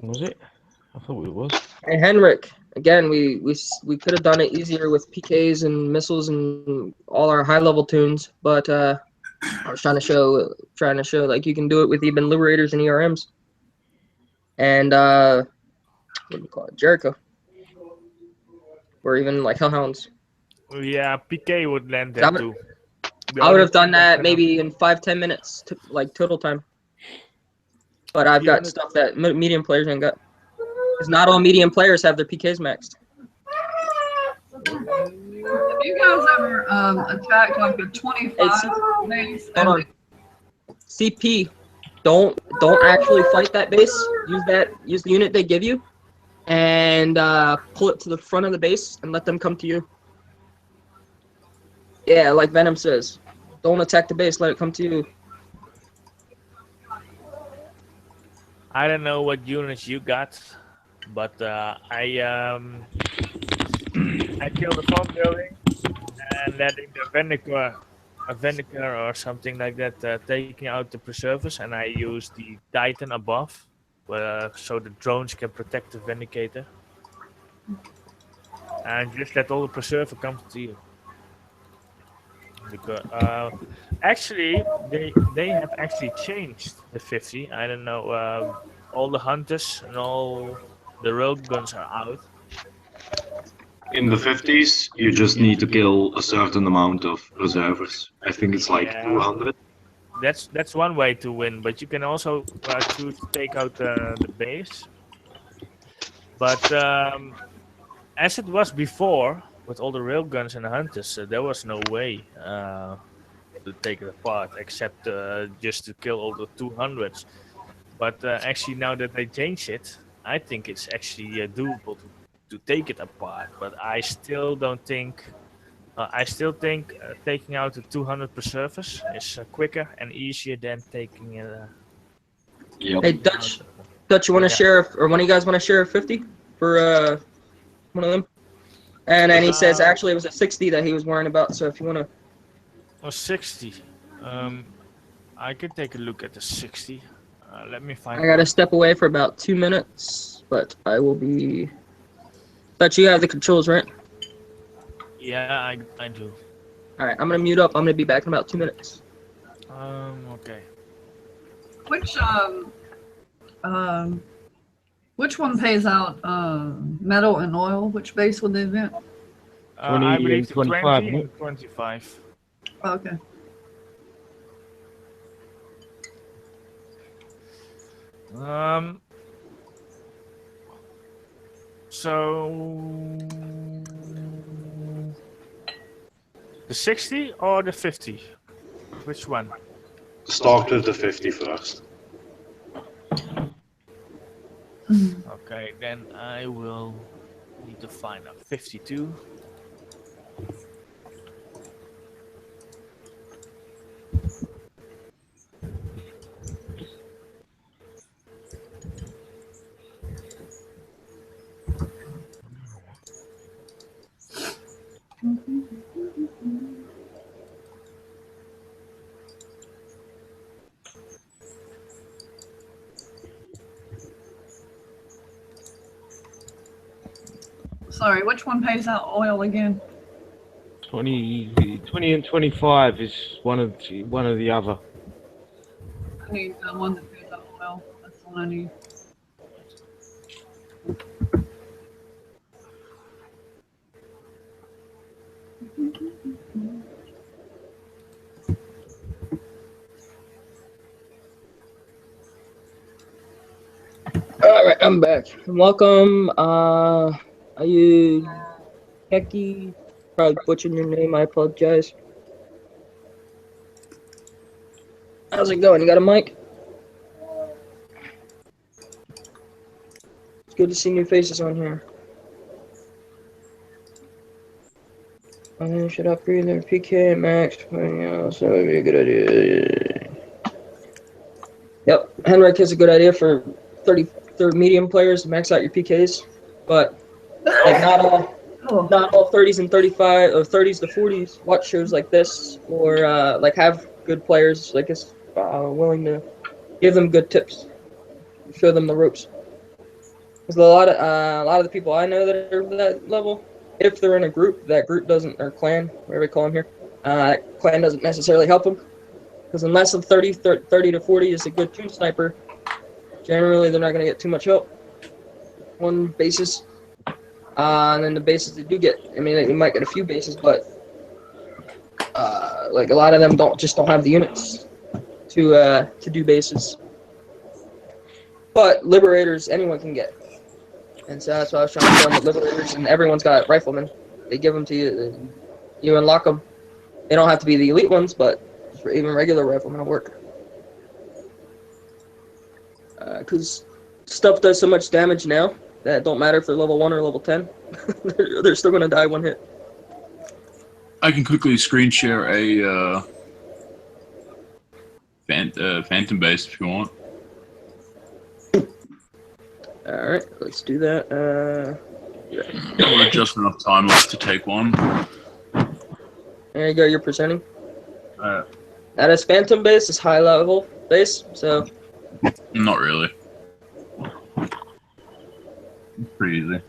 Was it? I thought it was. And Henrik, again, we could have done it easier with PKs and missiles and all our high level tunes, but I was trying to show like you can do it with even Liberators and ERMs, and what do you call it, Jericho, or even like Hellhounds. Yeah, PK would land that too. I would have done that maybe in 5-10 minutes, like total time. But I've got stuff that medium players ain't got. Because not all medium players have their PKs maxed. Have you guys ever attacked like a 25 base? Hold on. CP, don't actually fight that base. Use the unit they give you, and pull it to the front of the base and let them come to you. Yeah, like Venom says, don't attack the base. Let it come to you. I don't know what units you got, but I killed the farm building and letting the Vindicator or something like that taking out the preservers, and I used the Titan above, so the drones can protect the Vindicator, and just let all the preserver come to you. Because actually they have actually changed the 50. I don't know. All the hunters and all the rogue guns are out. In the 50s, you just need to kill a certain amount of reservers. I think it's like 200. That's one way to win, but you can also choose to take out the base. But as it was before, with all the railguns and the hunters, there was no way to take it apart except just to kill all the 200s. But actually, now that they changed it, I think it's actually doable to take it apart. But I still don't think. I still think taking out the 200 preservers is quicker and easier than taking it. Hey, Dutch, you want to share, or one of you guys want to share a 50 for one of them? And then he says actually it was a 60 that he was worrying about. So if you want to. Oh, 60. I could take a look at the 60. Let me find. I gotta step away for about 2 minutes, but I will be. But you have the controls, right? Yeah, I do. All right, I'm gonna mute up. I'm gonna be back in about 2 minutes. Okay. Which one pays out metal and oil? Which base would they event? 20 I believe the 25, 20 and 25. Okay. So the 60 or the 50? Which one? Start with the 50 first. Okay, then I will need to find a 52. Sorry, which one pays out oil again? 20 and 25 is one of the other. I need the one that pays out oil. That's the one I need. All right, I'm back. Welcome. Are you Heki? Probably butchering your name. I apologize. How's it going? You got a mic? It's good to see new faces on here. I should upgrade their PK max. So that would be a good idea. Yep, Henrik is a good idea for 30 medium players to max out your PKs, but like not all 30s and 35 or 30s to 40s. Watch shows like this, or like have good players like us willing to give them good tips, show them the ropes. Because a lot of the people I know that are that level, if they're in a group, that group doesn't, or clan, whatever we call them here, clan doesn't necessarily help them. Because unless a 30 to 40 is a good toon sniper, generally they're not going to get too much help on bases. And then the bases they do get, I mean, you might get a few bases, but like a lot of them don't have the units to do bases. But liberators, anyone can get. And so that's what I was trying to show them with liberators, and everyone's got riflemen. They give them to you, you unlock them. They don't have to be the elite ones, but even regular riflemen will work. Because stuff does so much damage now that it don't matter if they're level 1 or level 10. they're still going to die one hit. I can quickly screen share a phantom base if you want. Alright, let's do that. We're just enough time left to take one. There you go, you're presenting. That is phantom base, is high level base, so. Not really. Pretty easy.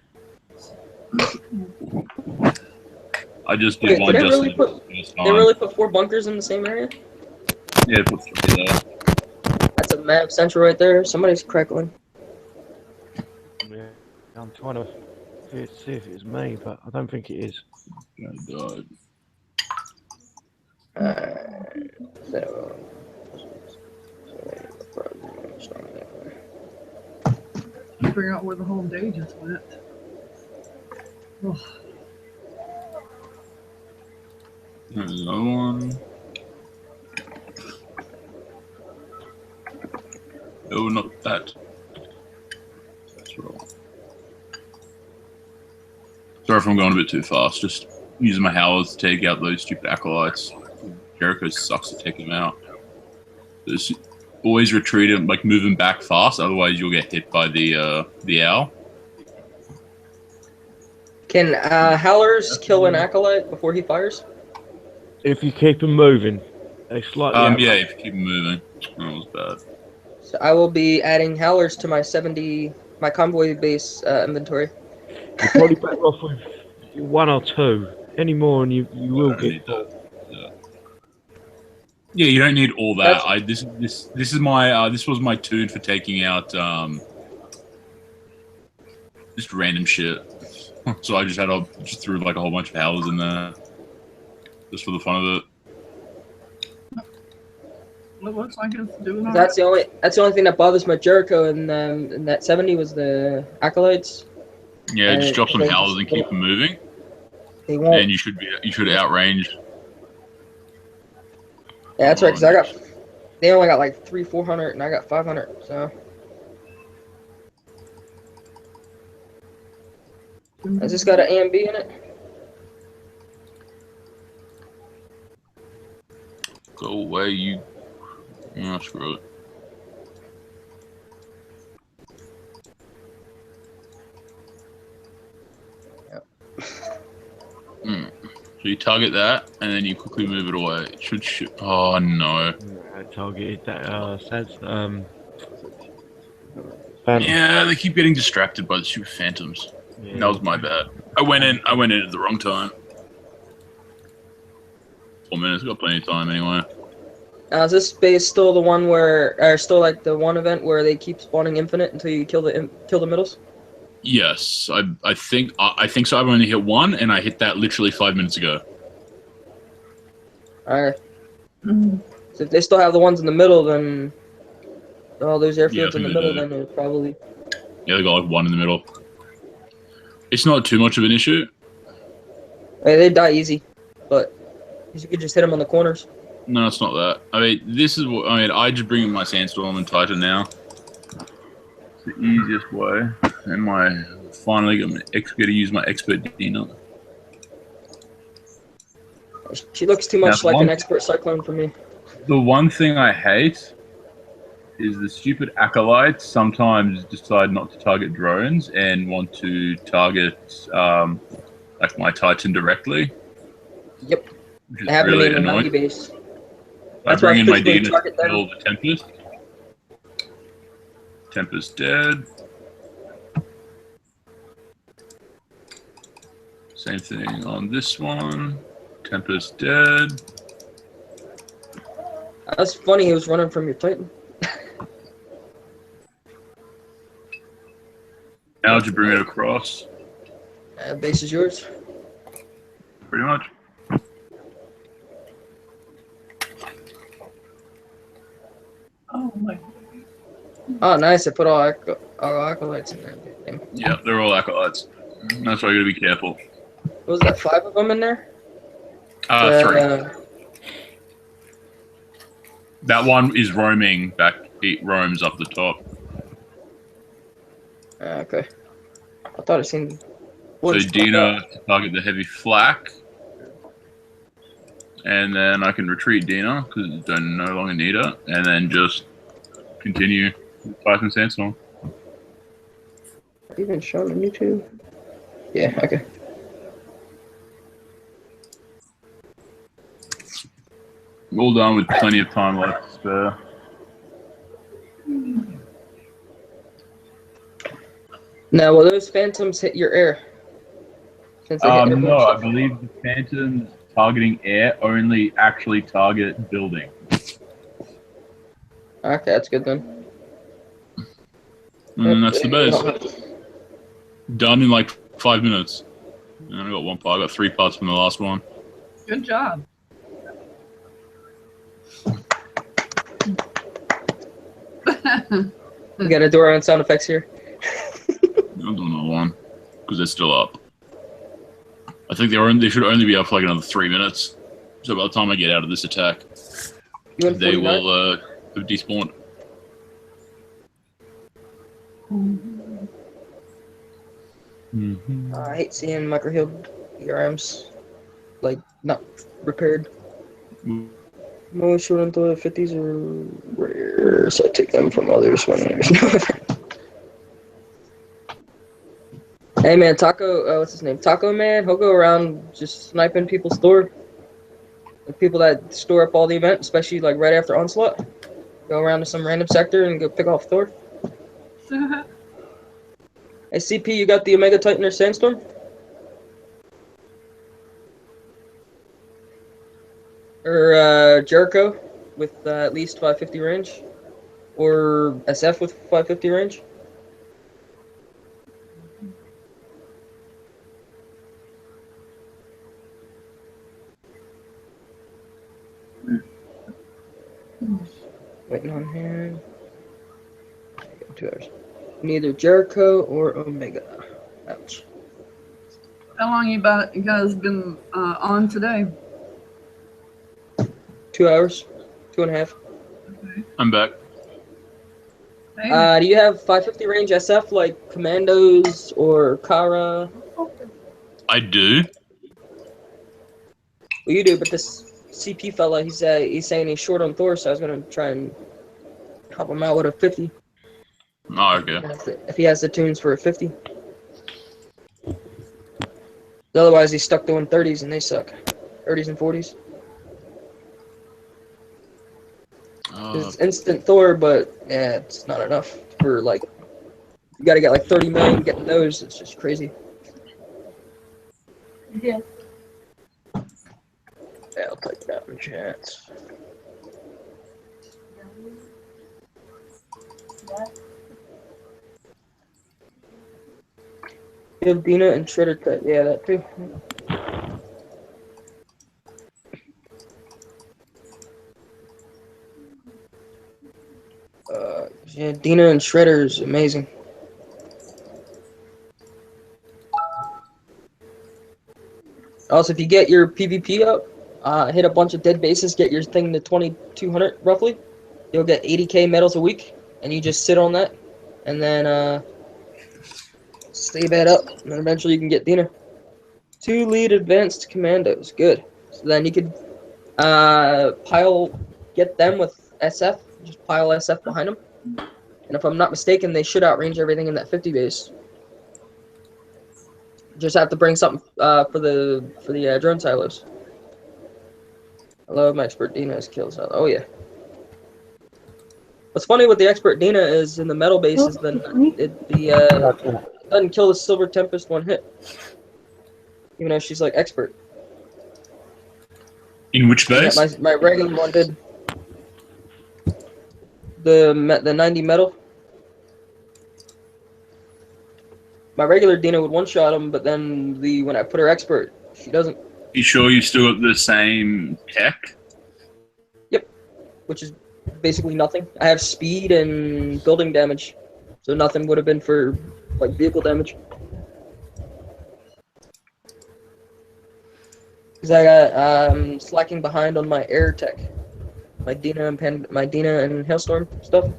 I just did one just they really put 4 bunkers in the same area? Yeah, put 3 there. That's a map central right there. Somebody's crackling. Yeah, I'm trying to see if it's me, but I don't think it is. Oh, So. Figure out where the whole day just went. Oh. There's another one. Oh, not that. That's wrong. Sorry if I'm going a bit too fast. Just using my howlers to take out those stupid acolytes. Jericho sucks at taking them out. Just always retreat and like move them back fast, otherwise you'll get hit by the owl. Can howlers kill an acolyte before he fires? If you keep them moving, they slightly. Yeah, if you keep them moving. That was bad. So I will be adding howlers to my my convoy base inventory. You're probably better off with 1 or 2. Any more, and you will get. Yeah, you don't need all that. This is my this was my tune for taking out just random shit. So I just threw like a whole bunch of howlers in there, just for the fun of it. It looks like it's doing all That's the only thing that bothers my Jericho in that 70 was the acolytes. Yeah, just drop some howlers and keep them moving. They won't. And you should outrange. Yeah, that's right. Cause they only got like 400, and I got 500. So. Has this got an A and B in it? Go away, you. Oh, screw it. Yep. So you target that, and then you quickly move it away. It should shoot. Oh no. I targeted that. Says Phantom. Yeah, they keep getting distracted by the stupid phantoms. Yeah. That was my bad. I went in at the wrong time. 4 minutes. Got plenty of time anyway. Is this base still the one or still like the one event where they keep spawning infinite until you kill the middles? Yes, I think so. I've only hit 1, and I hit that literally 5 minutes ago. Alright. So if they still have the ones in the middle, then all those airfields in the middle, then it probably. Yeah, they got like 1 in the middle. It's not too much of an issue. Hey, they die easy, but you could just hit them on the corners. No, it's not that. I mean, this is what I just bring in my Sandstorm and Titan now. It's the easiest way. And finally got my expert to use my expert Dina. She looks too Now, much like an expert cyclone for me. the one thing I hate is the stupid acolytes sometimes decide not to target drones and want to target like my Titan directly. Yep. Which is It happened to me really in the 90 annoying. base. I That's why I bring in my physically Dina to target them. kill the Tempest. Tempest dead. Same thing on this one. Tempest dead. That's funny, he was running from your Titan. Now to bring it across. Base is yours. Pretty much. Oh my. Oh, nice. I put all acolytes in there. Damn. Yeah, they're all acolytes. That's why you gotta be careful. What was that, 5 of them in there? 3. That one is roaming back. It roams up the top. Okay. I thought it seemed. So Dina to target the heavy flak. And then I can retreat Dina because I no longer need her. And then just continue with Titan Sandstorm. Even shown on YouTube? Yeah, okay. All done with plenty of time left to spare. Now, will those phantoms hit your air? Since they hit airborne No, I stuff? believe the Phantoms targeting air only actually target building. Okay, that's good then. That's the best. Done in like 5 minutes. And I got one part. I got 3 parts from the last one. Good job. We got to do our own sound effects here. I'll do another one because they're still up. I think they should only be up for like another 3 minutes. So by the time I get out of this attack, they will have despawned. I hate seeing micro-healed ERMs, like, not repaired. I'm always short on the 50s are rare, so I take them from others when there's no other. Hey man, Taco, what's his name? Taco Man, he'll go around just sniping people's store. The people that store up all the event, especially like right after Onslaught. Go around to some random sector and go pick off Thor. Hey CP, you got the Omega Titan or Sandstorm? Or Jericho with at least 550 range? Or SF with 550 range? Waiting on him. 2 hours. Neither Jericho or Omega. Ouch. How long you guys been on today? 2 hours. 2.5. I'm back. Do you have 550 range SF like Commandos or Kara? I do. Well, you do, but this CP fella, he's saying he's short on Thor, so I was gonna try and help him out with a 50. Oh, okay. If he has the tunes for a 50. Otherwise, he's stuck doing 30s and they suck. 30s and 40s. It's instant Thor, but yeah, it's not enough for like. You gotta get like 30 million getting those. It's just crazy. Yeah. Yeah, I'll take that in chat. You have Dina and Shredder type. Yeah, that too. Yeah, Dina and Shredder is amazing. Also, if you get your PvP up, hit a bunch of dead bases, get your thing to 2200 roughly, you'll get 80k medals a week, and you just sit on that, and then save that up, and then eventually you can get Dina. 2 lead advanced commandos, good. So then you could get them with SF, just pile SF behind them. And if I'm not mistaken, they should outrange everything in that 50 base. Just have to bring something for the drone silos. I love my expert Dina's kills. Oh yeah. What's funny with the expert Dina is in the metal base is it doesn't kill the Silver Tempest one hit, even though she's like expert. In which base? Yeah, my regular one did. The 90 metal. My regular Dina would one-shot him, but then when I put her expert, she doesn't. You sure you still got the same tech? Yep, which is basically nothing. I have speed and building damage, so nothing would have been for like vehicle damage. Because I got slacking behind on my air tech, my Dina and Hailstorm stuff.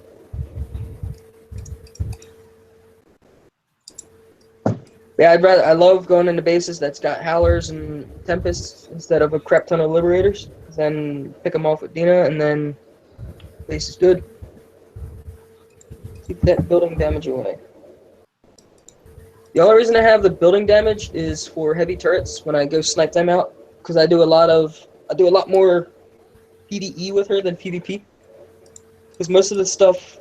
Yeah, I love going into bases that's got Howlers and Tempests instead of a crap ton of Liberators. Then pick them off with Dina, and then base is good. Keep that building damage away. The only reason I have the building damage is for heavy turrets when I go snipe them out, because I do a lot more PvE with her than PvP. Because most of the stuff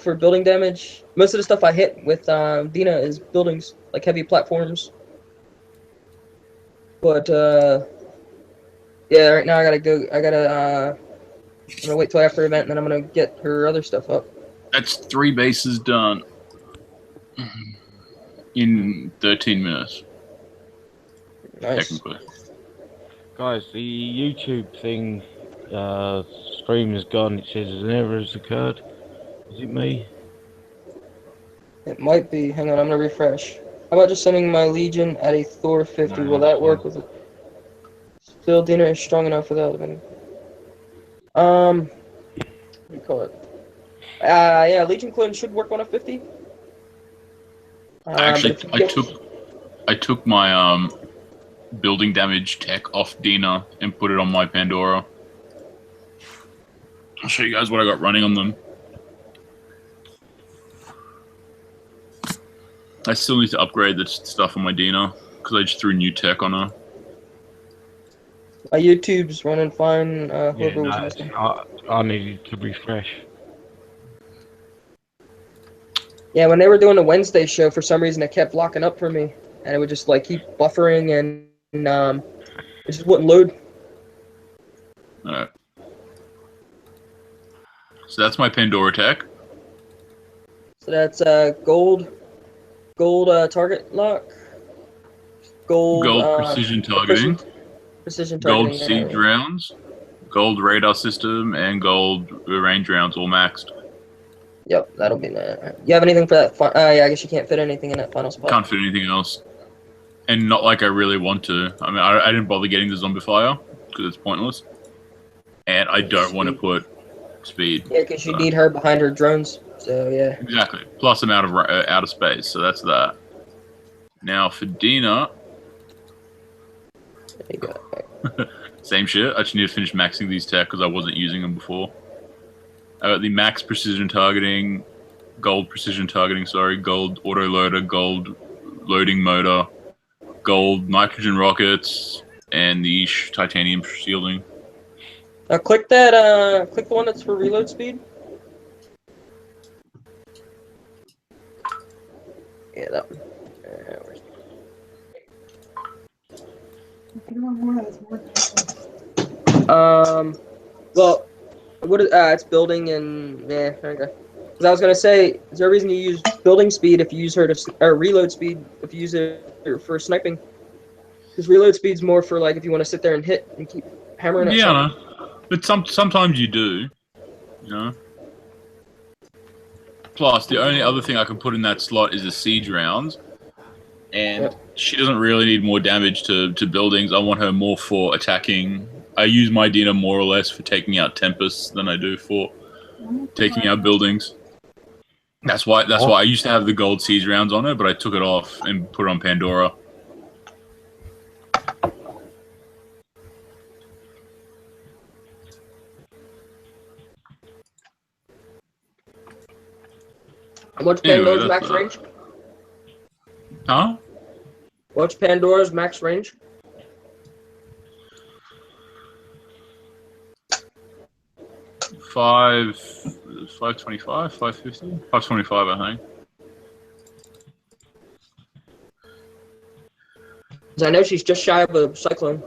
for building damage, most of the stuff I hit with Dina is buildings, like heavy platforms. But yeah, right now I'm gonna wait till after event, and then I'm gonna get her other stuff up. That's 3 bases done in 13 minutes. Nice. Technically. Guys, the YouTube thing stream is gone. It says an error has occurred. Is it me? It might be. Hang on, I'm gonna refresh. How about just sending my Legion at a Thor 50? Will that work with it? Still, Dina is strong enough for that. What do you call it? Yeah, Legion clone should work on a 50. Actually, I took my building damage tech off Dina and put it on my Pandora. I'll show you guys what I got running on them. I still need to upgrade the stuff on my Dina because I just threw new tech on her. My YouTube's running fine. Whoever was listening. I needed to refresh. Yeah, when they were doing the Wednesday show, for some reason it kept locking up for me, and it would just like keep buffering, and it just wouldn't load. All right. So that's my Pandora tech. So that's gold target lock, gold precision targeting, precision targeting, gold siege rounds, gold radar system, and gold range rounds all maxed. Yep, that'll be that. You have anything for that? Yeah, I guess you can't fit anything in that final spot. Can't fit anything else, and not like I really want to. I mean, I didn't bother getting the Zombifier because it's pointless, and I don't want to put speed. Yeah, because you need her behind her drones. So yeah. Exactly. Plus I'm out of space, so that's that. Now for Dina. There you go. Same shit. I just need to finish maxing these tech because I wasn't using them before. I got the max precision targeting, gold precision targeting, gold auto loader, gold loading motor, gold nitrogen rockets, and the titanium shielding. Now click that. Click the one that's for reload speed. Yeah, that one. Well, what is it's building and yeah, there you go. Because I was gonna say, is there a reason you use building speed if you use her to, or reload speed if you use it for sniping? Because reload speed's more for like if you want to sit there and hit and keep hammering at something. Yeah, but sometimes you do, you know. Plus, the only other thing I can put in that slot is the siege rounds, and she doesn't really need more damage to buildings. I want her more for attacking. I use my Dina more or less for taking out Tempests than I do for taking out buildings. That's why I used to have the gold siege rounds on her, but I took it off and put it on Pandora. What's Anyway, Pandora's that's max that. range? Huh? What's Pandora's max range? Five, 525, 550, 525, I think. Because I know she's just shy of a cyclone.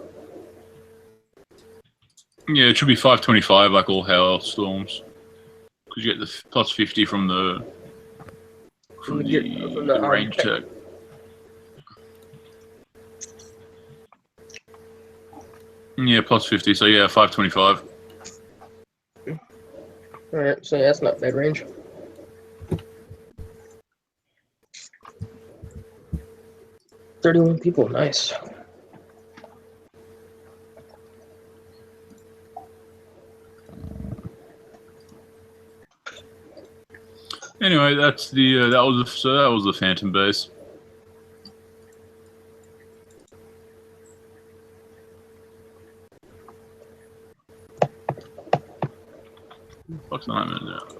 Yeah, it should be 525, like all hailstorms, because you get the plus 50 from the range tech. Yeah, plus 50. So yeah, 525. All right, so yeah, that's not bad range. $31 people, nice. Anyway, that's the that was the Phantom base. What's the name of that?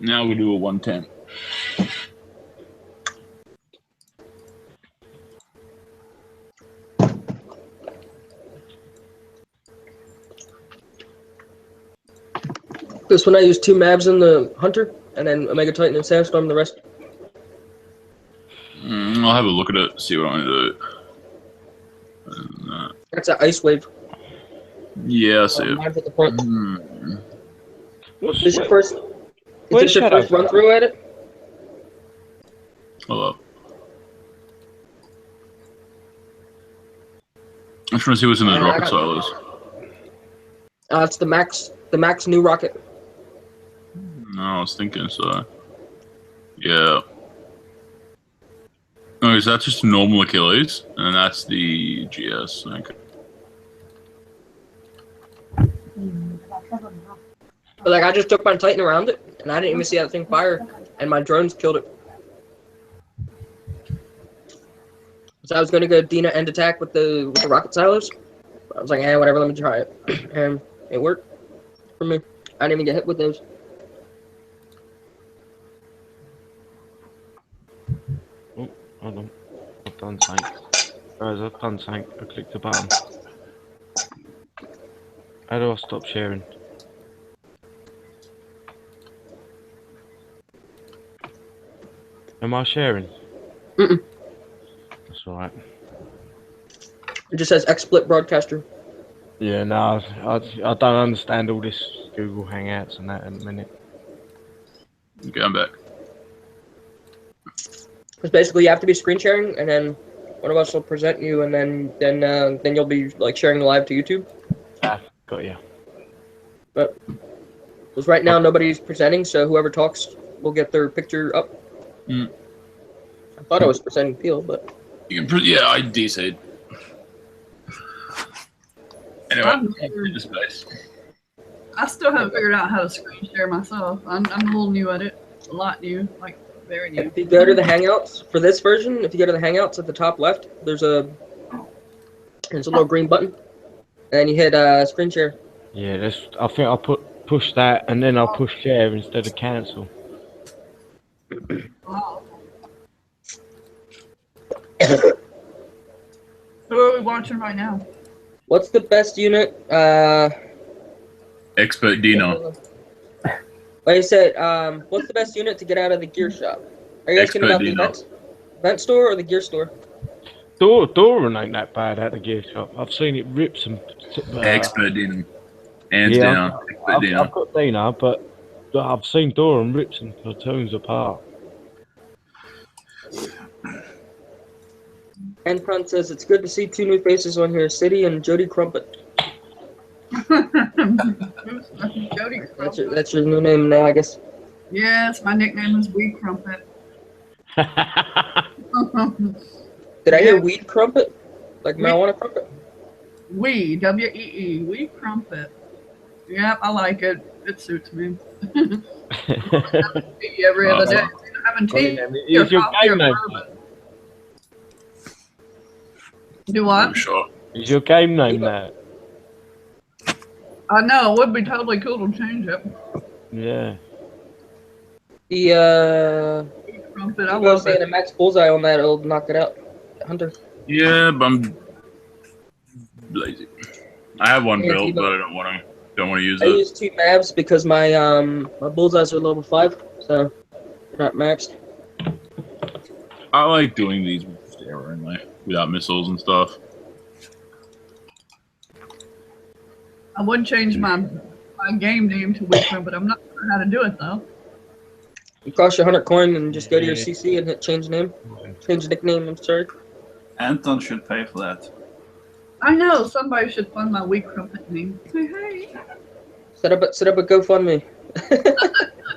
Now we do a 110. This one I use 2 Mavs in the Hunter, and then Omega Titan and Sandstorm the rest. I'll have a look at it, see what I'm gonna do. That's an Ice Wave. Yeah, I see it. Mine's at the front. What's This your first? Is Where's this your Shadow? first run through at it? Hold up. I'm trying to see what's in those Yeah, I rocket got- silos. It's the Max new rocket. No, I was thinking so. Yeah. Oh, is that just a normal Achilles? And that's the GS. Okay. But like I just took my Titan around it, and I didn't even see that thing fire, and my drones killed it. So I was gonna go Dina end attack with the rocket silos. I was like, whatever, let me try it, and it worked for me. I didn't even get hit with those. Oh, hold on. I've done something. Guys, I've done something. I clicked the button. How do I stop sharing? Am I sharing? Mm-mm. That's alright. It just says XSplit broadcaster. Yeah, no, I don't understand all this Google Hangouts and that in a minute. Okay, I'm back. Because basically you have to be screen sharing, and then one of us will present you, and then you'll be like sharing live to YouTube. Ah, got you. But because right now nobody's presenting, so whoever talks will get their picture up. Mm. I thought I was presenting Peel, but You can yeah, I DC'd. Anyway, this place. I still haven't figured out how to screen share myself. I'm a little new at it. A lot new, like very new. if you go to the Hangouts for this version, if you go to the Hangouts at the top left, there's a little green button, and then you hit screen share. Yeah, I think I'll push that and then I'll push share instead of cancel. Wow. Who are we watching right now? What's the best unit? Expert Dino. Like I said, what's the best unit to get out of the gear shop? Are you asking Expert about Dino. the vent store or the gear store? Doran ain't that bad at the gear shop. I've seen it rip some. Expert Dino. Hands yeah, down. Expert Dino. I've got Dina, but I've seen Doran rip some platoons apart. Anton says it's good to see 2 new faces on here, City and Jody Crumpet. Jody Crumpet. That's your new name now, I guess. Yes, my nickname is Weed Crumpet. Did I hear Weed Crumpet? Like marijuana crumpet? Weed, W-E-E, Weed Crumpet. Yep, I like it. It suits me. Tea every other day. Having tea or Is your coffee or game name? bourbon. Do what? Sure. Is your game name that? I know, it would be totally cool to change it. Yeah. The Trumpet, I I was love saying it. a max bullseye on that, it'll knock it out. Hunter. Yeah, but I'm lazy. I have one Yeah, built, T-Bone. but I don't want to use I it. use 2 mavs because my my bullseyes are level 5, so they're not maxed. I like doing these with just arrow anyway, without missiles and stuff. I would change my game name to Weak Trumpet. I'm not sure how to do it though. You cost your 100 coin and just go to your CC and hit change name. Change nickname, I'm sorry. Anton should pay for that. I know, somebody should fund my Weak Trumpet name. Hey. Set up a GoFundMe.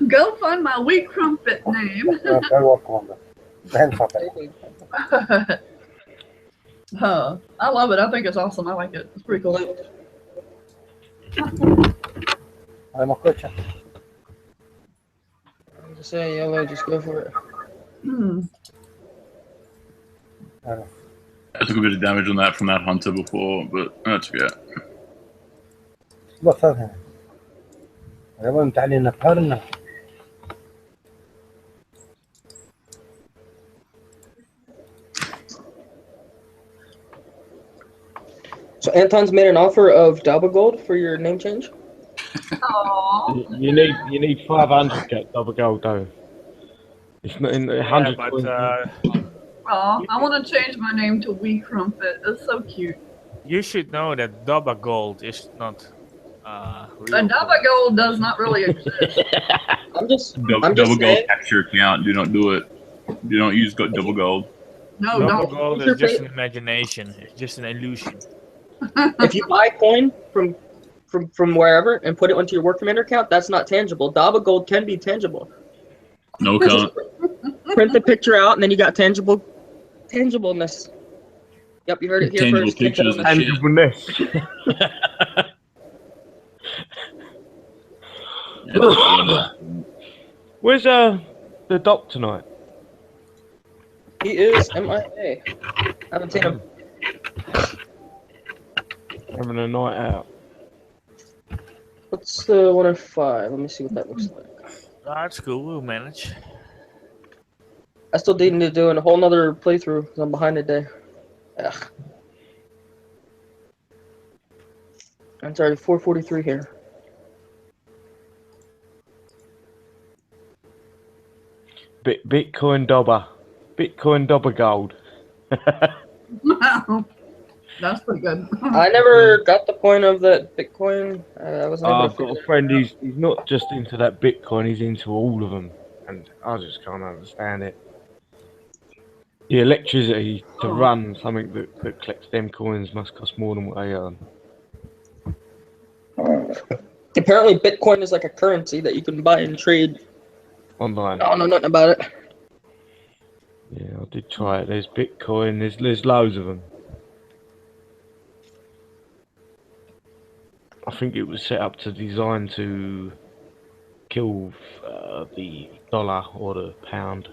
Go fund my Weak Trumpet name. I love it. I think it's awesome. I like it. It's pretty cool. I'm just saying, yellow, just go for it. I took a bit of damage on that from that hunter before, but that's okay. So Anton's made an offer of double gold for your name change. You need 500 to get double gold though. It's not in the 100 but coins. Aw, I want to change my name to Weak Trumpet. It's so cute. you should know that double gold is not real. And double gold does not really exist. Double gold texture account. Do not do it. Do not use double gold. No, Double don't. gold is just an imagination. It's just an illusion. If you buy coin from wherever and put it onto your War Commander account, that's not tangible. Double gold can be tangible. No count. Print the picture out, and then you got tangibleness. Yep, you heard it here Tangible first. pictures and shit. Tangibleness. Where's the doc tonight? He is MIA. Haven't seen him. Having a night out. What's the 105? Let me see what that looks like. That's cool. We'll manage. I still need to do a whole nother playthrough because I'm behind today. Ugh. I'm sorry, 443 here. Bitcoin dobber gold. That's pretty good. I never got the point of that Bitcoin. I wasn't able to I've got a friend. He's not just into that Bitcoin. He's into all of them, and I just can't understand it. The electricity to run something that collects them coins must cost more than what they earn. Apparently, Bitcoin is like a currency that you can buy and trade. Online. I don't know nothing about it. Yeah, I did try it. There's Bitcoin. There's loads of them. I think it was set up to design to kill the dollar or the pound.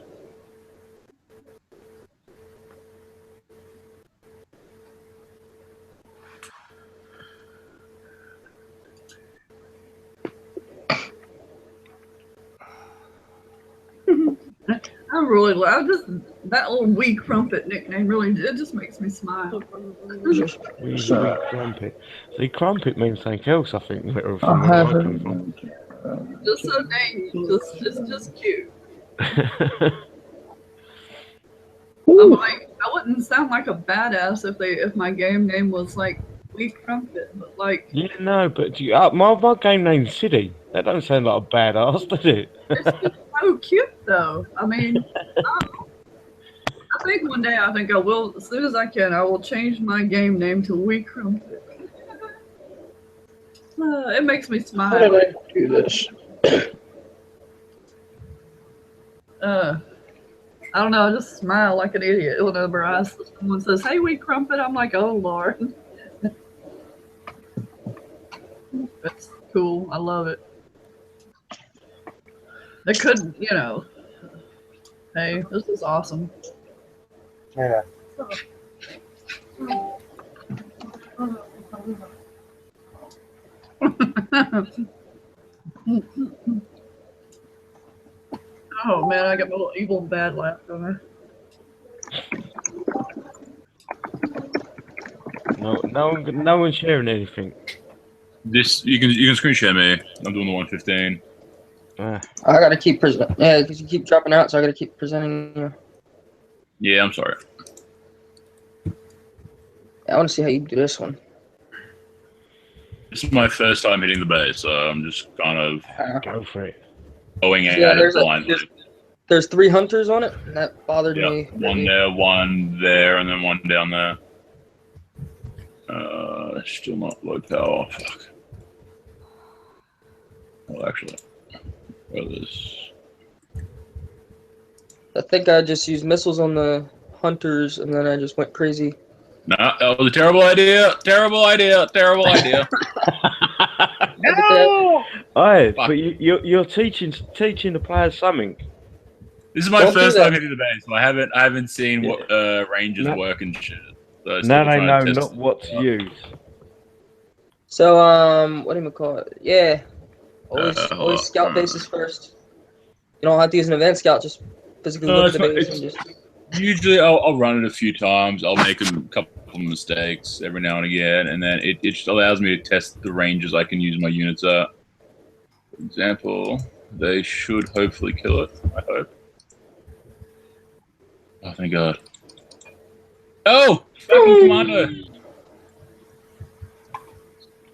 I just that little Wee Crumpet nickname really it just makes me smile. Wee Crumpet. See, Crumpet means something else, I think. From where I I haven't. come from. Just so dang, just cute. I'm like, I wouldn't sound like a badass if my game name was like Wee Crumpet, but like Yeah, no, but my game name's City. That doesn't sound like a badass, does it? it's just so cute though. I mean, I think one day I will, as soon as I can, I will change my game name to Wee Crumpet. It makes me smile. How did I do this? I don't know, I just smile like an idiot whenever someone says, "Hey, Wee Crumpet," I'm like, "Oh Lord." That's cool. I love it. It could, hey, this is awesome. Yeah. Oh man, I got my little evil bad laugh going. No one's sharing anything. This you can screen share me. I'm doing the 115. I gotta keep presenting. Yeah, because you keep dropping out, so I gotta keep presenting you. Yeah, I'm sorry. I want to see how you do this one. This is my first time hitting the base, so I'm just kind of go for it. Going Yeah, at it blindly. There's 3 hunters on it, and that bothered Yeah, me. one there, one there, and then one down there. Still not low power. Fuck. Well, actually, where this? I think I just used missiles on the hunters, and then I just went crazy. Nah, that was a terrible idea. Terrible idea. Terrible idea. No! Hey, but you're teaching the players something. This is my first time hitting the base, so I haven't seen what ranges work and shit. So Now they know not what to use. So, what do you call it? Yeah. Always scout bases first. You don't have to use an advanced scout, just physically look at the base and just... Usually I'll run it a few times. I'll make a couple of mistakes every now and again, and then it just allows me to test the ranges I can use my units at. For example, they should hopefully kill it, I hope. Oh, thank God. Oh! Fucking commando!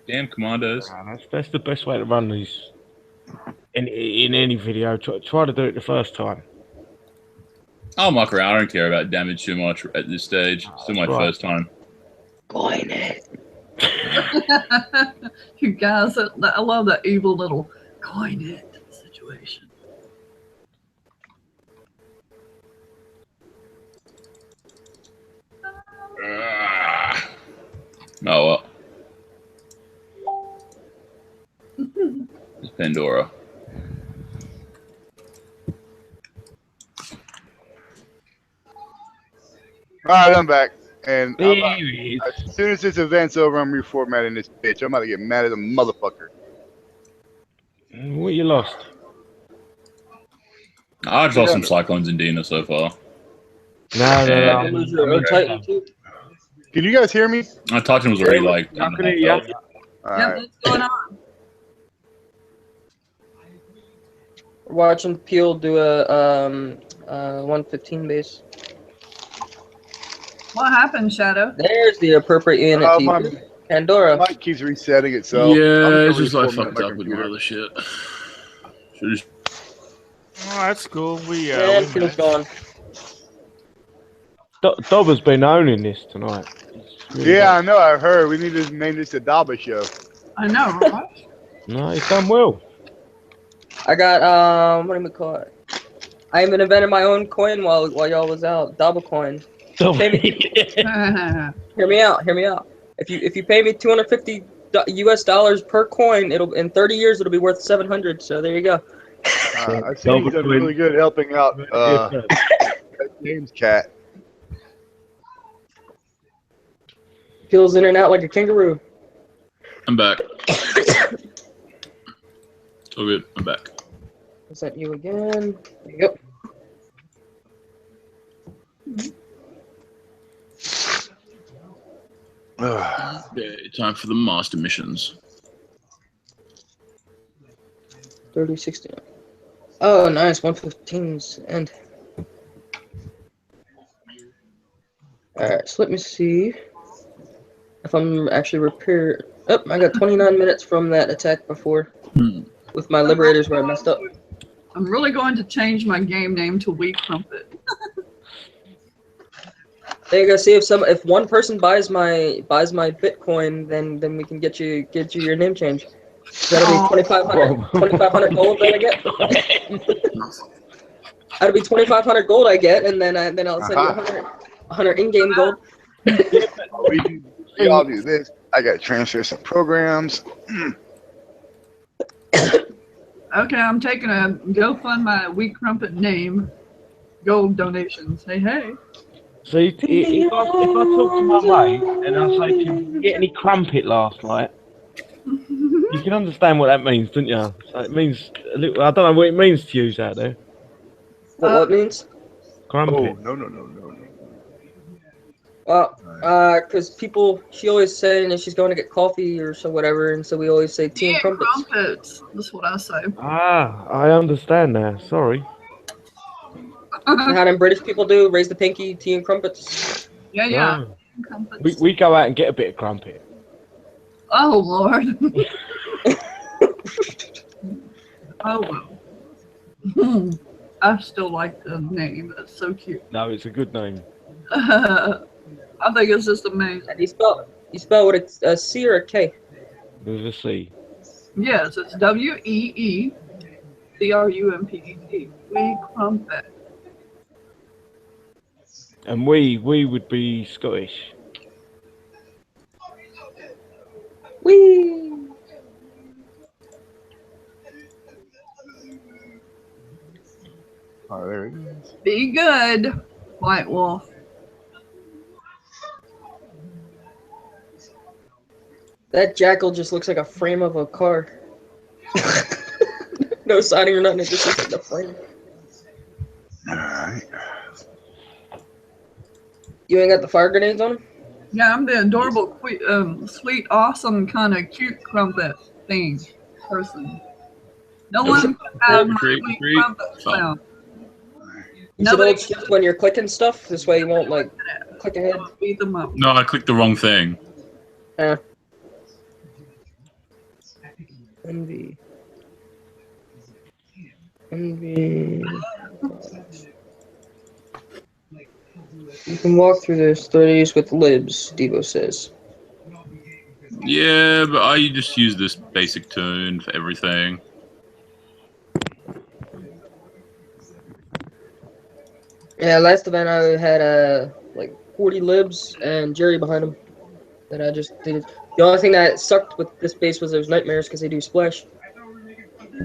Damn commandos. That's the best way to run these. In any video, try to do it the first time. I'll muck around. I don't care about damage too much at this stage. Still my first time. Coin it. You guys, I love that evil little coin it situation. Oh well. It's Pandora. Alright, I'm back. And Hey. as soon as this event's over, I'm reformatting this bitch. I'm about to get mad as a motherfucker. What you lost? I've lost some Cyclones in Dina so far. No. Can you guys hear me? My Titan was already like... I can hear you. Yeah, what's going on? Watching Peel do a 115 base. What happened, Shadow? There's the appropriate unit to use. Pandora. My mic keeps resetting itself. Yeah, it's just like fucked up with my other shit. Oh, that's cool. We Peel's gone. Dobber's been owning this tonight. Yeah, I know. I've heard. We need to name this the Dabba Show. I know, right? No, he's done well. I got what do we call it? I even invented my own coin while y'all was out. Double coin. Hear me out. Hear me out. If you pay me $250 US per coin, it'll in 30 years it'll be worth 700. So there you go. I think he's done really good helping out James Cat. Peels in and out like a kangaroo. I'm back. So good. I'm back. Is that you again? There you go. Okay, time for the master missions. 3069. Oh, nice. 115's end. Alright, so let me see if I'm actually repaired. Oh, I got 29 minutes from that attack before with my liberators where I messed up. I'm really going to change my game name to Weak Crumpet. There you go. See if one person buys my Bitcoin, then we can get you your name change. That'll be 2,500 gold that I get. That'll be 2,500 gold I get, and then I'll send you 100 in-game gold. We all do this. I got to transfer some programs. Okay, I'm taking a GoFund my Weak Crumpet name. Gold donations. Hey, hey. So if I talk to my mate and I say to him, "Get any crumpet last night?" You can understand what that means, don't you? So it means a little, I don't know what it means to you out there. What means? Crumpet. Oh, no. Because people, she always saying that she's going to get coffee or so whatever, and so we always say tea and crumpets. Crumpets. That's what I say. Ah, I understand now. Sorry. How them British people do, raise the pinky, tea and crumpets. Yeah. No. Crumpets. We go out and get a bit of crumpet. Oh, Lord. Oh, well. I still like the name. That's so cute. No, it's a good name. I think it's just amazing. You spell with a C or a K? With a C. Yes, it's WEECRUMPET. We crumpet. And we would be Scottish. Wee. Oh, there it is. Be good, White Wolf. That jackal just looks like a frame of a car. No siding or nothing, it just looks like the frame. Alright. You ain't got the fire grenades on him? Yeah, I'm the adorable, sweet, awesome kind of cute crumpet thing person. No one can have my sweet crumpet sound. You should hold shift when you're clicking stuff. This way you won't like click ahead. Beat them up. No, I clicked the wrong thing. Envy. You can walk through the studies with libs, Devo says. Yeah, but I just use this basic tune for everything. Yeah, last event I had like 40 libs and Jerry behind him. That I just did. The only thing that sucked with this base was those nightmares because they do splash.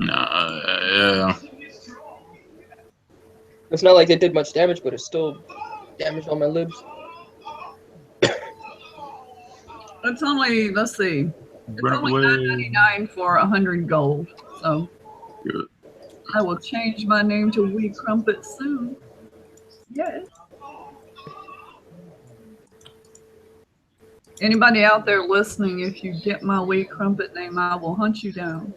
Yeah. It's not like they did much damage, but it's still damage on my libs. It's only, let's see, it's only $9.99 for 100 gold. So good. I will change my name to Wee Crumpet soon. Yes. Anybody out there listening, if you get my Wee Crumpet name, I will hunt you down.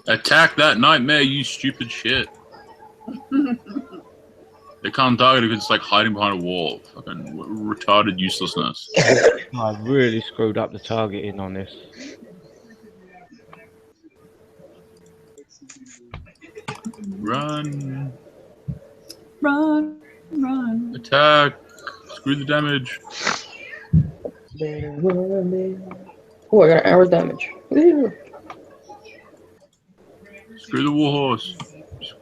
Attack that nightmare, you stupid shit. They can't target it because it's like hiding behind a wall. Fucking retarded uselessness. I really screwed up the targeting on this. Run. Run. Run. Attack. Screw the damage. Oh, I got an hour's damage. Woo. Screw the warhorse.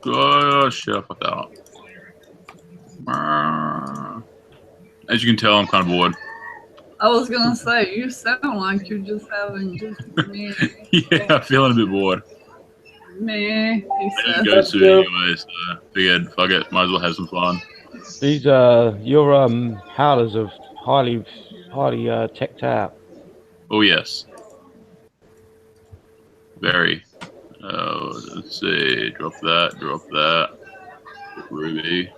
Oh, shit, I fucked that up. As you can tell, I'm kind of bored. I was gonna say, you sound like you're just having just me. Yeah, I'm feeling a bit bored. Me, he I said. just go to anyway, so figured, fuck it, might as well have some fun. These your howlers have highly teched out. Oh yes. Very. Oh, let's see. Drop that. Ruby.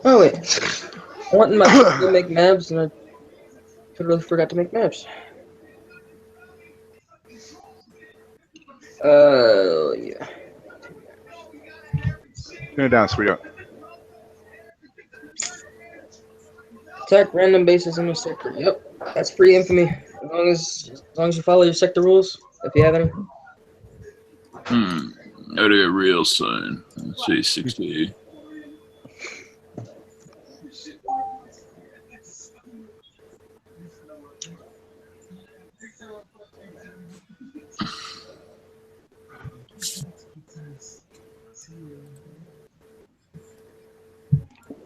Oh wait, I wanted my to make maps and I totally forgot to make maps. Yeah. Turn it down, sweetheart. Attack random bases in the sector. Yep, that's free infamy. As long as you follow your sector rules, if you have any. I'm gonna get real soon. Let's see, 60.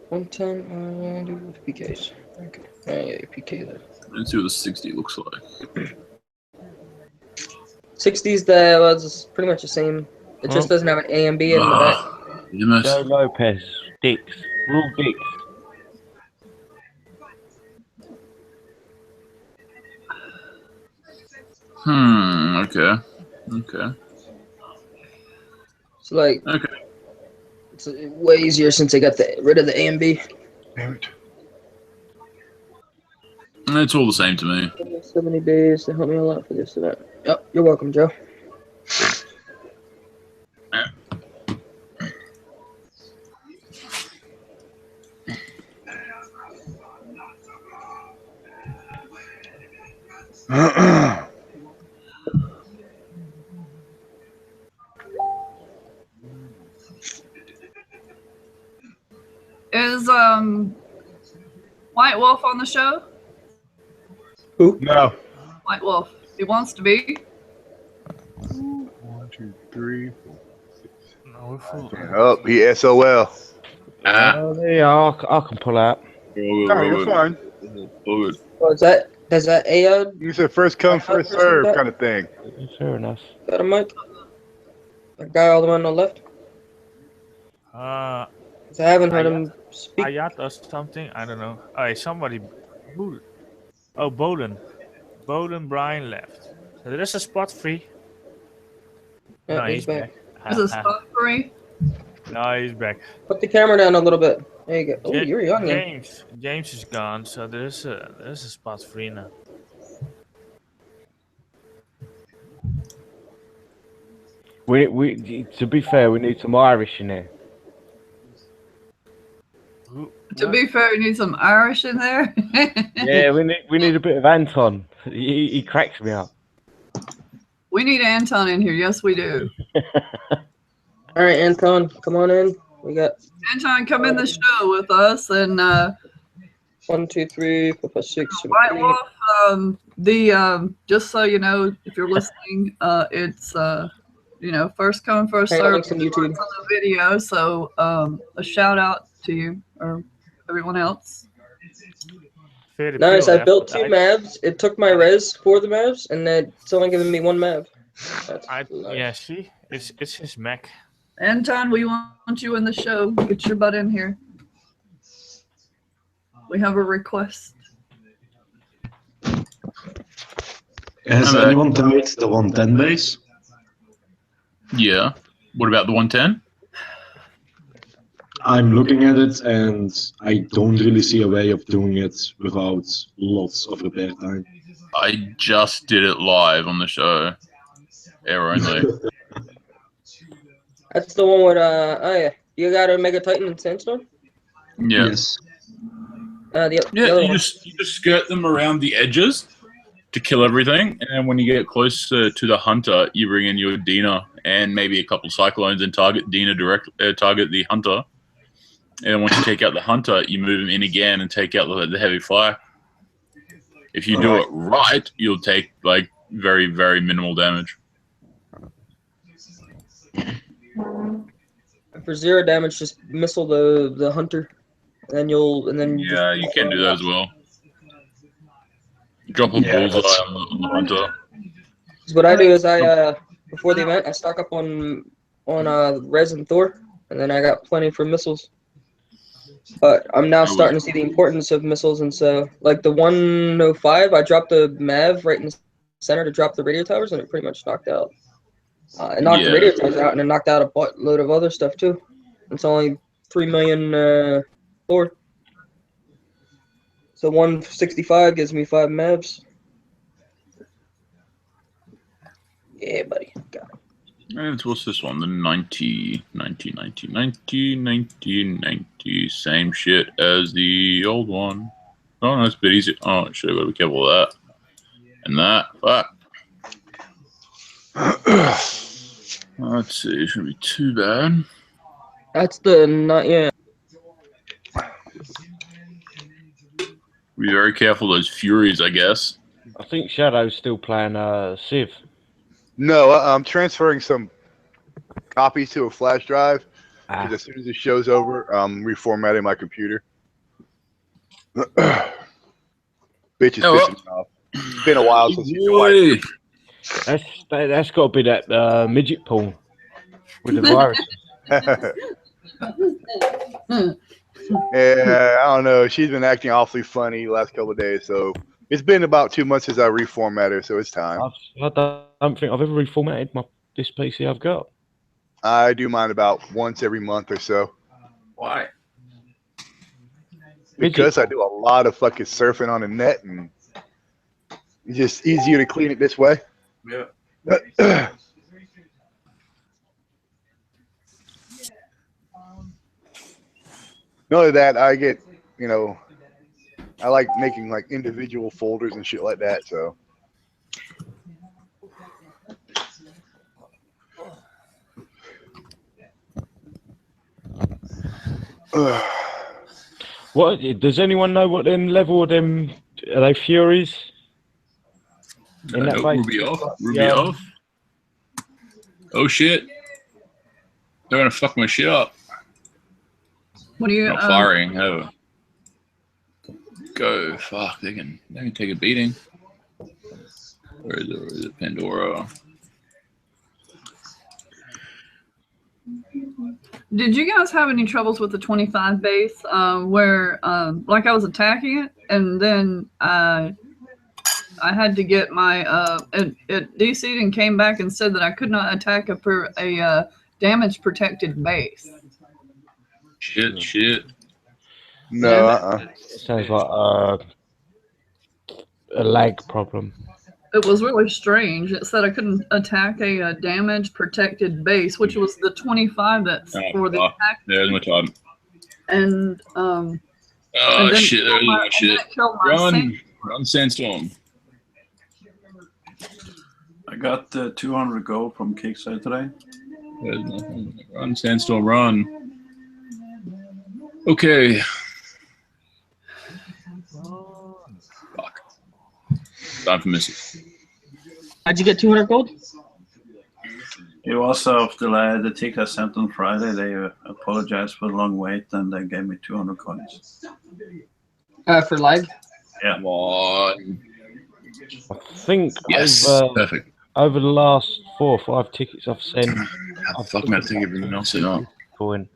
One time, do PKs. Okay. Yeah, PK there. Let's see what the 60 looks like. 60's the well, it's pretty much the same. It just doesn't have an A and B in the back. Joe Lopez, dicks, we're all dicks. Okay. Okay. It's like it's way easier since they got rid of the A and B. Damn it. It's all the same to me. 70 days. They helped me a lot for this and that. Yep, you're welcome, Joe. Is White Wolf on the show? Who? No. White Wolf. He wants to be. 1, 2, 3, 4, 6. No, Oh, he SOL. Oh, yeah, I can pull out. Oh, you're fine. Oh, is that a It's a first come, first serve kind of thing. Fair enough. Got a mic? That guy all the way on the left? I haven't heard him speak. Ayat or something? I don't know. Oh, somebody. Oh, Bowden. Bowden Brian left. So there is a spot free. Yeah, No, he's he's back. back. Is it spot free? No, he's back. Put the camera down a little bit. There you go. Oh, you're young. Then. James is gone, so there's a spot free now. We to be fair, we need some Irish in there. To be fair, you need some Irish in there. Yeah, we need a bit of Anton. He cracks me up. We need Anton in here. Yes, we do. All right, Anton, come on in. We got Anton, come in the show with us and 1, 2, 3, 4, 5, 6, 7, White 8. Wolf. Just so you know, if you're listening, it's first come first Hey, serve links on YouTube. on the video. So a shout out to you or everyone else. Nice. I built 2 Mavs. It took my res for the Mavs, and it's only giving me 1 Mav. Yeah, see, it's his Mac. Anton, we want you in the show. Get your butt in here. We have a request. Has anyone tried the 110 base? Yeah. What about the 110? I'm looking at it and I don't really see a way of doing it without lots of repair time. I just did it live on the show. Air only. That's the one with yeah. You got a Mega Titan and Sandstorm? Yeah. Yes. The Yeah, other you one. just skirt them around the edges to kill everything, and then when you get closer to the hunter, you bring in your Dina and maybe a couple cyclones and target Dina target the hunter. And once you take out the hunter, you move him in again and take out the heavy fire. If you do it right, you'll take like very, very minimal damage. For 0 damage, just missile the hunter, and then Yeah, you can do that as well. Drop a bullseye on the hunter. So what I do is before the event I stock up on res and Thor, and then I got plenty for missiles. But I'm now starting to see the importance of missiles, and so like the 105, I dropped the Mav right in the center to drop the radio towers, and it pretty much knocked out. It knocked the radio towers out, and it knocked out a load of other stuff too. It's only 3 million Thor. So 165 gives me 5 Mavs. Yeah, buddy. Got it. And what's this one? The 90, 90, 90, 90, 90, 90. Same shit as the old one. Oh, that's a bit easy. Oh, shit, I gotta be careful of that. And that. Fuck. Let's see, it shouldn't be too bad. That's the not yet. Be very careful of those Furies, I guess. I think Shadow's still playing Civ. No, I'm transferring some copies to a flash drive. Because as soon as the show's over, I'm reformatting my computer. Bitch is pissing me off. It's been a while since you That's got to be that midget pool with the virus. Yeah, I don't know. She's been acting awfully funny the last couple of days, so it's been about 2 months since I reformat her, so it's time. I don't think I've ever reformatted this PC I've got. I do mine about once every month or so. Why? Because I do a lot of fucking surfing on the net, and it's just easier to clean it this way. Yeah. Not only that, I get, I like making like individual folders and shit like that, so. What does anyone know what them level of them are they Furies? In that base? Ruby off. Ruby off. Oh shit! They're gonna fuck my shit up. What are you? Not firing. Oh. Go. Fuck. They can take a beating. Where is it? Pandora. Did you guys have any troubles with the 25 base where, like, I was attacking it and then I had to get my it DC'd and came back and said that I could not attack a damage protected base. Shit. No. Sounds like a lag problem. It was really strange. It said I couldn't attack a damage protected base, which was the 25 that's for the attack. There's my time. And Oh then shit! There's my shit. Run, Sandstorm. I got 200 gold from Kickstarter today. Run, Sandstorm, run. Okay. Fuck. Time for Missy. How'd you get 200 gold? It was of the ticket I sent on Friday. They apologized for the long wait and they gave me 200 coins. For lag? Yeah. Come on. I think Yes. Perfect. over the last 4 or 5 tickets I've sent. I've fucking had to take everything else in up. Coin.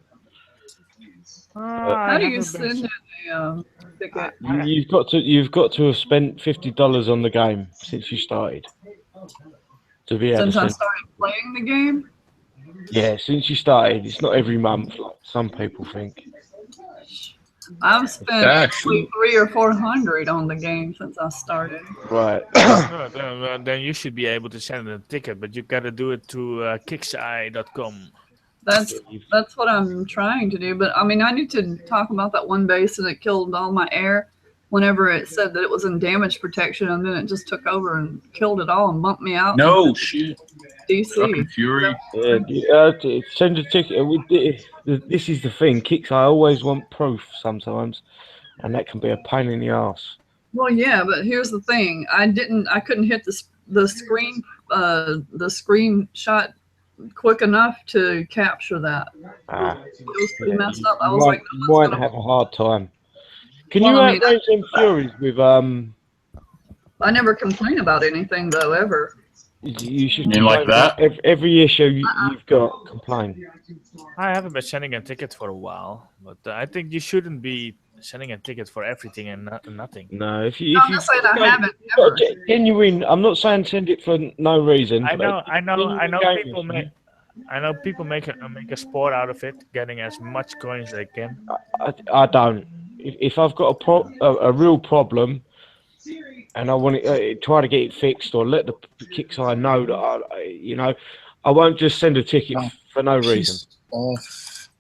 how do you send a ticket? You've got to have spent $50 on the game since you started. To be able Since to I send. started playing the game? Yeah, since you started, it's not every month like some people think. I've spent probably 300 or 400 on the game since I started. Right. Then you should be able to send a ticket, but you gotta do it through kickseye.com. That's what I'm trying to do, but I mean, I need to talk about that one base and it killed all my air whenever it said that it was in damage protection, and then it just took over and killed it all and bumped me out. No shit. DC. Fucking Fury. Send a ticket. This is the thing. Kicks. I always want proof sometimes, and that can be a pain in the ass. Well, yeah, but here's the thing. I couldn't hit the screenshot quick enough to capture that. It was pretty messed up. I was like, you might have a hard time. Can you I mean, outrage them Furies with I never complain about anything though, ever. You should mean like that? Every issue you've got, complain. I haven't been sending a ticket for a while, but I think you shouldn't be sending a ticket for everything and nothing. No, if I'm you not saying I haven't ever. genuine, I'm not saying send it for no reason. I know genuine people game make a sport out of it, getting as much coins as they can. I don't. If I've got a real problem, and I want to try to get it fixed, or let the Kickstarter know that I won't just send a ticket for no reason.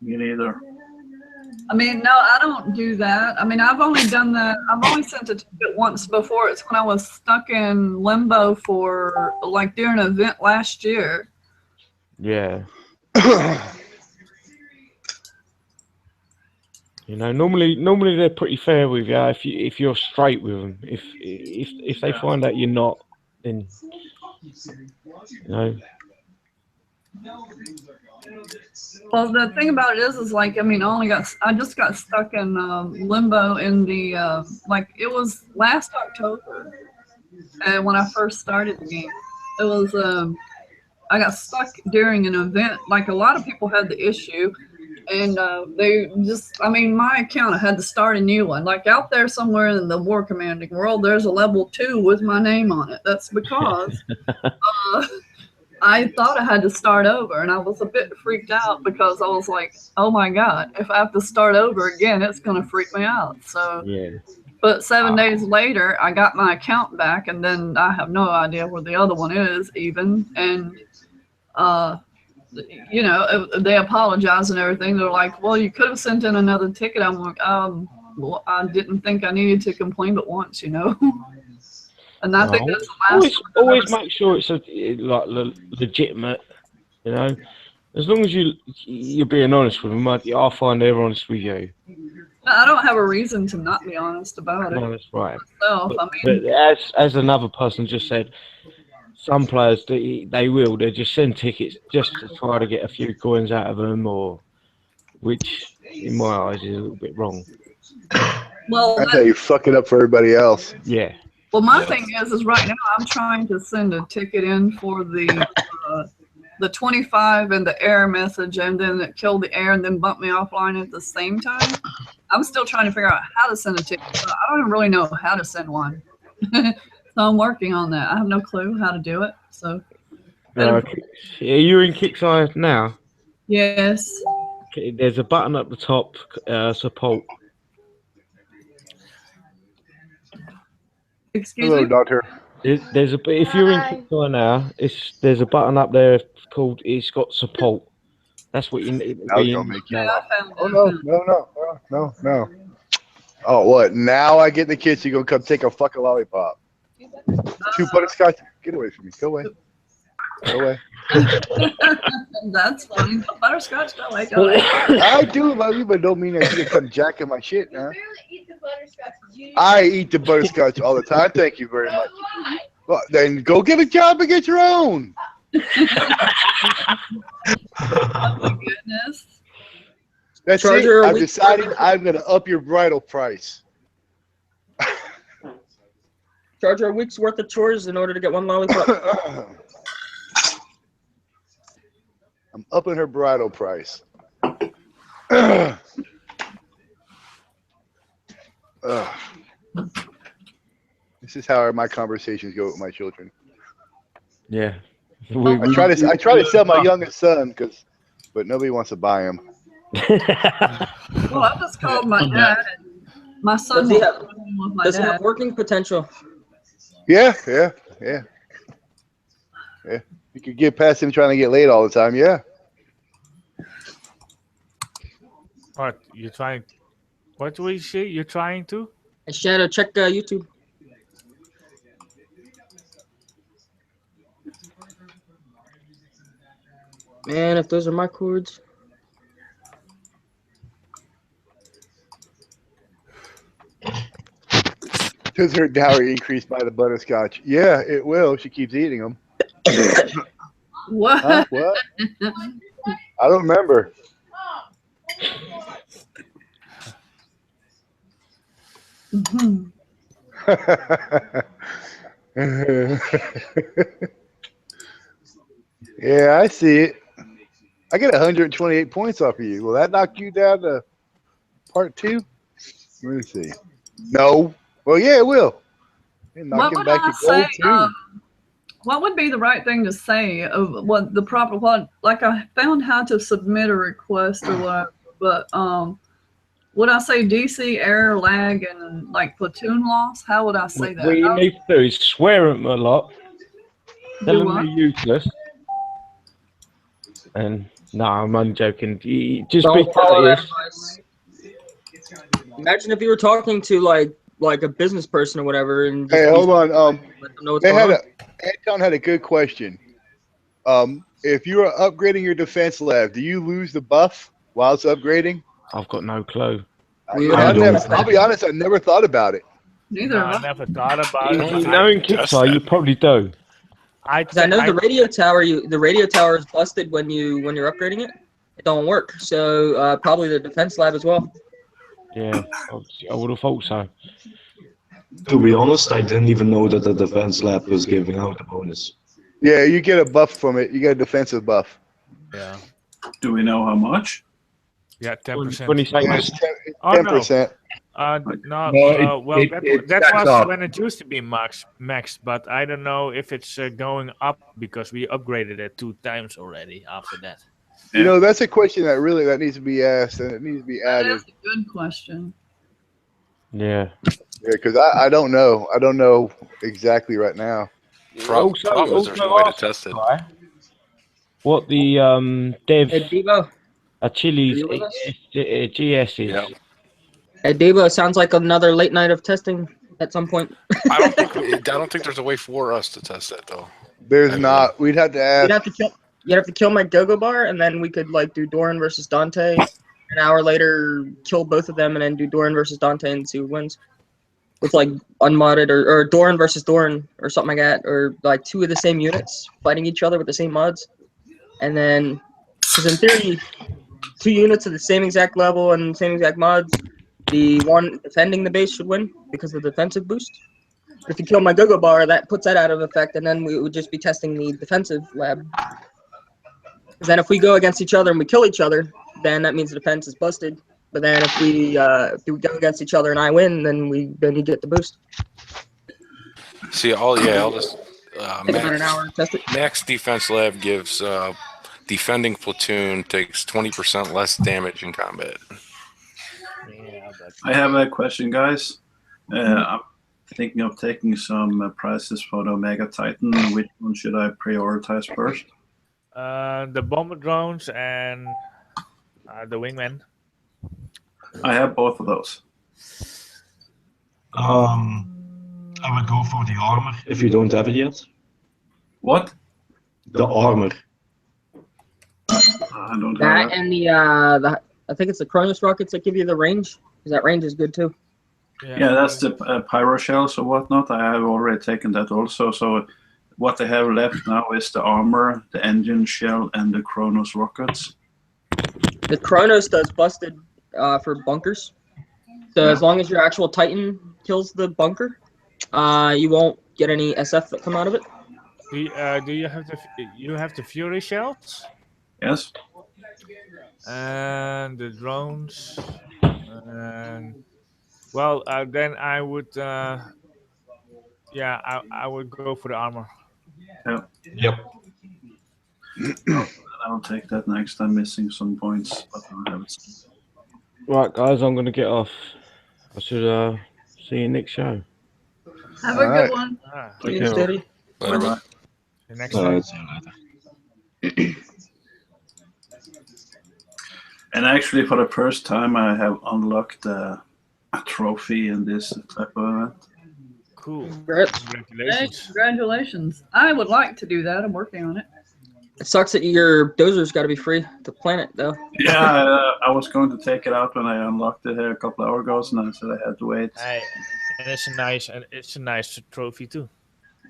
Me neither. I mean, no, I don't do that. I mean, I've only done that. I've only sent a ticket once before. It's when I was stuck in limbo for like during an event last year. Yeah. Normally they're pretty fair with you if you're straight with them. If they find out you're not, then Well, the thing about it is like, I mean, I just got stuck in limbo in the it was last October, and when I first started the game, it was I got stuck during an event. Like a lot of people had the issue. And they just, I mean, my account, I had to start a new one. Like out there somewhere in the war commanding world, there's a level 2 with my name on it. That's because I thought I had to start over, and I was a bit freaked out because I was like, oh my God, if I have to start over again, it's going to freak me out. So, Yeah. but 7 days later, I got my account back, and then I have no idea where the other one is even. And, you know, they apologize and everything. They're like, well, you could have sent in another ticket. I'm like, well, I didn't think I needed to complain but once, you know. And I think that's the last always make sure it's legitimate, you know. As long as you're being honest with them, I'll find they're honest with you. I don't have a reason to not be honest about it. No, that's right. Myself, But as another person just said, some players they just send tickets just to try to get a few coins out of them, which in my eyes is a little bit wrong. well, That's how you fuck it up for everybody else. Yeah. Well, my thing is right now I'm trying to send a ticket in for the 25 and the error message, and then it killed the error and then bumped me offline at the same time. I'm still trying to figure out how to send a ticket. But I don't even really know how to send one. So I'm working on that. I have no clue how to do it. So. Are you in Kickstarter now? Yes. Okay, there's a button at the top, support. Excuse Hello, me? Doctor. If you're in Kickstarter now, there's a button up there called, it's got support. That's what you need. Now it's gonna make you laugh. Oh no. Oh what? Now I get in the kitchen, you gonna come take a fucking lollipop. 2 butterscotch. Get away from me. Go away. Go away. That's funny. Butterscotch, go away. I do love you, but don't mean that you come jacking my shit now. I eat the butterscotch all the time. Thank you very much. Well, then go get a job and get your own. Oh my goodness. That's Charger, it. I've decided I'm going to up your bridal price. Charge her a week's worth of chores in order to get one lollipop. I'm upping her bridal price. This is how my conversations go with my children. Yeah. I try to sell my youngest son, but nobody wants to buy him. Well, I just called my dad. And my son Does he have, with my does he dad. have working potential? Yeah. You could get past him trying to get laid all the time. Yeah. What you trying? What do we say? You're trying to? Shadow, check YouTube. Man, if those are my chords. Does her dowry increase by the butterscotch? Yeah, it will. She keeps eating them. What? Huh? What? I don't remember. Yeah, I see it. I get 128 points off of you. Will that knock you down to part 2? Let me see. No. Well, yeah, it will. What would I say? What would be the right thing to say? What the proper what? Like I found how to submit a request or whatever, but would I say DC error, lag, and like platoon loss? How would I say that? What you need to do is swear at them a lot. Tell them they're useless. And no, I'm only joking. Just be courteous. Imagine if you were talking to like a business person or whatever. And hey, hold on. Anton had a good question. If you are upgrading your defense lab, do you lose the buff while it's upgrading? I've got no clue. I'll be honest, I never thought about it. Neither. I never thought about it. You know, in Kickstarter, you probably do. I know the radio tower. The radio tower is busted when you're upgrading it. It don't work. So probably the defense lab as well. Yeah, I would have thought so. To be honest, I didn't even know that the defense lab was giving out a bonus. Yeah, you get a buff from it. You get a defensive buff. Yeah. Do we know how much? Yeah, 10%. 20 seconds. It's Oh, 10%. no. No, Well, it that stacks was up. when it used to be max, but I don't know if it's going up because we upgraded it 2 times already after that. You know, that's a question that needs to be asked, and it needs to be That added. is a good question. Yeah. Yeah, because I don't know. I don't know exactly right now. Problem is there's no way to test it. What the devs Hey, Devo, Chili's you with us? GS is. Yeah. Hey, Devo, sounds like another late night of testing at some point. I don't think there's a way for us to test that though. There's not. We'd have to You'd ask. you'd have to kill my Go-Go Bar, and then we could like do Doran versus Dante. An hour later, kill both of them, and then do Doran versus Dante and see who wins. With like unmodded or Doran versus Doran or something like that, or like 2 of the same units fighting each other with the same mods, and then because in theory, 2 units of the same exact level and same exact mods, the one defending the base should win because of the defensive boost. But if you kill my Go-Go Bar, that puts that out of effect, and then we would just be testing the defensive lab. Then if we go against each other and we kill each other, then that means the defense is busted. But then if we go against each other and I win, then you get the boost. See, all this Take about an hour to test it. max defense lab gives defending platoon takes 20% less damage in combat. I have a question, guys. I'm thinking of taking some prizes for the Omega Titan. Which one should I prioritize first? The bomber drones and the wingman. I have both of those. I would go for the armor if you don't have it yet. What? The armor. I don't have That that. and the I think it's the Cronus rockets that give you the range, because that range is good too. Yeah, that's the pyro shells or whatnot. I have already taken that also. So what they have left now is the armor, the engine shell, and the Kronos rockets. The Kronos does busted for bunkers. So as long as your actual Titan kills the bunker, you won't get any SF that come out of it. Do you have the Fury shells? Yes. And the drones. And well, then I would. I would go for the armor. Yeah. Yep. I'll take that next. I'm missing some points, but I have it. Right, guys, I'm going to get off. I should see you next show. Have a good one. Take care. Steady. Bye-bye. The next time. See you later. And actually, for the first time, I have unlocked a trophy in this type of event. Cool. Congrats. Hey, Congratulations. congratulations. I would like to do that. I'm working on it. It sucks that your dozer's got to be free to plant it though. Yeah, I was going to take it out when I unlocked it here a couple hours ago, and I said I had to wait. Hey, and it's a nice trophy too.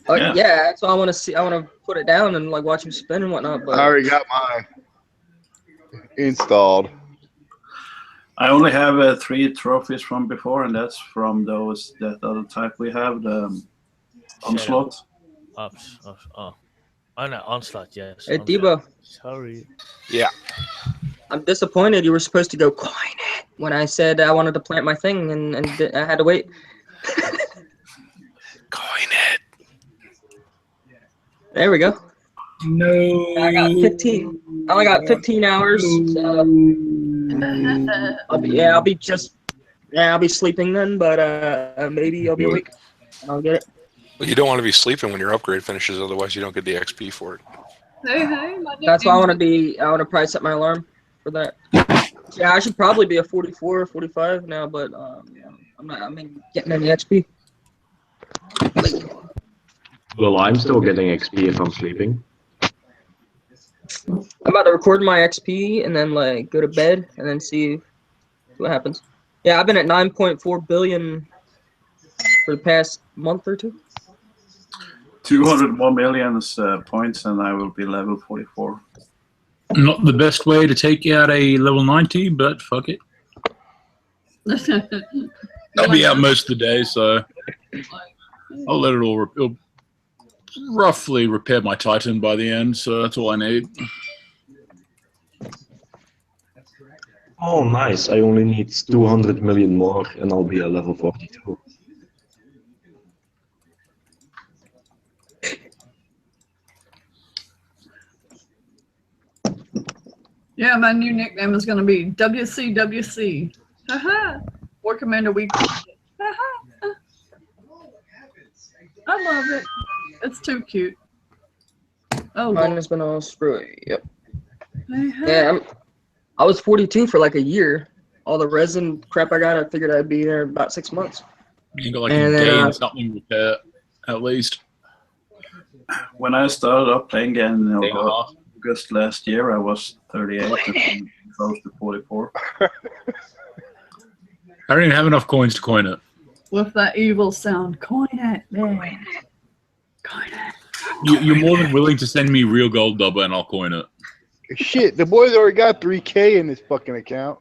Yeah, that's what I want to see. I want to put it down and like watch him spin and whatnot. But I already got mine installed. I only have 3 trophies from before, and that's from that other type we have, the Onslaught. Oh no, Onslaught, yes. Hey, Onslaught. Debo. Sorry. Yeah. I'm disappointed. You were supposed to go coin it when I said I wanted to plant my thing, and I had to wait. Coin it. There we go. No. I got 15. I only got 15 hours. So I'll be sleeping then, but maybe I'll be awake. And I'll get it. Well, you don't want to be sleeping when your upgrade finishes, otherwise you don't get the XP for it. Hey, my That's why I want to nickname's- be. I want to probably set my alarm for that. Yeah, I should probably be a 44 or 45 now, but I'm not getting any XP. Well, I'm still getting XP if I'm sleeping. I'm about to record my XP and then like go to bed and then see what happens. Yeah, I've been at 9.4 billion for the past month or two. 200 more million points, and I will be level 44. Not the best way to take out a level 90, but fuck it. I'll be out most of the day, so I'll let it all. It'll roughly repair my Titan by the end, so that's all I need. Oh, nice. I only need 200 million more and I'll be at level 42. Yeah, my new nickname is going to be WCWC. Haha. War Commander Week. Haha. I love it. It's too cute. Oh, Mine Lord. has been all screwy. Yep. Hey, Yeah, I was 42 for like a year. All the resin crap I got, I figured I'd be there about 6 months. You got like And a then, day and something repair, at least. When I started up playing again in Day and a half. August last year, I was 38 and close to 44. I don't even have enough coins to coin it. with that evil sound. Coin it, man. Coin it. You're more than willing to send me real gold, Dubba, and I'll coin it. Shit, the boys already got 3K in this fucking account.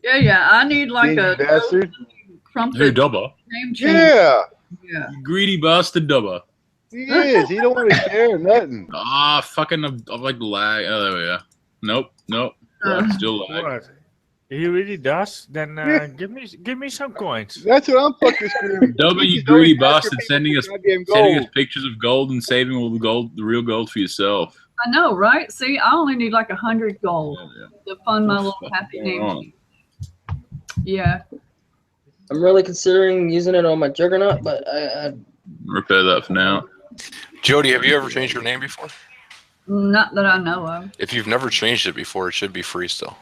Yeah. I need like Stingy a bastard. Who, crumpet Dubba? name change. Yeah, Yeah. You greedy bastard, Dubba. he is. He don't want to share nothing. Ah, fucking, I'm like lag. Oh, there we go. Nope. Lag, still lag. What? He really does? Then give me some coins. That's what I'm fucking screaming. Dubba, you greedy bastard, sending us pictures of gold and saving all the real gold for yourself. I know, right? See, I only need like 100 gold to fund my little happy going name. on? Yeah. I'm really considering using it on my Juggernaut, but I Repair that for now. Jody, have you ever changed your name before? Not that I know of. If you've never changed it before, it should be free still.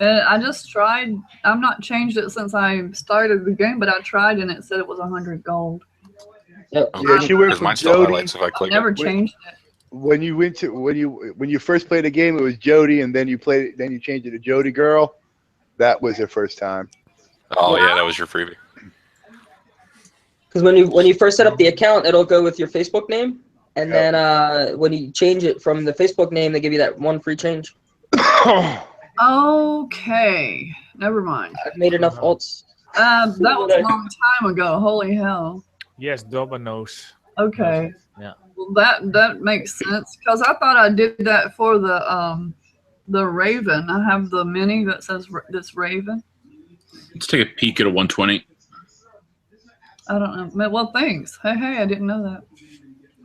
I just tried. I've not changed it since I started the game, but I tried and it said it was 100 gold. Yep. Yeah, she went Because from mine still Jody. highlights if I click Never it. changed it. When you first played the game, it was Jody, and then you changed it to Jody Girl. That was her first time. Oh yeah, that was your freebie. because when you first set up the account, it'll go with your Facebook name, and then when you change it from the Facebook name, they give you that one free change. Okay. Never mind. I've made enough alts. That was a long time ago. Holy hell. Yes, Dubba knows. Okay. Yeah. Well, that makes sense because I thought I did that for the Raven. I have the mini that says this Raven. Let's take a peek at a 120. I don't know. Well, thanks. Hey, I didn't know that.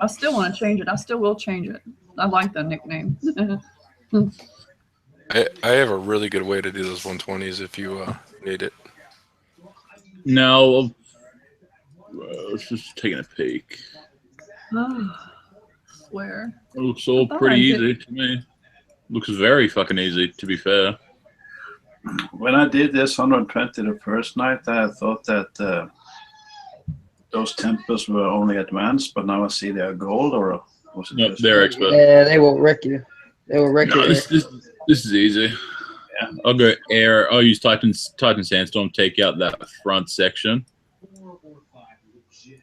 I still want to change it. I still will change it. I like the nickname. I have a really good way to do those 120s if you need it. No, let's just taking a peek. Swear. It looks all I pretty thought I easy to me. Looks very fucking easy, to be fair. When I did this 120 the first night, I thought that those tempers were only advanced, but now I see they're gold, or was it? Nope, they're expert. Yeah, they will wreck you. They will wreck No, you. this is easy. Yeah, I'll go air. I'll use Titan Sandstorm, take out that front section,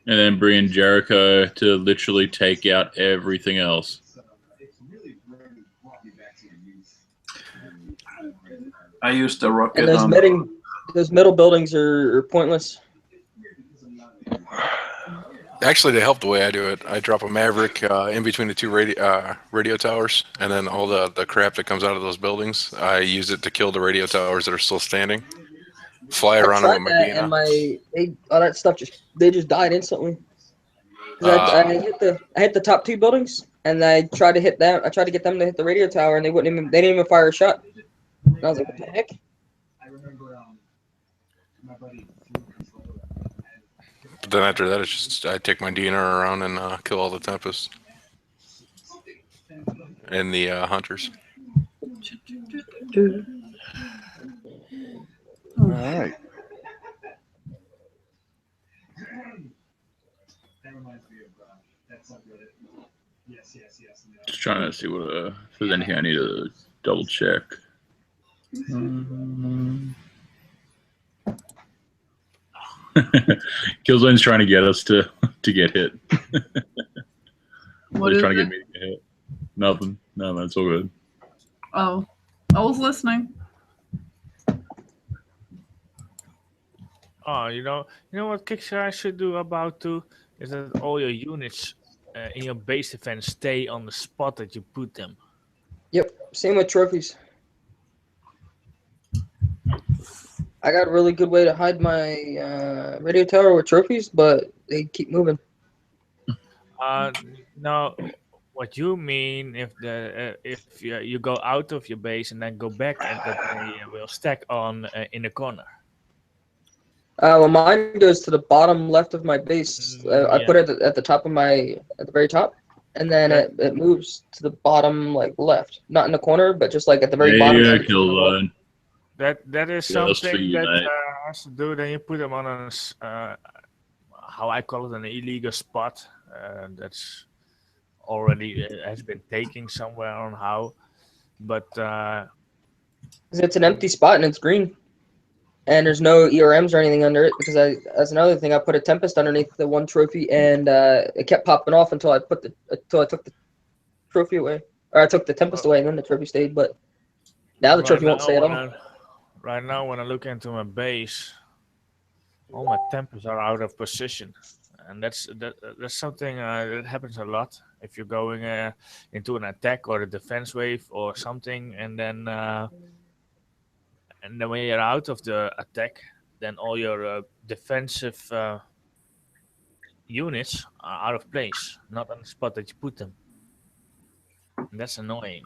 and then bring in Jericho to literally take out everything else. I used the rocket And those middle buildings are pointless. Actually, they help the way I do it. I drop a Maverick in between the two radio towers, and then all the crap that comes out of those buildings, I use it to kill the radio towers that are still standing. Fly around them with my Dina. All that stuff they just died instantly. 'Cause I hit the top two buildings, and I tried to hit them. I tried to get them to hit the radio tower, and they didn't even fire a shot. And I was like, what the heck? But then after that, it's just I take my Dina around and kill all the Tempests and the Hunters. All right. Just trying to see what if there's anything I need to double check. Killzone's trying to get us to get hit. What He's is trying to it? get me to get hit. Nothing. No, man, it's all good. Oh, I was listening. Oh, you know what Kickstarter should do about too is that all your units in your base event stay on the spot that you put them. Yep. Same with trophies. I got a really good way to hide my radio tower with trophies, but they keep moving. No, what you mean if you go out of your base and then go back, and that they will stack on in the corner. Well, mine goes to the bottom left of my base. I Yeah. put it at the top of at the very top, and then Okay. it moves to the bottom, like left, not in the corner, but just like at the very There bottom. you go, End. Killzone. That is Just for something you, that mate. has to do. Then you put them on how I call it, an illegal spot. That's already has been taken somewhere on how, but 'Cause it's an empty spot and it's green, and there's no ERMs or anything under it. Because that's another thing. I put a Tempest underneath the one trophy, and it kept popping off until I took the trophy away, or I took the Tempest away, and then the trophy stayed. But now the trophy won't stay at all. Right now, when I look into my base, all my tempers are out of position, and that's something that happens a lot if you're going into an attack or a defense wave or something, and then when you're out of the attack, then all your defensive units are out of place, not on the spot that you put them. And that's annoying.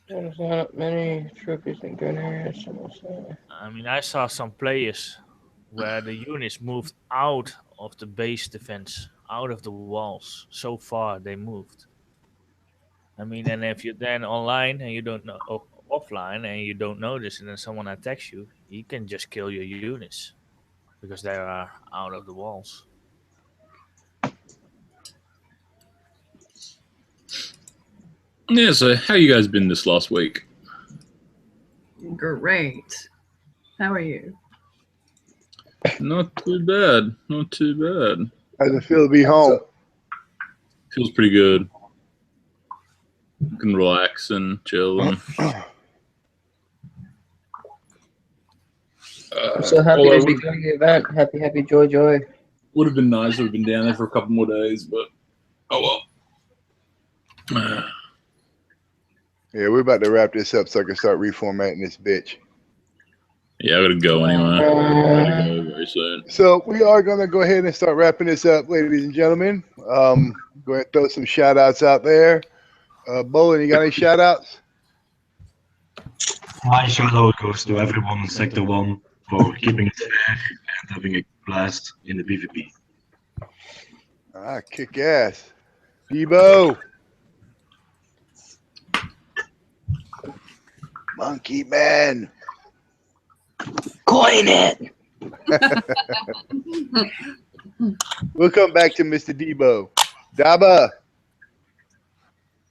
There's not many trophies in good areas. I mean, I saw some players where the units moved out of the base defense, out of the walls. So far, they moved. I mean, and if you're then online and you don't know, offline and you don't notice, and then someone attacks you, you can just kill your units because they are out of the walls. Yeah, so how you guys been this last week? Great. How are you? Not too bad. Not too bad. How's it feel to be home? Feels pretty good. You can relax and chill. And, I'm so happy to be doing the event. Happy, joy. Would have been nice if we'd been down there for a couple more days, but oh well. Yeah, we're about to wrap this up so I can start reformatting this bitch. Yeah, I gotta go anyway. I gotta go very soon. So we are gonna go ahead and start wrapping this up, ladies and gentlemen. Go ahead and throw some shout outs out there. Bolin, you got any shout outs? My shout out goes to everyone in Sector 1 for keeping it fair and having a blast in the PvP. Ah, kick ass. Debo. Monkey Man. Coin it. We'll come back to Mr. Debo. Daba.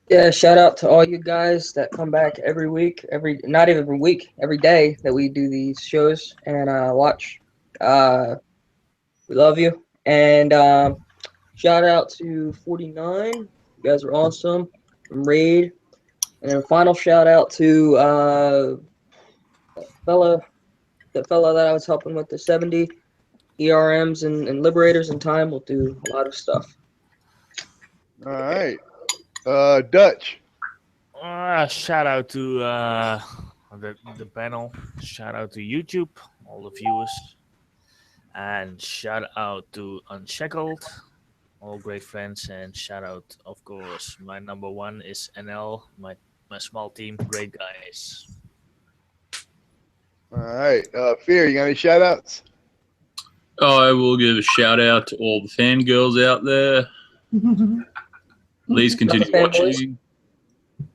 Yeah, shout out to all you guys that come back every week, not even every week, every day that we do these shows and watch. We love you. And shout out to 49. You guys are awesome. From Raid. And then a final shout out to that fella that I was helping with the 70 ERMs and Liberators in time. Will do a lot of stuff. All right. Dutch. Shout out to the panel. Shout out to YouTube, all the viewers. And shout out to Unshackled, all great friends. And shout out, of course, my number one is NL, my small team, great guys. All right. Fear, you got any shout outs? I will give a shout out to all the fangirls out there. Please continue watching.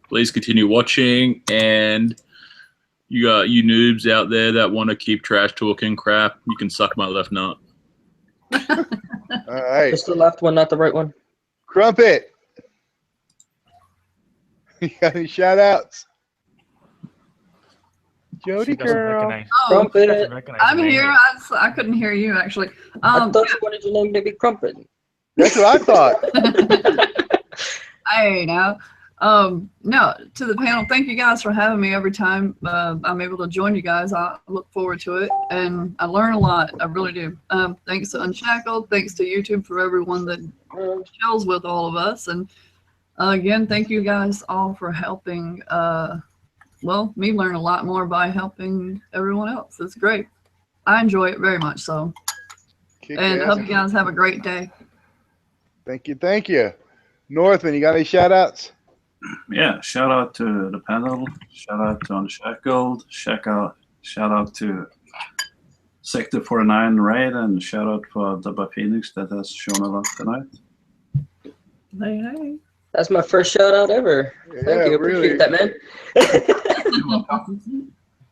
Please continue watching. And you got you noobs out there that want to keep trash talking crap, you can suck my left nut. All right. Just the left one, not the right one. Crumpet. You got any shout outs? Jody girl. Crumpet. I'm here. I couldn't hear you actually. I thought you wanted your name to be Crumpet. That's what I thought. I know. No, to the panel, thank you guys for having me every time I'm able to join you guys. I look forward to it, and I learn a lot. I really do. Thanks to Unshackled. Thanks to YouTube for everyone that chills with all of us. And again, thank you guys all for helping me learn a lot more by helping everyone else. It's great. I enjoy it very much. So, and I hope you guys have a great day. Thank you, thank you. Northman, you got any shout outs? Yeah, shout out to the panel, shout out to Unshackled, shout out to Sector 49 Raid, and shout out for Dubba Phoenix that has shown a lot tonight. Hey. That's my first shout out ever. Thank you. Appreciate that, man.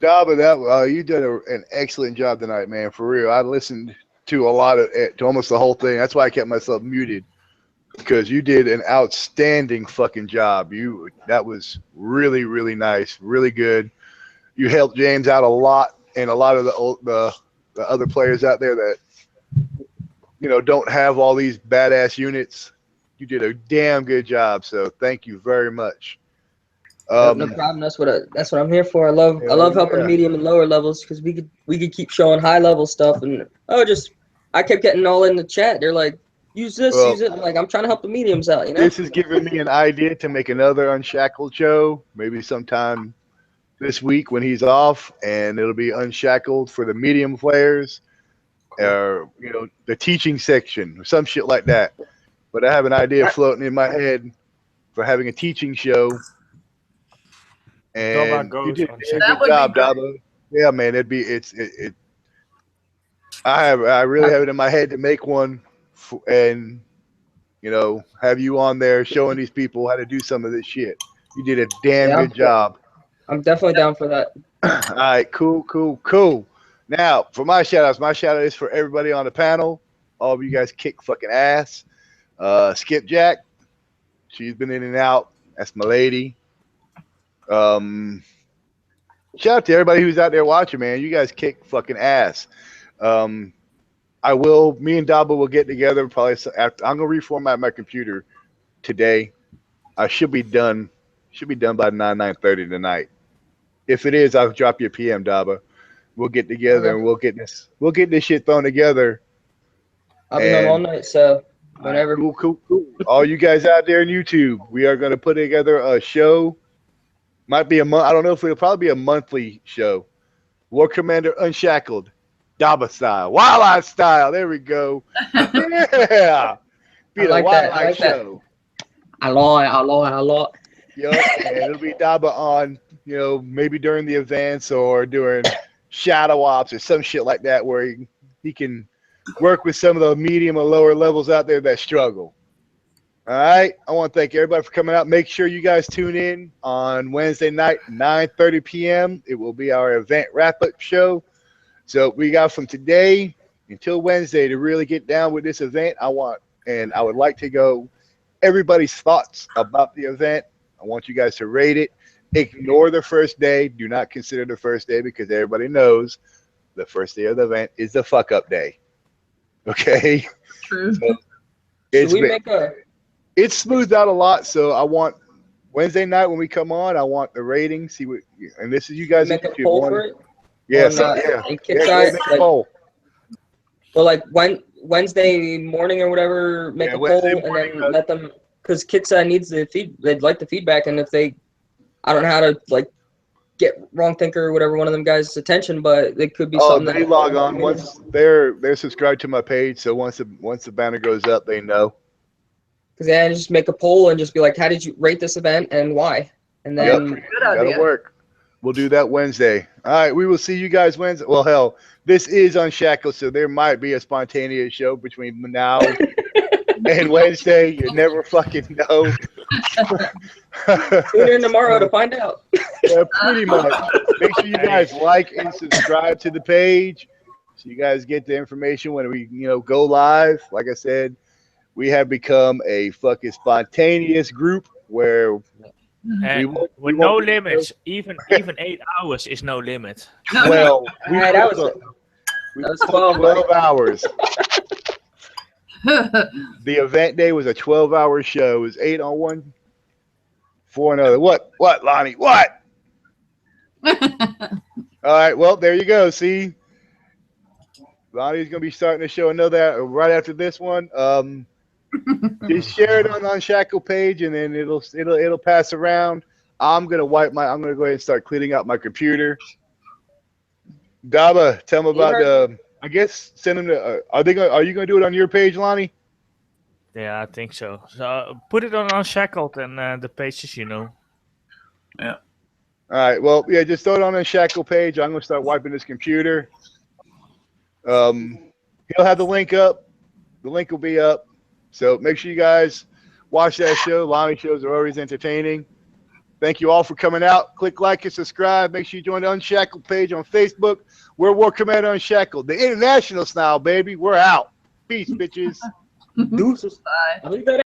Dabba, you did an excellent job tonight, man. For real. I listened to to almost the whole thing. That's why I kept myself muted. Because you did an outstanding fucking job. That was really, really nice, really good. You helped James out a lot, and a lot of the other players out there that don't have all these badass units. You did a damn good job. So thank you very much. No problem. That's what I'm here for. I love helping medium and lower levels because we could keep showing high level stuff and I kept getting all in the chat. They're like, use this, use it. I'm like, I'm trying to help the mediums out, This is giving me an idea to make another Unshackled show, maybe sometime this week when he's off, and it'll be Unshackled for the medium players, or the teaching section or some shit like that. But I have an idea floating in my head for having a teaching show. And you did a good job, Dabba. Yeah, man, I really have it in my head to make one, and have you on there showing these people how to do some of this shit. You did a damn good job. I'm definitely down for that. All right, cool. Now, for my shout out is for everybody on the panel. All of you guys kick fucking ass. Skipjack, she's been in and out. That's my lady. Shout out to everybody who's out there watching, man. You guys kick fucking ass. Me and Dabba will get together probably after. I'm gonna reformat my computer today. I should be done by 9:30 tonight. If it is, I'll drop you a PM, Dabba. We'll get together and we'll get this shit thrown together. I'll be on all night, so whenever. Cool. All you guys out there on YouTube, we are gonna put together a show. Might be a month. I don't know if it'll probably be a monthly show. War Commander Unshackled. Dabba style, Wildlife style. There we go. Yeah, be the Wildlife show. I like. Yup, and it'll be Dabba on, maybe during the events or during shadow ops or some shit like that, where he can work with some of the medium or lower levels out there that struggle. All right, I want to thank everybody for coming out. Make sure you guys tune in on Wednesday night, 9:30 p.m. It will be our event wrap-up show. So we got from today until Wednesday to really get down with this event. I would like to go everybody's thoughts about the event. I want you guys to rate it. Ignore the first day. Do not consider the first day because everybody knows the first day of the event is the fuck up day. Okay? True. So it's smoothed out a lot. So I want Wednesday night when we come on, I want the rating. And this is you guys. Make a poll for it? Yes, Well, like Wednesday morning or whatever, make a poll and then let them, because Kitsa needs they'd like the feedback, and if I don't know how to get Wrong Thinker or whatever one of them guys' attention, but it could be something. They log on once they're subscribed to my page, so once the banner goes up, they know. Because just make a poll and just be like, how did you rate this event and why? And then that'll work. We'll do that Wednesday. All right, we will see you guys Wednesday. Well, hell, this is Unshackled, so there might be a spontaneous show between now and Wednesday. You never fucking know. Tune in tomorrow to find out. Yeah, pretty much. Make sure you guys like and subscribe to the page so you guys get the information when we go live. Like I said, we have become a fucking spontaneous group where with no limits, even 8 hours is no limit. Well, that was 12 hours. The event day was a 12-hour show. It was 8 on one, 4 on another. What, Lonnie? What? All right, well, there you go. See, Lonnie's gonna be starting to show another right after this one. Just share it on the Unshackled page, and then it'll pass around. I'm gonna go ahead and start cleaning out my computer. Daba, tell them about I guess send them to. Are you gonna do it on your page, Lonnie? Yeah, I think so. So put it on Unshackled and the pages, you know. Yeah. All right. Well, yeah, just throw it on the Unshackled page. I'm gonna start wiping this computer. He'll have the link up. The link will be up. So make sure you guys watch that show. Lonnie shows are always entertaining. Thank you all for coming out. Click like and subscribe. Make sure you join the Unshackled page on Facebook. We're War Commander Unshackled, the international style, baby. We're out. Peace, bitches. Deuces. Bye.